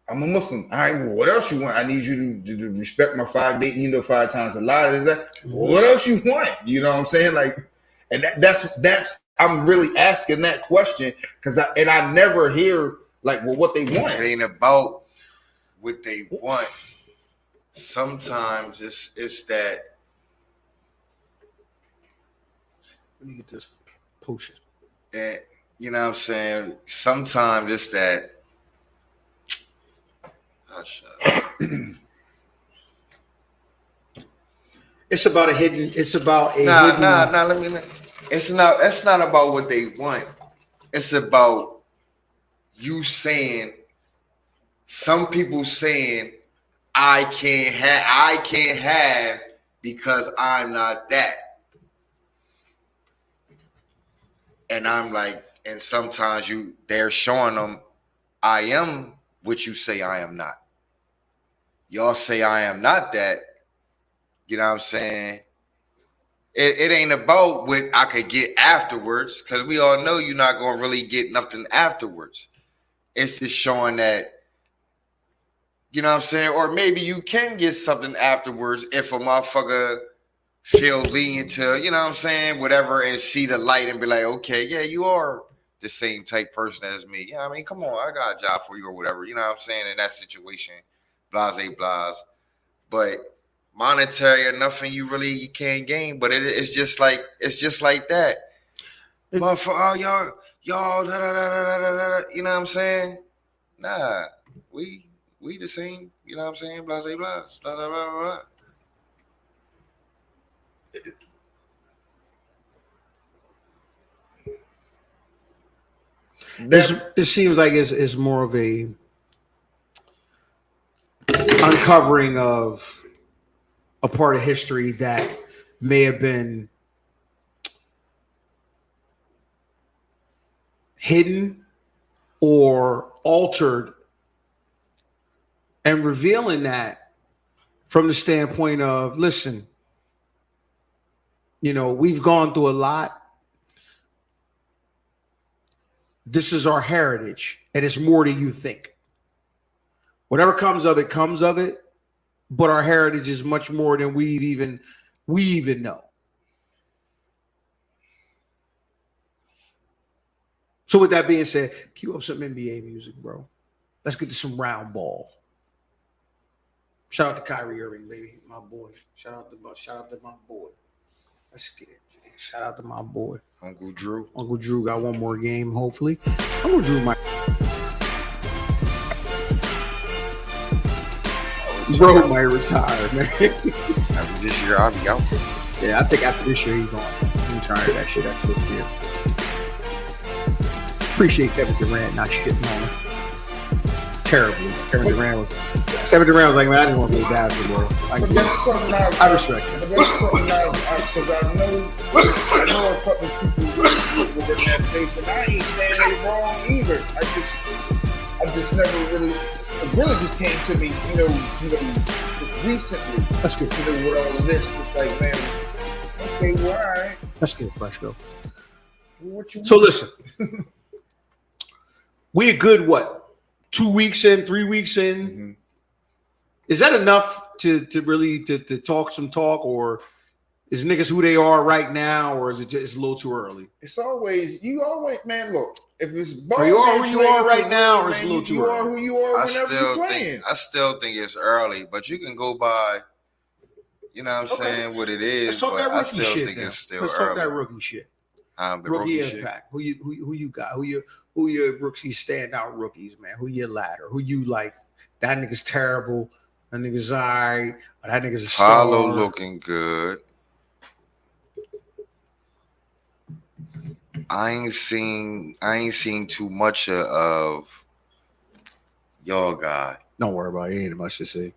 I: I'm a Muslim. All right, well, what else you want? I need you to respect my 5 times a lot. Is that what else you want? You know what I'm saying? Like, and that's I'm really asking that question because I never hear like, well, what they want.
E: It ain't about what they want. Sometimes it's that.
A: Let me get this potion.
E: And you know what I'm saying? Sometimes it's that. Oh, shut up.
A: It's about a hidden. It's about a
E: hidden. Let me. It's not. It's not about what they want. It's about you saying. Some people saying, I can't have because I'm not that. And I'm like, and sometimes they're showing them, I am what you say I am not. Y'all say I am not that. You know what I'm saying? It ain't about what I could get afterwards, because we all know you're not going to really get nothing afterwards. It's just showing that, you know what I'm saying? Or maybe you can get something afterwards if a motherfucker feel lean to, you know what I'm saying, whatever, and see the light and be like, okay, yeah, you are the same type person as me. Yeah, I mean, come on, I got a job for you or whatever. You know what I'm saying? In that situation, blase, blase. But monetary or nothing, you can't gain. But it's just like that. But for all y'all, da, da, da, da, da, da, you know what I'm saying? Nah, we the same. You know what I'm saying? Blase, blase, blah, blah, blah, blah.
A: It seems like it's more of a uncovering of a part of history that may have been hidden or altered, and revealing that from the standpoint of, listen, you know, we've gone through a lot. This is our heritage, and it's more than you think. Whatever comes of it, but our heritage is much more than we even know. So with that being said, cue up some NBA music, bro. Let's get to some round ball. Shout out to Kyrie Irving, baby, my boy. Shout out to my boy. Let's get it. Shout out to my boy.
E: Uncle Drew.
A: Uncle Drew got one more game, hopefully. Uncle Drew might. Bro might retire, man.
E: After this year, I'll be out.
A: Yeah, I think after this year, he's going to retire that shit after this year. Appreciate Kevin Durant not shitting on him. Terribly. Kevin Durant was like, man, I didn't want to play basketball.
I: But that's something
A: I respect it.
I: But that's something because I know a couple of people within that space, and I ain't saying it wrong either. I just never really, it really just came to me, you know, just recently.
A: That's good.
I: You know, with all of this, it's like, man, okay, well, all right.
A: That's good, Fresco.
I: So
A: listen, we a good, what, 2 weeks in, 3 weeks in? Mm-hmm. Is that enough to really talk some talk, or is niggas who they are right now, or is it just a little too early?
I: It's always, man, look, if it's ball,
A: are you are who you are right now, or is it a little too early?
I: You are who you are whenever you're playing.
E: I still think it's early, but you can go by, you know what I'm saying, what it is.
A: Let's talk
E: but
A: that rookie
E: I still
A: shit
E: think
A: now.
E: it's still
A: Let's
E: early.
A: talk that rookie shit.
E: The
A: rookie
E: rookie
A: impact. Who you got? Who your rookies standout rookies, man? Who your ladder? Who you like? That nigga's terrible. That nigga's alright. That nigga's a star.
E: Paolo looking good. I ain't seen too much of your guy.
A: Don't worry about it. Ain't much to see.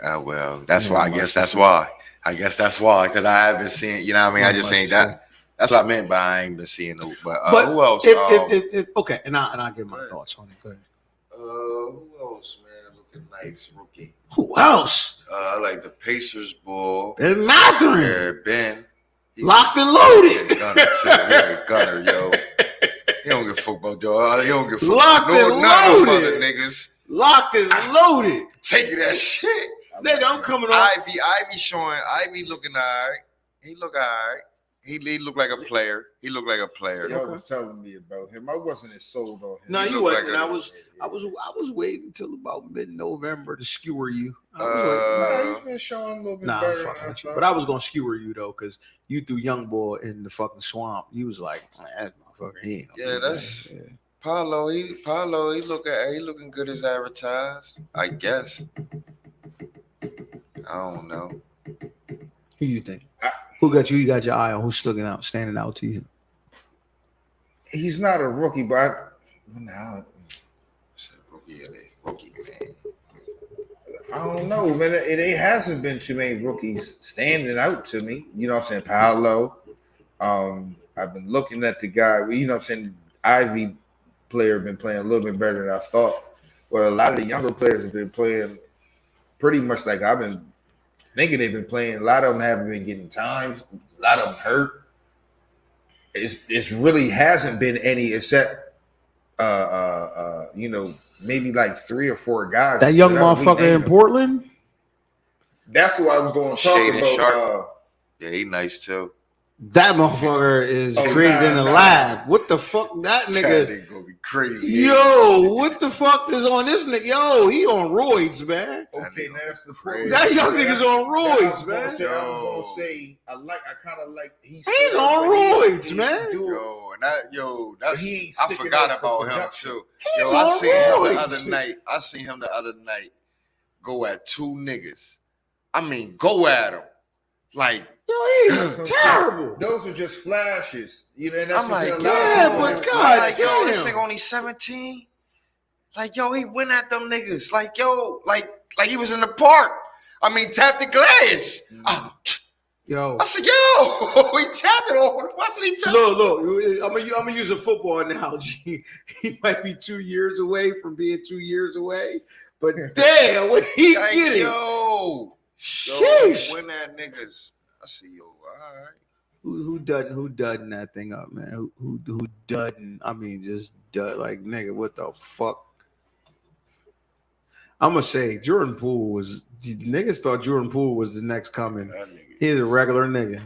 E: Well, that's why. I guess that's why. Because I haven't seen. You know what I mean? I just ain't that. That's what I meant by I ain't been seeing no. But who else?
A: If okay, and I give my thoughts on it. Go ahead.
E: Who else, man? Looking nice, rookie.
A: Who else?
E: I like the Pacers ball.
A: Ben Mathurin.
E: Yeah, Ben.
A: Locked and loaded.
E: Gunner too. Yeah, Gunner, yo. He don't give a fuck about y'all. He don't give a fuck.
A: Locked and
E: none of
A: loaded.
E: those other niggas.
A: Locked and loaded.
E: Take that shit.
A: Nigga, I'm coming on.
E: Ivy looking all right. He look all right. He look like a player.
I: Y'all was telling me about him. I wasn't as sold on him.
A: No, you wasn't. I was waiting until about mid-November to skewer you.
I: He's been showing a little bit better.
A: Fucking with you. But I was gonna skewer you though, because you threw Young Boy in the fucking swamp. You was like, that motherfucker, he ain't gonna do
E: that's
A: that. Yeah.
E: Paulo. He looking good as advertised. I guess. I don't know.
A: Who you think? Who got you? You got your eye on? Who's standing out to you?
I: He's not a rookie, but
E: Rookie, man.
I: I don't know, man. It hasn't been too many rookies standing out to me. You know what I'm saying? Paolo. I've been looking at the guy. You know what I'm saying? Ivy player been playing a little bit better than I thought. Well, a lot of the younger players have been playing pretty much like I've been thinking they've been playing. A lot of them haven't been getting times. A lot of them hurt. It's really hasn't been any except maybe like 3 or 4 guys.
A: That young motherfucker in Portland.
I: That's who I was going to talk about.
E: Sharp. Yeah, he nice too.
A: That motherfucker is created in a lab. What the fuck? That nigga.
E: That nigga gonna be crazy.
A: Yo, what the fuck is on this nigga? Yo, he on roids, man.
I: Okay, now that's the point.
A: That young nigga's on roids, man.
I: I was gonna say, I kind of like
A: he's on roids, man.
E: I forgot about him too. I seen him the other night go at 2 niggas. I mean, go at him. Like,
A: he's terrible.
I: Those are just flashes. You know, and that's
E: I'm
I: what
E: like,
A: but God,
E: like, yo, this nigga only 17. Like, yo, he went at them niggas. Like, yo, like he was in the park. I mean, tapped the glass.
A: Yo,
E: I said, yo, he tapped it on. Why said he tapped it?
A: Look. I'm gonna use a football analogy. He might be 2 years away from being 2 years away, but damn, when he
E: like,
A: get it,
E: yo,
A: sheesh.
E: Went at niggas. I see, yo, all right.
A: Who done that thing up, man? Who doesn't? I mean, just like nigga, what the fuck? I'm gonna say Jordan Poole was. Niggas thought Jordan Poole was the next coming. He's a regular nigga.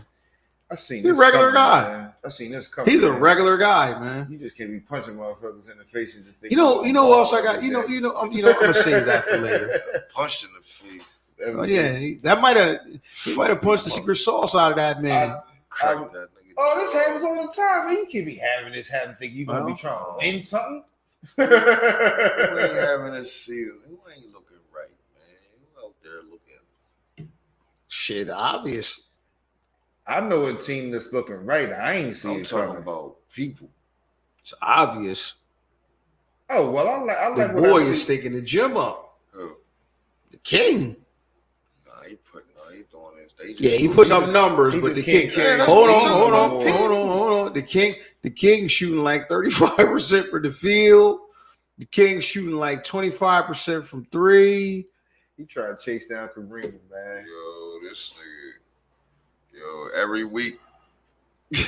I: He's
A: a regular guy.
I: Man. I seen this coming.
A: He's a regular guy, man.
I: You just can't be punching motherfuckers in the face and just think.
A: You know what else I got? I'm gonna save that for later.
E: Punched in the face.
A: Oh, yeah, he might have punched the secret sauce out of that man.
I: This happens all the time. Man, you can't be having this think you're gonna be trying to win something.
E: Who ain't having a seal? Who ain't looking right, man? Who out there looking?
A: Shit, obvious.
I: I know a team that's looking right. I ain't seen it
E: talking
I: coming.
E: about people.
A: It's obvious.
I: Oh well, I like
A: the
I: what
A: boy
I: I see.
A: is sticking the gym up.
E: Who?
A: The king.
E: He doing this.
A: He putting up numbers, but the king. Hold on. The king shooting like 35% for the field. The king shooting like 25% from 3.
I: He trying to chase down Kareem, man.
E: Yo, this nigga. Yo, every week, man,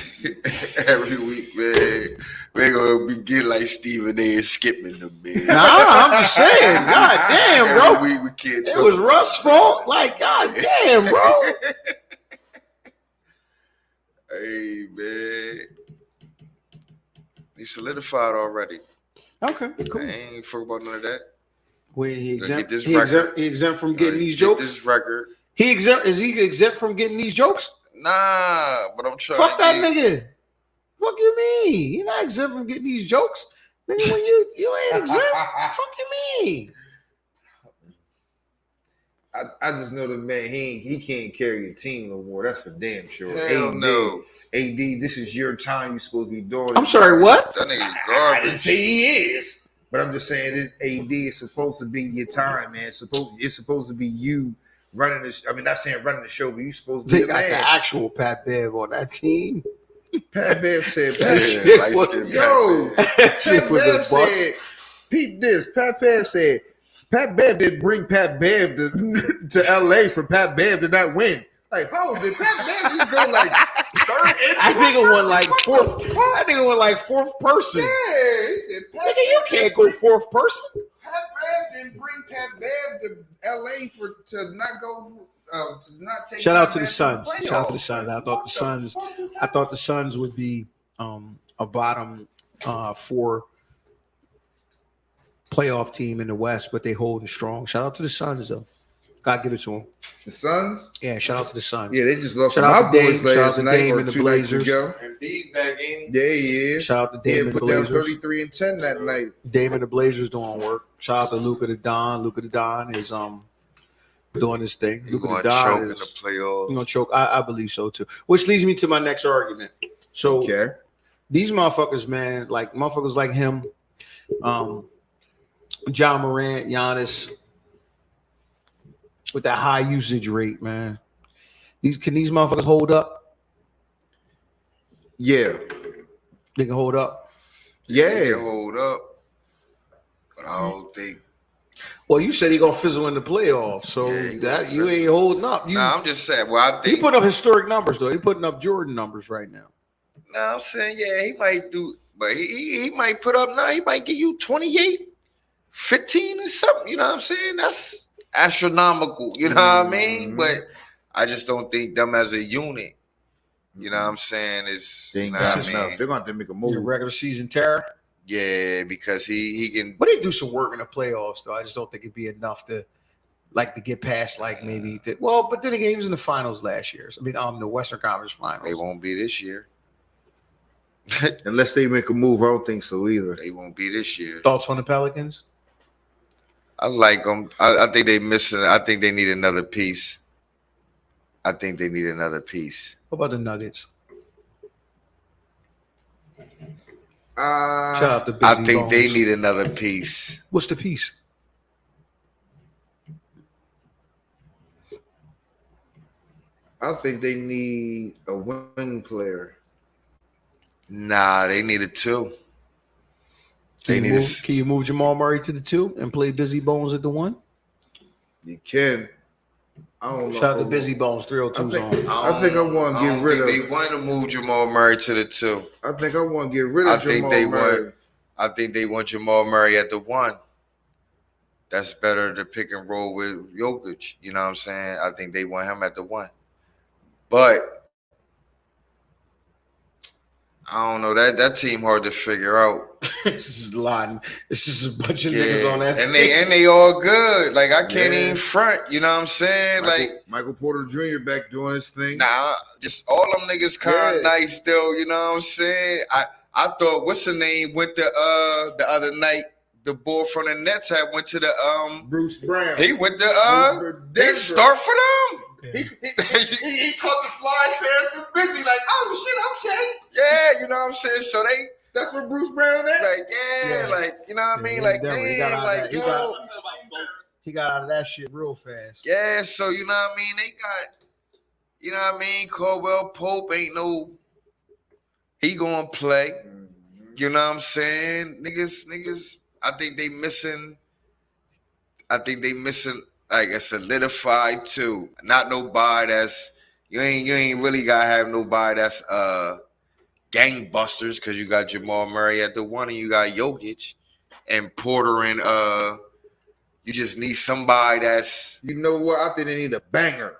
E: we're gonna be getting like Stephen A. and skipping them, man.
A: Nah, I'm just saying. God damn, bro.
E: Every week we can't
A: it was Russ' fault. Like, god damn, bro.
E: Hey, man. He solidified already.
A: Okay, cool.
E: I ain't forget about none of that.
A: When he exempt from
E: He
A: getting these jokes.
E: This record.
A: Is he exempt from getting these jokes?
E: Nah, but I'm trying.
A: Fuck that nigga. Fuck you mean? You're not exempt from getting these jokes. Nigga, when you ain't exempt, fuck you mean?
I: I just know the man, he can't carry a team no more. That's for damn sure.
E: Hell no.
I: AD, this is your time. You're supposed to be doing it.
A: I'm sorry, what?
E: That nigga
I: I
E: garbage.
I: didn't say he is, but I'm just saying this AD is supposed to be your time, man. It's supposed to be you running this. I mean, not saying running the show, but you're supposed to be
A: They
I: the
A: got
I: man.
A: the actual Pat Bev on that team.
I: Pat Bev said,
A: That shit was-
I: Pat
A: shit was a
I: Bev
A: bust.
I: said, peep this. Pat Bev said, Pat Bev didn't bring Pat Bev to LA for Pat Bev to not win. Like, did Pat Bev just go like third?
A: I think it went like fourth. I think it went like fourth person.
I: Yeah, he said,
A: Nigga, you can't go fourth person.
I: Pat Bev didn't bring Pat Bev to LA to not go. To not take.
A: Shout out to
I: Pat
A: the
I: Bev
A: Suns.
I: the
A: Shout out to the
I: playoffs.
A: Suns. I thought the Suns would be a bottom 4 playoff team in the West, but they holding strong. Shout out to the Suns though. Gotta give it to them.
I: The Suns?
A: Yeah, shout out to the Suns.
I: Yeah, they just lost
A: Shout
I: to
A: out
I: my
A: to
I: boys
A: Dame. Shout out
I: last
A: to
I: night
A: Dame
I: or
A: and the
I: 2 nights
A: Blazers.
I: ago.
E: Embiid back in.
I: Yeah, he is.
A: Shout out to Dame and the
I: put down
A: Blazers.
I: 33 and 10 that night.
A: Dame and the Blazers doing work. Shout out to Luka the Don. Luka the Don is doing his thing.
E: He
A: Luka
E: gonna
A: the
E: choke
A: Don
E: in
A: is
E: the playoffs.
A: gonna choke. I believe so too. Which leads me to my next argument. So
I: Okay.
A: these motherfuckers, man, like motherfuckers like him, John Morant, Giannis, with that high usage rate, man. Can these motherfuckers hold up?
I: Yeah.
A: They can hold up.
E: They
I: Yeah.
E: can hold up, but I don't think.
A: Well, you said he gonna fizzle in the playoffs, so
E: Yeah, he
A: that
E: gonna
A: you
E: fizzle.
A: ain't holding up.
E: Nah, I'm just saying. Well, I
A: He
E: think.
A: put up historic numbers though. He putting up Jordan numbers right now.
E: Nah, I'm saying, yeah, he might do, but he might put up now. He might give you 28, 15 or something. You know what I'm saying? That's astronomical. You know what I mean? But I just don't think them as a unit. You know what I'm saying? Is
I: They
E: you
I: ain't
E: know
I: got
E: what I
I: enough.
E: mean?
I: They're going to have to make a
A: Your
I: move.
A: regular season terror.
E: Yeah, because he can.
A: But they do some work in the playoffs though. I just don't think it'd be enough to get past maybe that. Well, but then again, he was in the finals last year. I mean, the Western Conference Finals.
E: They won't be this year.
I: Unless they make a move, I don't think so either.
E: They won't be this year.
A: Thoughts on the Pelicans?
E: I like them. I think they missing. I think they need another piece. I think they need another piece.
A: What about the Nuggets?
I: Shout
A: Shout out to Busy
E: I think
A: Bones.
E: they need another piece.
A: What's the piece?
I: I think they need a wing player.
E: Nah, they needed two.
A: Can you move Jamal Murray to the 2 and play Busy Bones at the 1?
I: You can. I don't know.
A: Shout out to Busy Bones. 302's on.
I: I think I want to get rid of.
E: They want to move Jamal Murray to the 2.
I: I think I want to get rid of Jamal Murray.
E: I think they want Jamal Murray at the 1. That's better to pick and roll with Jokic. You know what I'm saying? I think they want him at the 1. But I don't know, that team hard to figure out.
A: This is a lot. It's just a bunch of niggas on that
E: and
A: team.
E: they all good. Like I can't even front. You know what I'm saying?
I: Michael Porter Jr. back doing his thing.
E: Nah, just all them niggas kind of nice still. You know what I'm saying? I thought what's the name went to the other night. The boy from the Nets had went to the
I: Bruce Brown.
E: He went to they start for them.
I: He caught the fly pairs for Busy. Like, oh shit, okay.
E: Yeah, you know what I'm saying. So
I: that's what Bruce Brown is.
E: Like, like you know what I mean. Like, damn, like yo.
A: He got out of that shit real fast.
E: Yeah, so you know what I mean? They got, you know what I mean? Caldwell Pope ain't no, he gonna play. You know what I'm saying? Niggas, I think they missing like a solidified 2. Not nobody that's, you ain't really gotta have nobody that's gangbusters because you got Jamal Murray at the 1 and you got Jokic and Porter and you just need somebody that's.
I: You know what? I think they need a banger.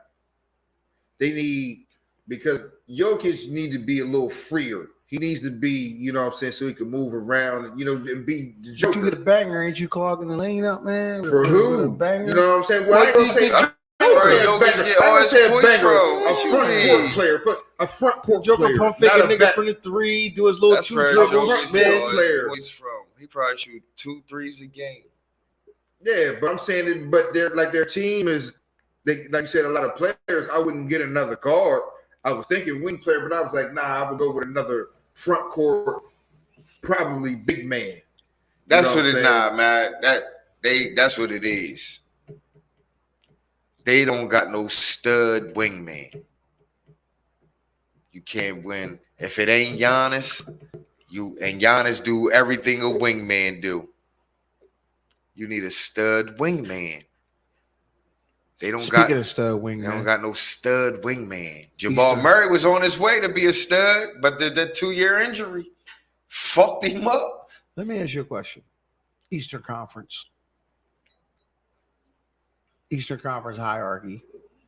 I: They need, because Jokic need to be a little freer. He needs to be, you know what I'm saying, so he can move around, you know, and be the
A: If
I: Joker.
A: you get a banger, ain't you clogging the lane up, man?
I: For who?
A: A banger?
I: You know what I'm saying? Well, I ain't gonna say
E: Jokic get all his points from?
I: A front court player. Put a front court
A: Joker
I: player.
A: pump fake a nigga from the 3, do his little
E: That's
A: 2
E: where
A: dribbles.
E: Jokic get all his points from. He probably shoot 2 threes a game.
I: Yeah, but I'm saying it, but their team is, they like you said, a lot of players. I wouldn't get another guard. I was thinking wing player, but I was like, nah, I would go with another front court, probably big man.
E: That's what it nah, man. That's what it is. They don't got no stud wingman. You can't win if it ain't Giannis. Giannis do everything a wingman do. You need a stud wingman. They don't got
A: of stud wingman.
E: They don't got no stud wingman. Jamal Murray was on his way to be a stud, but the 2-year injury fucked him up.
A: Let me ask you a question. Eastern Conference hierarchy.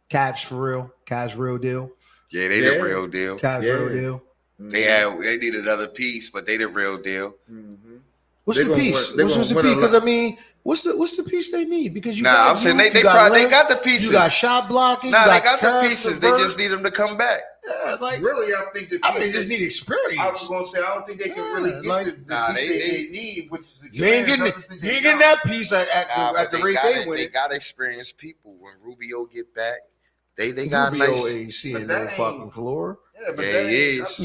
A: Cavs for real. Cavs real deal.
E: Yeah, they the real deal.
A: Cavs real deal.
E: They need another piece, but they the real deal.
I: Mm-hmm.
A: What's the piece? What's the piece? Because I mean, what's the piece they need? Because
E: I'm saying they got the pieces.
A: You got shot blocking.
E: They got the pieces. They just need them to come back.
A: Yeah,
I: really, I think
A: they just need experience.
I: I was gonna say I don't think they can really get the piece they need, which is
A: you ain't getting that piece at the rate they win.
E: They got experienced people. When Rubio get back, they got
A: Rubio ain't seeing no fucking floor.
I: Yeah, but
E: he is.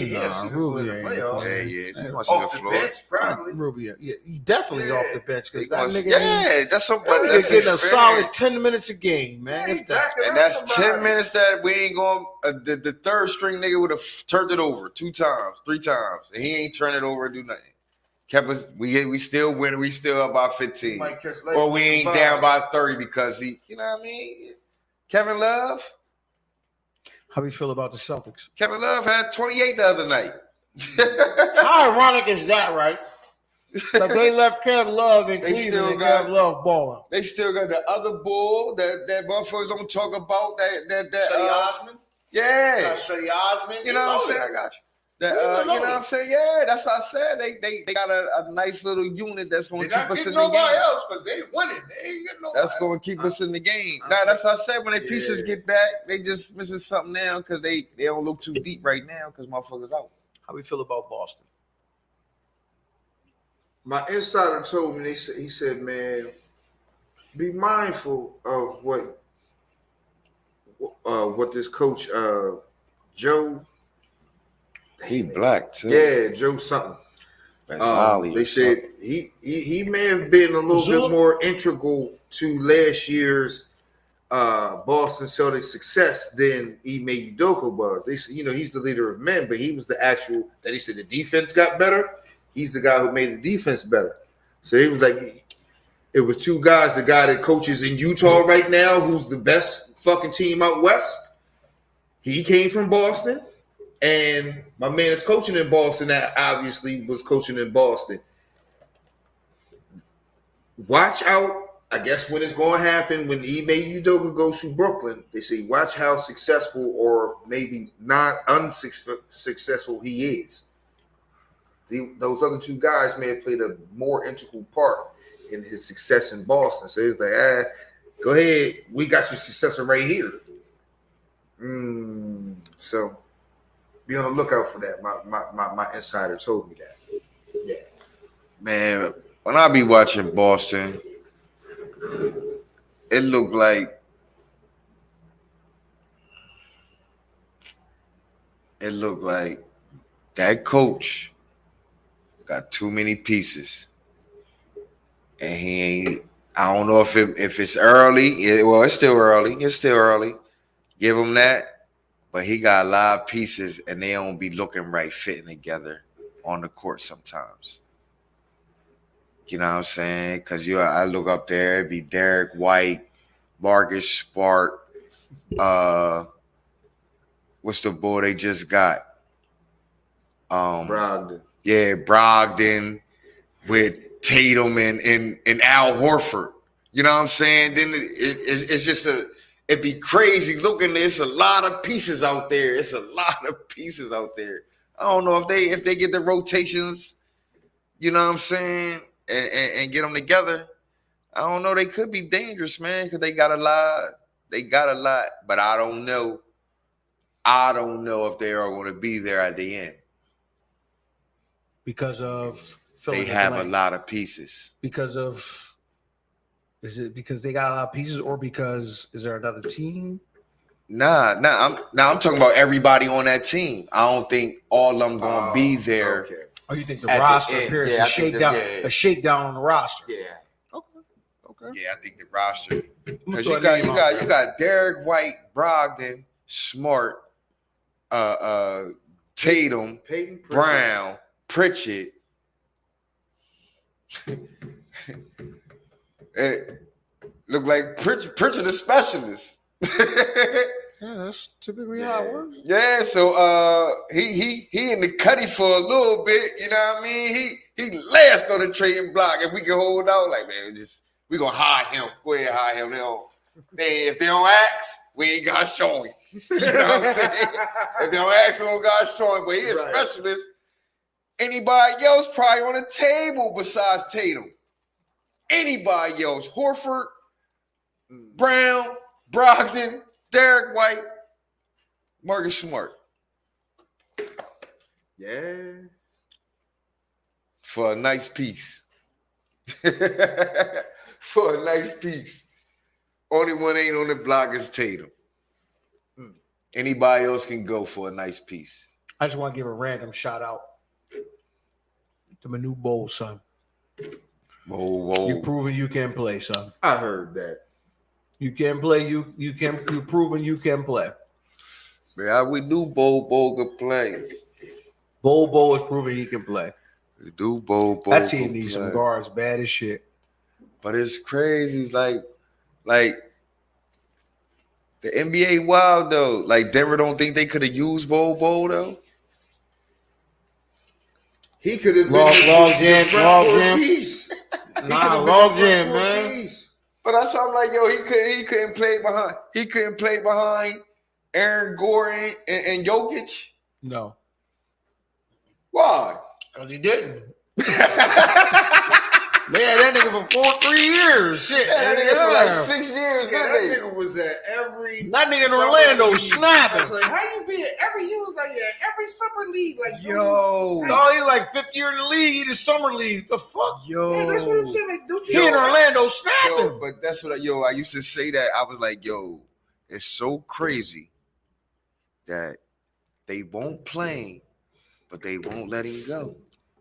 I: Rubio
E: he is. He wants
I: off
E: the
I: the
E: floor.
I: bench, probably.
A: Rubio, he definitely off the bench because that nigga.
E: Yeah, that's what.
A: That's getting a solid 10 minutes a game, man.
E: And that's 10 minutes that we ain't going. The third string nigga would have turned it over 2 times, 3 times, and he ain't turn it over and do nothing. Kept us. We still win. We still up by 15, or we ain't down by 30 because he. You know what I mean? Kevin Love.
A: How do you feel about the Celtics?
E: Kevin Love had 28 the other night.
A: How ironic is that, right? Like they left Kevin Love in Cleveland and Kevin Love balling.
E: They still got the other bull that motherfuckers don't talk about. That
A: Cedi Osman?
E: Yeah.
A: Cedi Osman?
E: You know what I'm saying? I got you. You know what I'm saying? Yeah, that's what I said. They got a nice little unit that's going to keep us in the game.
A: Else because they winning. They ain't getting nobody.
E: That's going to keep us in the game. That's what I said. When the pieces get back, they just missing something now because they don't look too deep right now because motherfuckers out.
A: How we feel about Boston?
I: My insider told me, he said, man, be mindful of what this coach Joe.
E: He black too.
I: Yeah, Joe something. They said he may have been a little bit more integral to last year's Boston Celtics success than Ime Udoka was. They said, he's the leader of men, but he was the actual that he said the defense got better. He's the guy who made the defense better. So he was like, it was 2 guys. The guy that coaches in Utah right now, who's the best fucking team out west. He came from Boston. And my man is coaching in Boston that obviously was coaching in Boston. Watch out. I guess when it's going to happen, when Ime Udoka goes to Brooklyn, they say, watch how successful or maybe not unsuccessful he is. Those other 2 guys may have played a more integral part in his success in Boston. So it's like, go ahead. We got your successor right here. So be on the lookout for that. My insider told me that. Yeah.
E: Man, when I be watching Boston, it looked like that coach got too many pieces. And he ain't, I don't know if it's early. It's still early. Give him that. But he got a lot of pieces, and they don't be looking right, fitting together on the court sometimes. You know what I'm saying? Because I look up there, it'd be Derek White, Marcus Smart. What's the boy they just got?
I: Brogdon.
E: Yeah, Brogdon with Tatum and Al Horford. You know what I'm saying? Then it's just it'd be crazy looking. There's a lot of pieces out there. I don't know if they get the rotations, you know what I'm saying, and get them together. I don't know. They could be dangerous, man, because they got a lot. They got a lot, but I don't know. I don't know if they are going to be there at the end.
A: Because of
E: they have a lot of pieces.
A: Because of, is it because they got a lot of pieces, or because is there another team?
E: Nah. I'm talking about everybody on that team. I don't think all of them gonna be there.
A: Okay. Oh, you think the roster appears a shakedown on the roster?
E: Yeah.
A: Okay.
E: Yeah, I think the roster, because you got Derek White, Brogdon, Smart, Tatum,
I: Peyton
E: Brown, Pritchard. It looked like Pritchard the specialist.
A: Yeah, that's typically how it works.
E: Yeah, so he in the cutty for a little bit, you know what I mean? He last on the trading block. If we can hold out, like, man, we gonna hire him. Go ahead, hire him. If they don't ask, we ain't got to show him. You know what I'm saying? If they don't ask, we don't got to show him. But he's a specialist. Anybody else probably on the table besides Tatum? Anybody else? Horford, Brown, Brogdon, Derek White, Marcus Smart.
I: Yeah.
E: For a nice piece. For a nice piece. Only one ain't on the block is Tatum. Anybody else can go for a nice piece.
A: I just want to give a random shout out to my new bowl, son.
E: Whoa.
A: You proven you can play, son.
I: I heard that.
A: You can play. You proven you can play.
E: Man, we knew Bo could play.
A: Bo is proving he can play.
E: We do Bo.
A: That team needs some guards, bad as shit.
E: But it's crazy, like the NBA wild though. Like Denver don't think they could have used Bo though.
I: He could have
A: log jam.
I: Nah,
A: log jam, man.
E: But that's something like, yo, he couldn't play behind. He couldn't play behind Aaron Gordon and Jokic.
A: No.
E: Why?
A: Because he didn't. They had that nigga for 3 years. Shit.
E: That nigga for like 6 years.
I: Yeah, that nigga was at every.
A: That nigga in Orlando snapping.
I: I was like, how you be at every? He was like, yeah, every summer league. Like,
A: yo, no, he like 5th year in the league. He the summer league. The fuck,
E: yo.
I: Yeah, that's what I'm saying. Like, don't
A: he in Orlando snapping.
E: Yo, but that's what I used to say that. I was like, yo, it's so crazy that they won't play, but they won't let him go.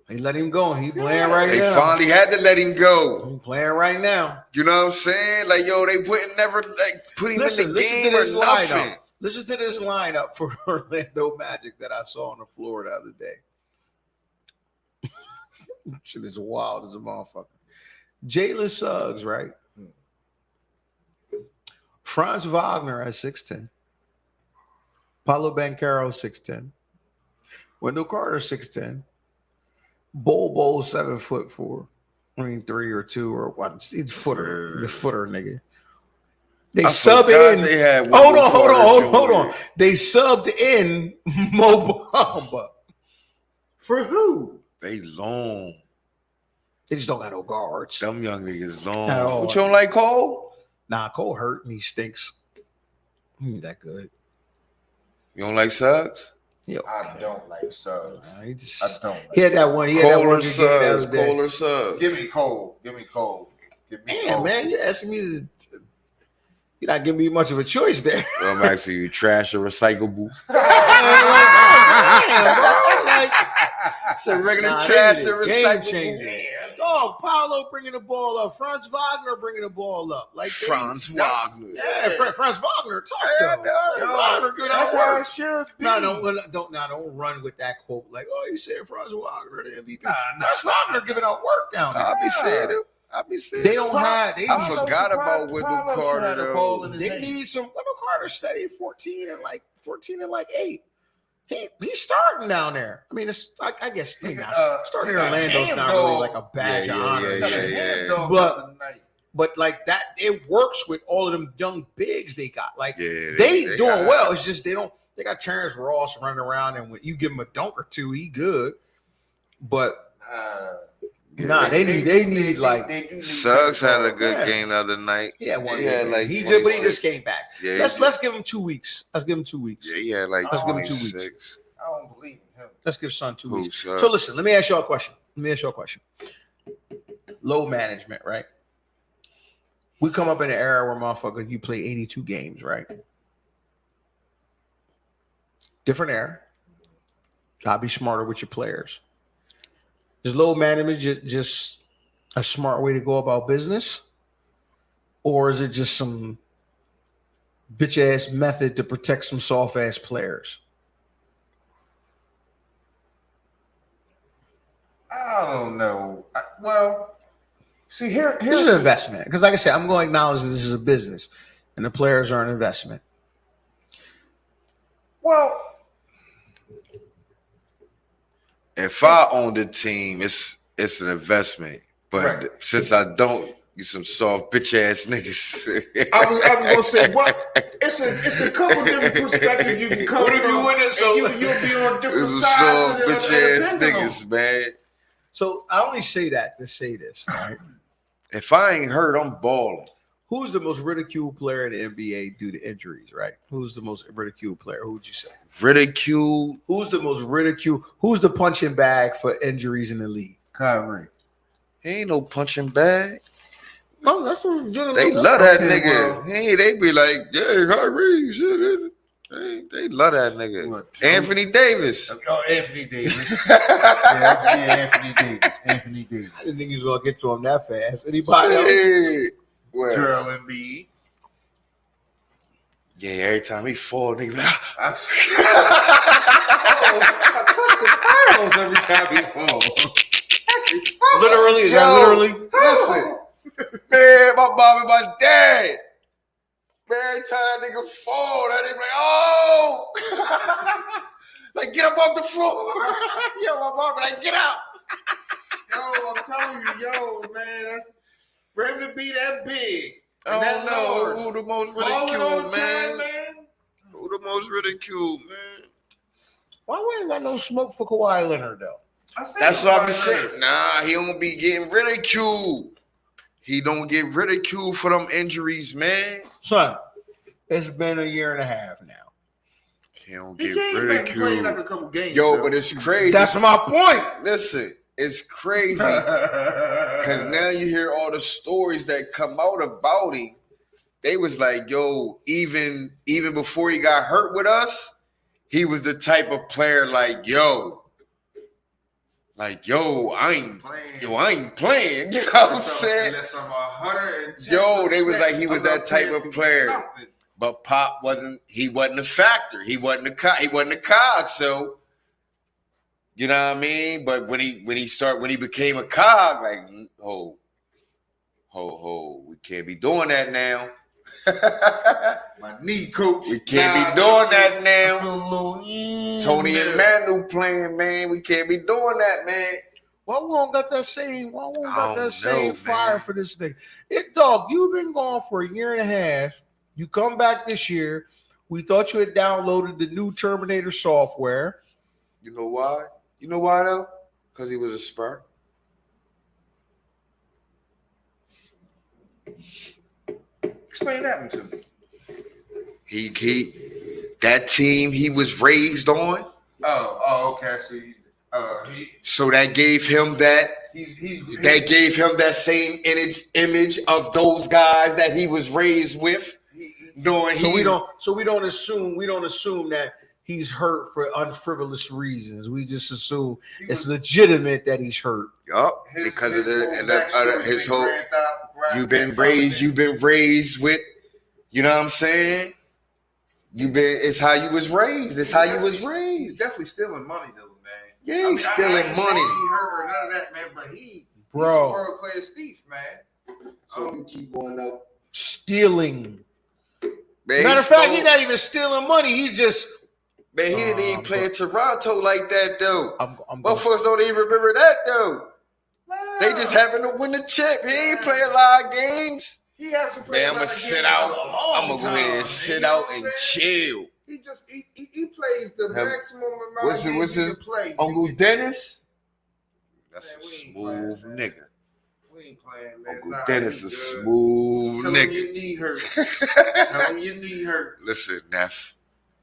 A: They let him go. He playing right now.
E: They finally had to let him go.
A: He playing right now.
E: You know what I'm saying? Like, yo, they put him in the game or nothing.
A: Listen to this lineup for Orlando Magic that I saw on the floor the other day. Shit is wild as a motherfucker. Jalen Suggs, right? Franz Wagner at 6'10". Paolo Banchero 6'10". Wendell Carter 6'10". Bo 7'4". I mean 3 or 2 or what? He's footer, the footer nigga. They sub in.
E: They had
A: hold on. They subbed in Mo Bamba.
I: For who?
E: They long.
A: They just don't got no guards.
E: Them young niggas long.
A: At all.
E: What, you don't like Cole?
A: Nah, Cole hurt and he stinks. He ain't that good.
E: You don't like Suggs?
A: Yo,
I: I don't like Suggs.
A: Nah,
I: I don't. Like
A: he had that one. He had that one.
E: Cole or Suggs?
I: Give me Cole. Cole.
A: Man, you're asking me to. You're not giving me much of a choice there.
E: Well, I'm asking you, trash or recyclable? It's a regular trash or recyclable.
A: Game changer. Dog, Paolo bringing the ball up. Franz Wagner bringing the ball up. Like
E: Franz Wagner.
A: Yeah, Franz Wagner. Tough though. Wagner,
I: that's how it should be.
A: Don't run with that quote. Like, oh, you said Franz Wagner, the MVP. Franz Wagner giving out work down there.
E: I'll be saying it.
A: They don't have.
E: I forgot about Wendell Carter though.
A: They need some. Wendell Carter steady 14 and 8. He's starting down there. I mean, it's I guess starting in Orlando's not really like a badge of honor.
E: Yeah.
A: But like that, it works with all of them young bigs they got. Like they doing well. It's just they got Terrence Ross running around, and when you give him a dunk or two, he good. But Nah, they need like
E: Suggs had a good game the other night.
A: Yeah, one
E: He had like
A: he just came back.
E: Yeah,
A: let's give him 2 weeks. Let's give him 2 weeks.
E: Yeah, he had like
A: let's give him 2
E: 26.
A: weeks.
I: I don't believe in him.
A: Let's give Son 2 weeks.
E: Suggs?
A: So listen, let me ask y'all a question. Low management, right? We come up in an era where motherfucker, you play 82 games, right? Different era. Gotta be smarter with your players. Is low management just a smart way to go about business? Or is it just some bitch ass method to protect some soft ass players?
I: I don't know. See, here's
A: an investment. Because like I said, I'm going to acknowledge that this is a business and the players are an investment.
I: Well,
E: if I own the team, it's an investment. But since I don't, you some soft bitch ass niggas.
I: I was gonna say, well, it's a couple different perspectives you can come from. You'll be on different sides.
E: Soft bitch ass niggas, man.
A: So I only say that to say this, right?
E: If I ain't hurt, I'm balling.
A: Who's the most ridiculed player in the NBA due to injuries, right? Who's the most ridiculed player? Who would you say?
E: Ridiculed?
A: Who's the most ridiculed? Who's the punching bag for injuries in the league?
I: Kyrie.
E: He ain't no punching bag.
A: No, that's what
E: they love that nigga. Hey, they be like, yeah, Kyrie, shit. They love that nigga. What, Anthony Davis.
I: Oh, Anthony Davis. Anthony Davis. Anthony Davis.
A: I didn't think he was gonna get to him that fast. Anybody else?
I: Joel Embiid.
E: Yeah, every time he fall, nigga.
I: I cuss the every time he falls.
A: Literally, is that literally?
E: Listen, man, my mom and my dad. Man, every time that nigga fall, that nigga like, oh, like get up off the floor. Yo, my mom be like, get out.
I: Yo, I'm telling you, man, that's for him to be that big.
E: I don't know who the most ridiculed, man. Who the most ridiculed, man?
A: Why we ain't got no smoke for Kawhi Leonard though?
E: That's what I'm saying. Nah, he don't be getting ridiculed. He don't get ridiculed for them injuries, man.
A: Son, it's been a year and a half now.
E: He don't get ridiculed.
I: Like a couple games,
E: yo, but it's crazy.
A: That's my point.
E: Listen, it's crazy because now you hear all the stories that come out about him. They was like, yo, even before he got hurt with us, he was the type of player like, yo, I ain't playing. You know what I'm saying? Yo, they was like he was that type of player. But Pop wasn't a factor. He wasn't a cog. So you know what I mean? But when he became a cog, like, ho, we can't be doing that now.
I: My knee, coach.
E: We can't be doing that now. Tony and Manu playing, man. We can't be doing that, man.
A: Why we don't got that same fire for this thing? Dog, you've been gone for a year and a half. You come back this year. We thought you had downloaded the new Terminator software.
E: You know why? You know why though? Because he was a Spur.
I: Explain that one to me.
E: He that team he was raised on.
I: Oh, okay.
E: So that gave him that. That gave him that same image of those guys that he was raised with.
A: So we don't assume that he's hurt for unfrivolous reasons. We just assume it's legitimate that he's hurt.
E: Yup, because of his whole. You've been raised with. You know what I'm saying? It's how you was raised. It's how you was raised.
I: He's definitely stealing money though, man.
E: Yeah, he's stealing money.
I: He hurt or none of that, man. But he's a world class thief, man.
E: So you keep going up
A: stealing.
E: Man,
A: matter of fact, he's not even stealing money. He's just.
E: Man, he didn't even play in Toronto like that, though. Motherfuckers don't even remember that, though. Wow. They just happened to win the chip. He ain't play a lot of games.
I: He has to play.
E: Man, I'm gonna sit out. I'm gonna go ahead and sit out and chill.
I: He plays the maximum amount of games he can play.
E: Uncle Dennis? That's
I: Man,
E: a
I: we ain't
E: smooth
I: playing,
E: nigga.
I: We ain't playing, man.
E: Uncle
I: Nah,
E: Dennis
I: you
E: a
I: good.
E: smooth
I: Tell him
E: nigga.
I: your knee hurt. Tell him your knee hurt.
E: Listen, Neff.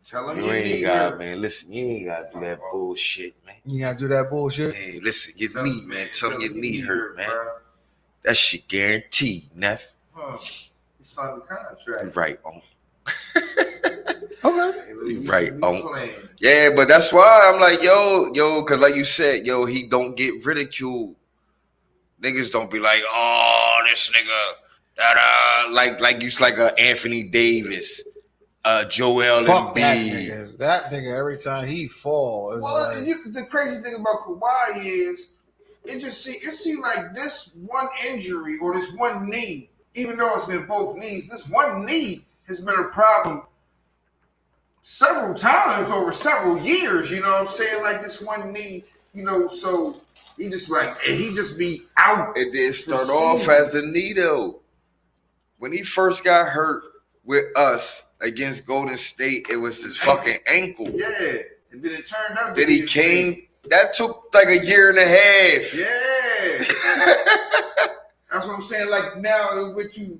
I: Tell him
E: You
I: your knee
E: ain't got,
I: hurt.
E: man. Listen, you ain't got to do that bullshit, man.
A: You gotta do that bullshit.
E: Hey, listen, your
I: Tell
E: knee,
I: him,
E: man. Tell him your knee hurt, man.
I: bro.
E: That shit guaranteed, Neff.
I: Huh. You signed the contract.
E: You right on.
A: Okay.
E: You right on. Yeah, but that's why I'm like, yo, because like you said, yo, he don't get ridiculed. Niggas don't be like, oh, this nigga, like you like a Anthony Davis, Joel
A: Fuck that
E: Embiid.
A: nigga. That nigga every time he fall.
B: Well,
A: Like,
B: the crazy thing about Kawhi is it seemed like this one injury or this one knee, even though it's been both knees, this one knee has been a problem several times over several years. You know what I'm saying? Like this one knee, you know, so he just be out.
E: It did start off as the knee though. When he first got hurt with us against Golden State, it was his fucking ankle.
B: Yeah, and then it turned out.
E: Then he came. That took like a year and a half.
B: Yeah, that's what I'm saying. Like now, with you,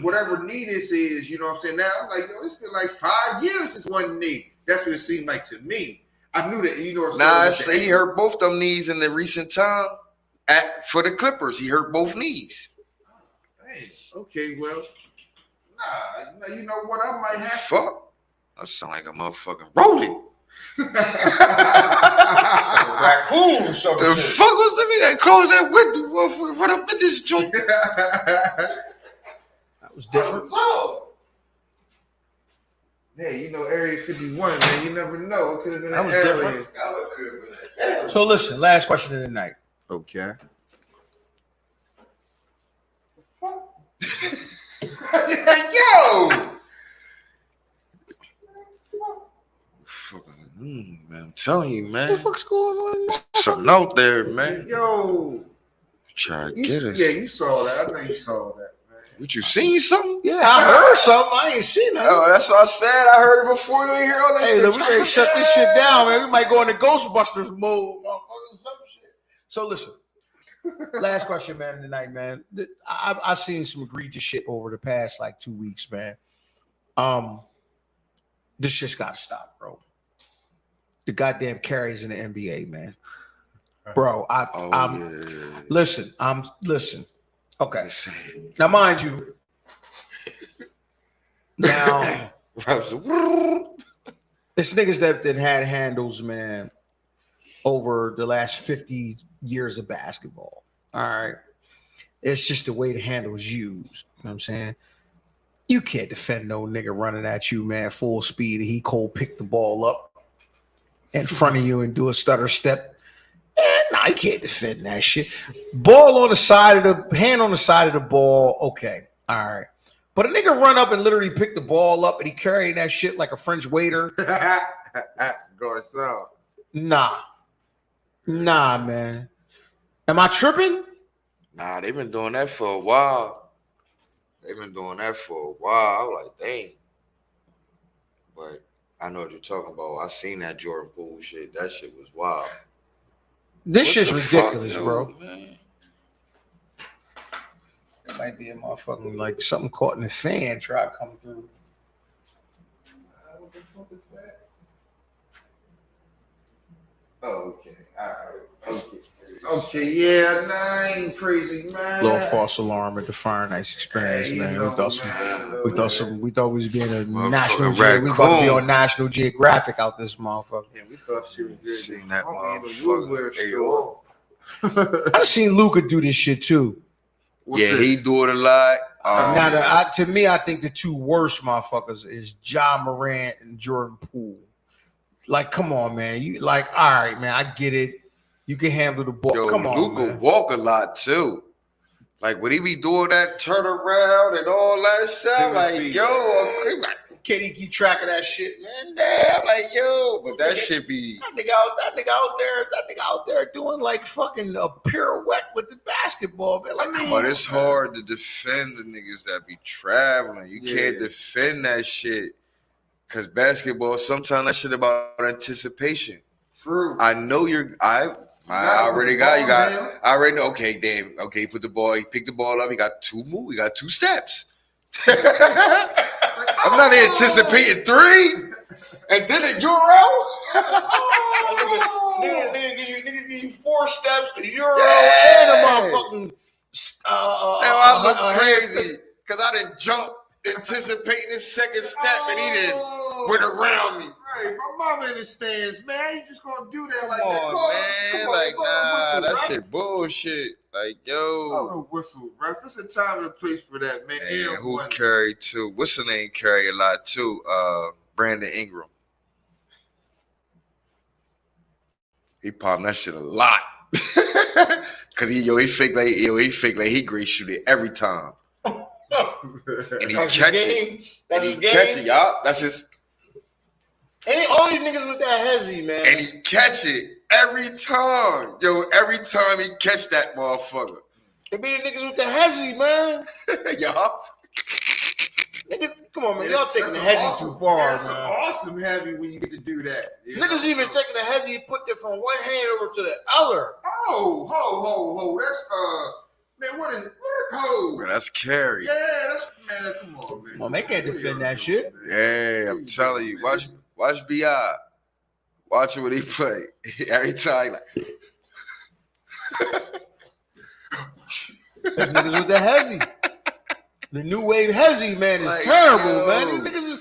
B: whatever knee this is, you know what I'm saying. Now I'm like, yo, it's been like 5 years since one knee. That's what it seemed like to me. I knew that, you know. What I'm saying,
E: He hurt both them knees in the recent time for the Clippers. He hurt both knees.
B: Hey, okay, well, nah, you know what? I might have.
E: Fuck, I sound like a motherfucking rolling.
A: raccoon or something.
E: The fuck was the nigga that closed that window? Motherfucker, what up in this joint?
A: That was different.
B: Oh, hey, you know, Area 51, man. You never know. It could have been
A: That was
B: alien.
A: different.
B: Oh, it could have been.
A: So listen, last question of the night.
B: Okay. Yo.
E: Man, I'm telling you, man.
A: What the fuck's going on?
E: Something out there, man.
B: Yo.
E: Try to get us.
B: Yeah, you saw that. I think you saw that, man.
E: What, you seen something?
A: Yeah, I heard something. I ain't seen nothing.
E: Oh, that's what I said. I heard it before. You ain't hear all that.
A: Hey, look, we ready to shut this shit down, man. We might go into Ghostbusters mode, motherfucker, some shit. So listen, last question, man, tonight, man. I've seen some egregious shit over the past like 2 weeks, man. This shit's got to stop, bro. The goddamn carries in the NBA, man. Bro, listen. Okay. Now, mind you, it's niggas that had handles, man, over the last 50 years of basketball. All right. It's just the way the handle is used. You know what I'm saying? You can't defend no nigga running at you, man, full speed, and he cold pick the ball up in front of you and do a stutter step. Nah, you can't defend that shit. Ball on the side of the hand on the side of the ball. Okay. All right. But a nigga run up and literally pick the ball up and he carrying that shit like a French waiter.
B: Garcon.
A: Nah, man. Am I tripping?
E: Nah, they've been doing that for a while. I was like, dang. But I know what you're talking about. I seen that Jordan Poole shit. That shit was wild.
A: This shit's ridiculous, bro.
E: Man.
A: It might be a motherfucking like something caught in the fan try to come through.
B: What the fuck is that? Oh, okay. All right. Okay, yeah, nah, I ain't crazy, man.
A: Little false alarm at the Fire Nights Experience,
B: Hey,
A: man.
B: you know,
A: We thought we was being a
E: Motherfucking
A: National Geographic. We about to be on National Geographic out this motherfucker.
B: Yeah, we thought she was good.
E: Seen that
B: Woodward
E: motherfucker.
B: store.
A: I've seen Luka do this shit too.
B: What's
E: Yeah,
B: this?
E: he do it a lot.
A: To me, I think the two worst motherfuckers is John Morant and Jordan Poole. Like, come on, man. You like, all right, man. I get it. You can handle the ball.
E: Yo,
A: Come on,
E: Luka
A: man.
E: walk a lot too. Like when he be doing that turnaround and all that shit, I'm like, yo,
A: Can't he keep track of that shit, man?
E: yeah, I'm like, yo, but that shit be.
A: That nigga out there doing like fucking a pirouette with the basketball, man. Like, come
E: But
A: on,
E: it's
A: man.
E: hard to defend the niggas that be traveling. You can't defend that shit. Cause basketball, sometimes that shit about anticipation.
B: True.
E: I know I already got you. I already know. Okay, damn. Okay, put the ball. He picked the ball up. He got two moves. He got two steps. I'm not anticipating three. And then a Euro.
I: Nigga give you 4 steps, a Euro,
E: Yeah.
I: and a motherfucking.
E: Now I look crazy because I didn't jump anticipating his second step, and he didn't went around me.
I: Right, my mama in the stands, man. You just gonna do that like
E: Come
I: that?
E: on, man. Like, nah, that shit bullshit. Like, yo.
I: Oh, whistle, ref. It's a time and a place for that, man.
E: Man, who carried too? What's the name? Carry a lot too. Brandon Ingram. He popped that shit a lot. Cause he fake like he great shoot it every time. And he catch it.
I: That's
E: and
I: his
E: he catch it,
I: game.
E: y'all. That's his.
I: Ain't all these niggas with that hezzy, man.
E: And he catch it every time. Yo, every time he catch that motherfucker.
I: They be the niggas with the hezzy, man.
E: Y'all.
I: Niggas, come on, man. Y'all taking the hezzy too far, man. That's awesome heavy when you get to do that.
E: Niggas
I: even taking the hezzy and put it from one hand over to the other. Oh, ho. That's, man, what is it? Ho.
E: Bro, that's carry.
I: Yeah, that's, man, come on, man. Well, they can't defend that shit.
E: Yeah, I'm telling you. Watch B.I. Watch it when he play. Every time, like.
I: These niggas with the hezzy. The new wave hezzy, man, is
E: Like,
I: terrible,
E: yo.
I: man. These niggas is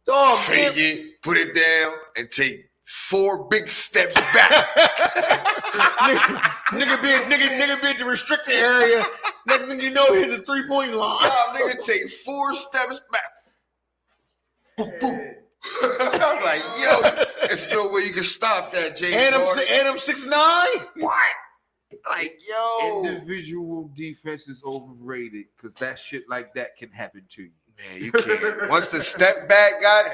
I: dog.
E: Fake it, put it down, and take 4 big steps back.
I: nigga be at the restricted area. Next thing you know, hit the 3-point line.
E: Nah, nigga take 4 steps back. Boop, boop. I'm like, yo, there's no way you can stop that, James.
I: And I'm 6'9".
E: What? Like, yo.
I: Individual defense is overrated because that shit like that can happen to you.
E: Man, you can't. Once the step back got,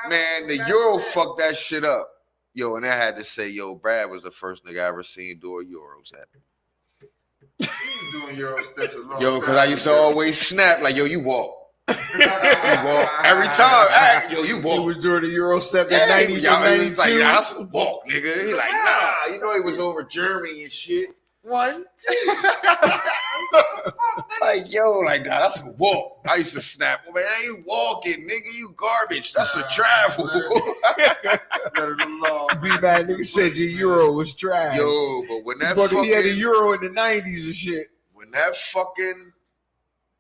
E: man, the Euro fucked that shit up. Yo, and I had to say, yo, Brad was the first nigga I ever seen do a Euros at.
I: Doing Euro steps a long
E: Yo, because I used to always snap, like, yo, you walk. You walk. Every time. Yo, you walk.
I: He was doing the Euro step in
E: Yeah,
I: 90
E: y'all, he
I: 92.
E: was like, nah, that's a walk, nigga. He like, nah, you know he was over Germany and shit. What? Like, yo, like, nah, that's a walk. I used to snap. Well, man, I ain't walking, nigga. You garbage. That's a travel.
I: B-Bad nigga said your Euro was trash.
E: Yo, but when that
I: he had a
E: fucking,
I: Euro in the 90s and shit.
E: when that fucking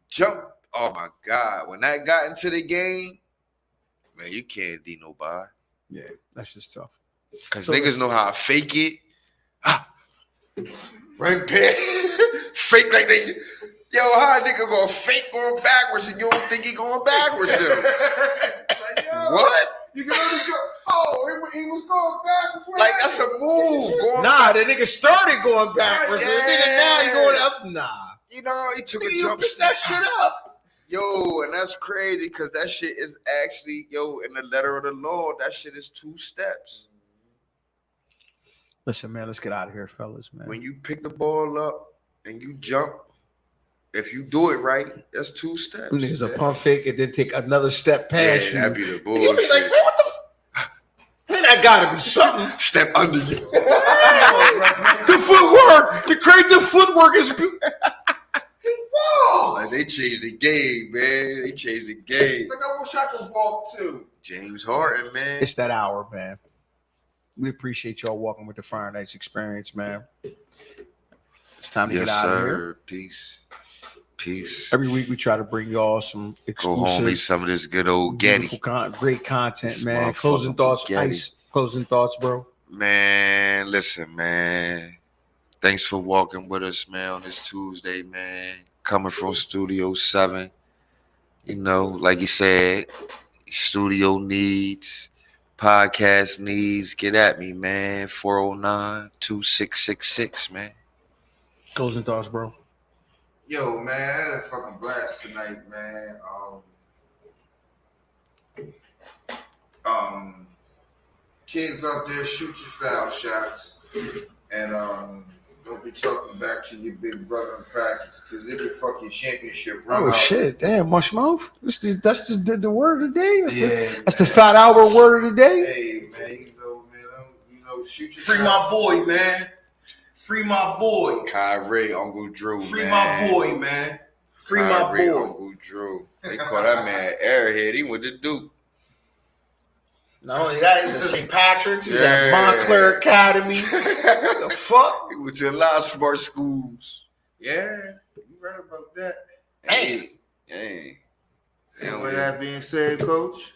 E: jump, oh my God, when that got into the game, man, you can't D nobody.
I: Yeah, that's just tough.
E: Because niggas know how to fake it. Right there. Fake like they, yo, how a nigga gonna fake going backwards and you don't think he going backwards though?
I: Like, yo,
E: What?
I: You can only go, he was going backwards.
E: Like, that's a move. Going
I: Nah, the nigga started going backwards.
E: Yeah.
I: The nigga now he going up. Nah.
E: You know, he took a
I: You
E: jump
I: picked that shit up.
E: Yo, and that's crazy because that shit is actually, yo, in the letter of the law, that shit is 2 steps.
A: Listen, man, let's get out of here, fellas, man.
E: When you pick the ball up and you jump, if you do it right, that's 2 steps.
I: Them niggas a pump fake and then take another step past you.
E: That'd be the
I: You
E: bullshit.
I: be like, man, what the man, that gotta be something.
E: Step under you.
I: The footwork, the footwork is beautiful.
E: Like, they changed the game, man. They changed the game.
I: Like, I wish I could walk too.
E: James Harden, man.
A: It's that hour, man. We appreciate y'all walking with the Fire Nights experience, man. It's time to
E: Yes,
A: get out of here.
E: sir. Peace. Peace.
A: Every week we try to bring y'all some
E: Go home, eat
A: exclusive,
E: some of this good old Getty.
A: beautiful, great content,
E: This
A: man.
E: motherfucker
A: Closing thoughts,
E: Getty.
A: Ice. Closing thoughts, bro.
E: Man, listen, man. Thanks for walking with us, man, on this Tuesday, man. Coming from Studio 7. You know, like you said, studio needs, podcast needs. Get at me, man. 409-2666, man.
A: Closing thoughts, bro.
I: Yo, man, I had a fucking blast tonight, man. Kids out there, shoot your foul shots, and don't be talking back to your big brother in practice because it could fuck your championship run.
A: Oh
I: out.
A: shit! Damn, mush mouth. That's the word of the day.
I: Yeah,
A: That's the fat hour word of the day.
I: Hey, man, you know,
B: know, shoot your
K: Free my boy, man. Free my boy.
E: Kyrie, Uncle Drew,
K: Free
E: man.
K: my boy, man. Free
E: Kyrie,
K: my boy.
E: Uncle Drew. They call that man Airhead. He went to Duke.
K: Not only that, he's at St. Patrick's. He's
E: Yeah.
K: at Montclair Academy. The fuck?
E: He went to a lot of smart schools.
K: Yeah, you right about that.
E: Hey.
I: And with that being said, Coach,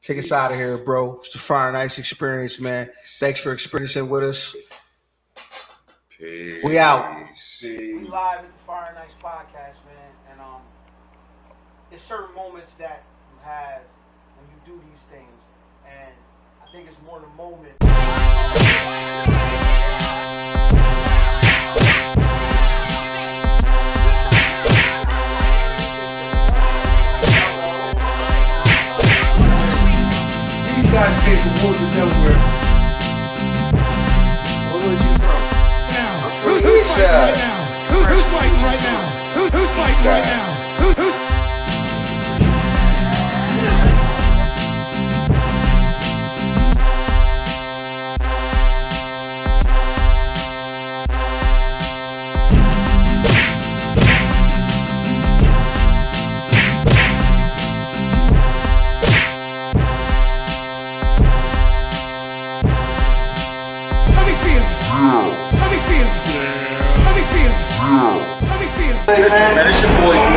A: Take us out of here, bro. It's the Fire and Ice experience, man. Thanks for experiencing with us.
E: Peace.
A: We out.
L: We live at the Fire and Ice podcast, man, and it's certain moments that you have when you do these things, and I think it's more the moment.
C: These guys came from Woodland, Delaware.
L: Where was you from?
C: Now, who's fighting right now? Who's fighting right now? Who's fighting right now? Who's Let me see him. Let me see him. Let me see him. Let me see him.
D: Listen, man, it's your boy